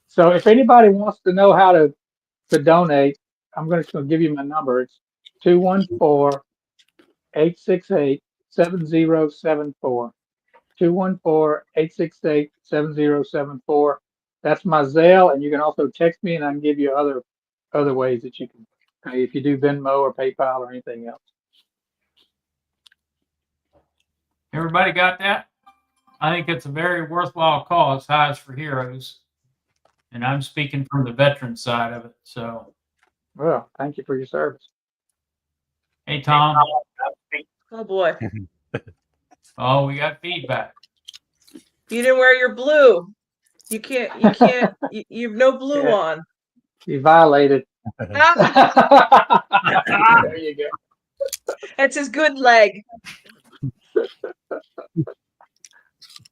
S4: So if anybody wants to know how to donate, I'm just going to give you my number. It's 214-868-7074. 214-868-7074. That's my Zelle, and you can also text me, and I can give you other ways that you can pay if you do Venmo or PayPal or anything else.
S1: Everybody got that? I think it's a very worthwhile cause, Hives for Heroes. And I'm speaking from the veteran side of it. So,
S4: Well, thank you for your service.
S1: hey, Tom.
S3: Oh boy,
S1: Oh, we got feedback.
S3: you didn't wear your blue. You can't. You've no blue
S4: Yeah.
S3: on.
S4: You violated.
S3: Ah,
S4: There you go.
S3: that's his good leg.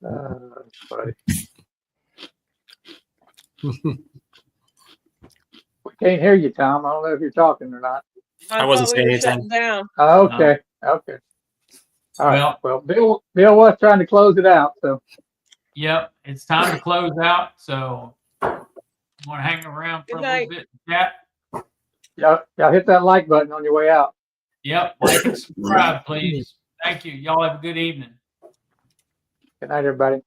S4: That's funny. We can't hear you, Tom. I don't know if you're talking or not.
S6: I wasn't
S3: thought we
S6: saying
S3: were
S6: anything.
S3: shutting down.
S4: Okay. Okay. All right.
S1: Well,
S4: Well, Bill was trying to close it out. So
S1: yep, it's time to close out. So, you want to hang around for
S3: Good
S1: a
S3: night.
S1: little bit and chat?
S4: y'all hit that like button on your way out.
S1: Yep, like and subscribe, please. Thank you. Y'all have a good evening.
S4: Good night, everybody.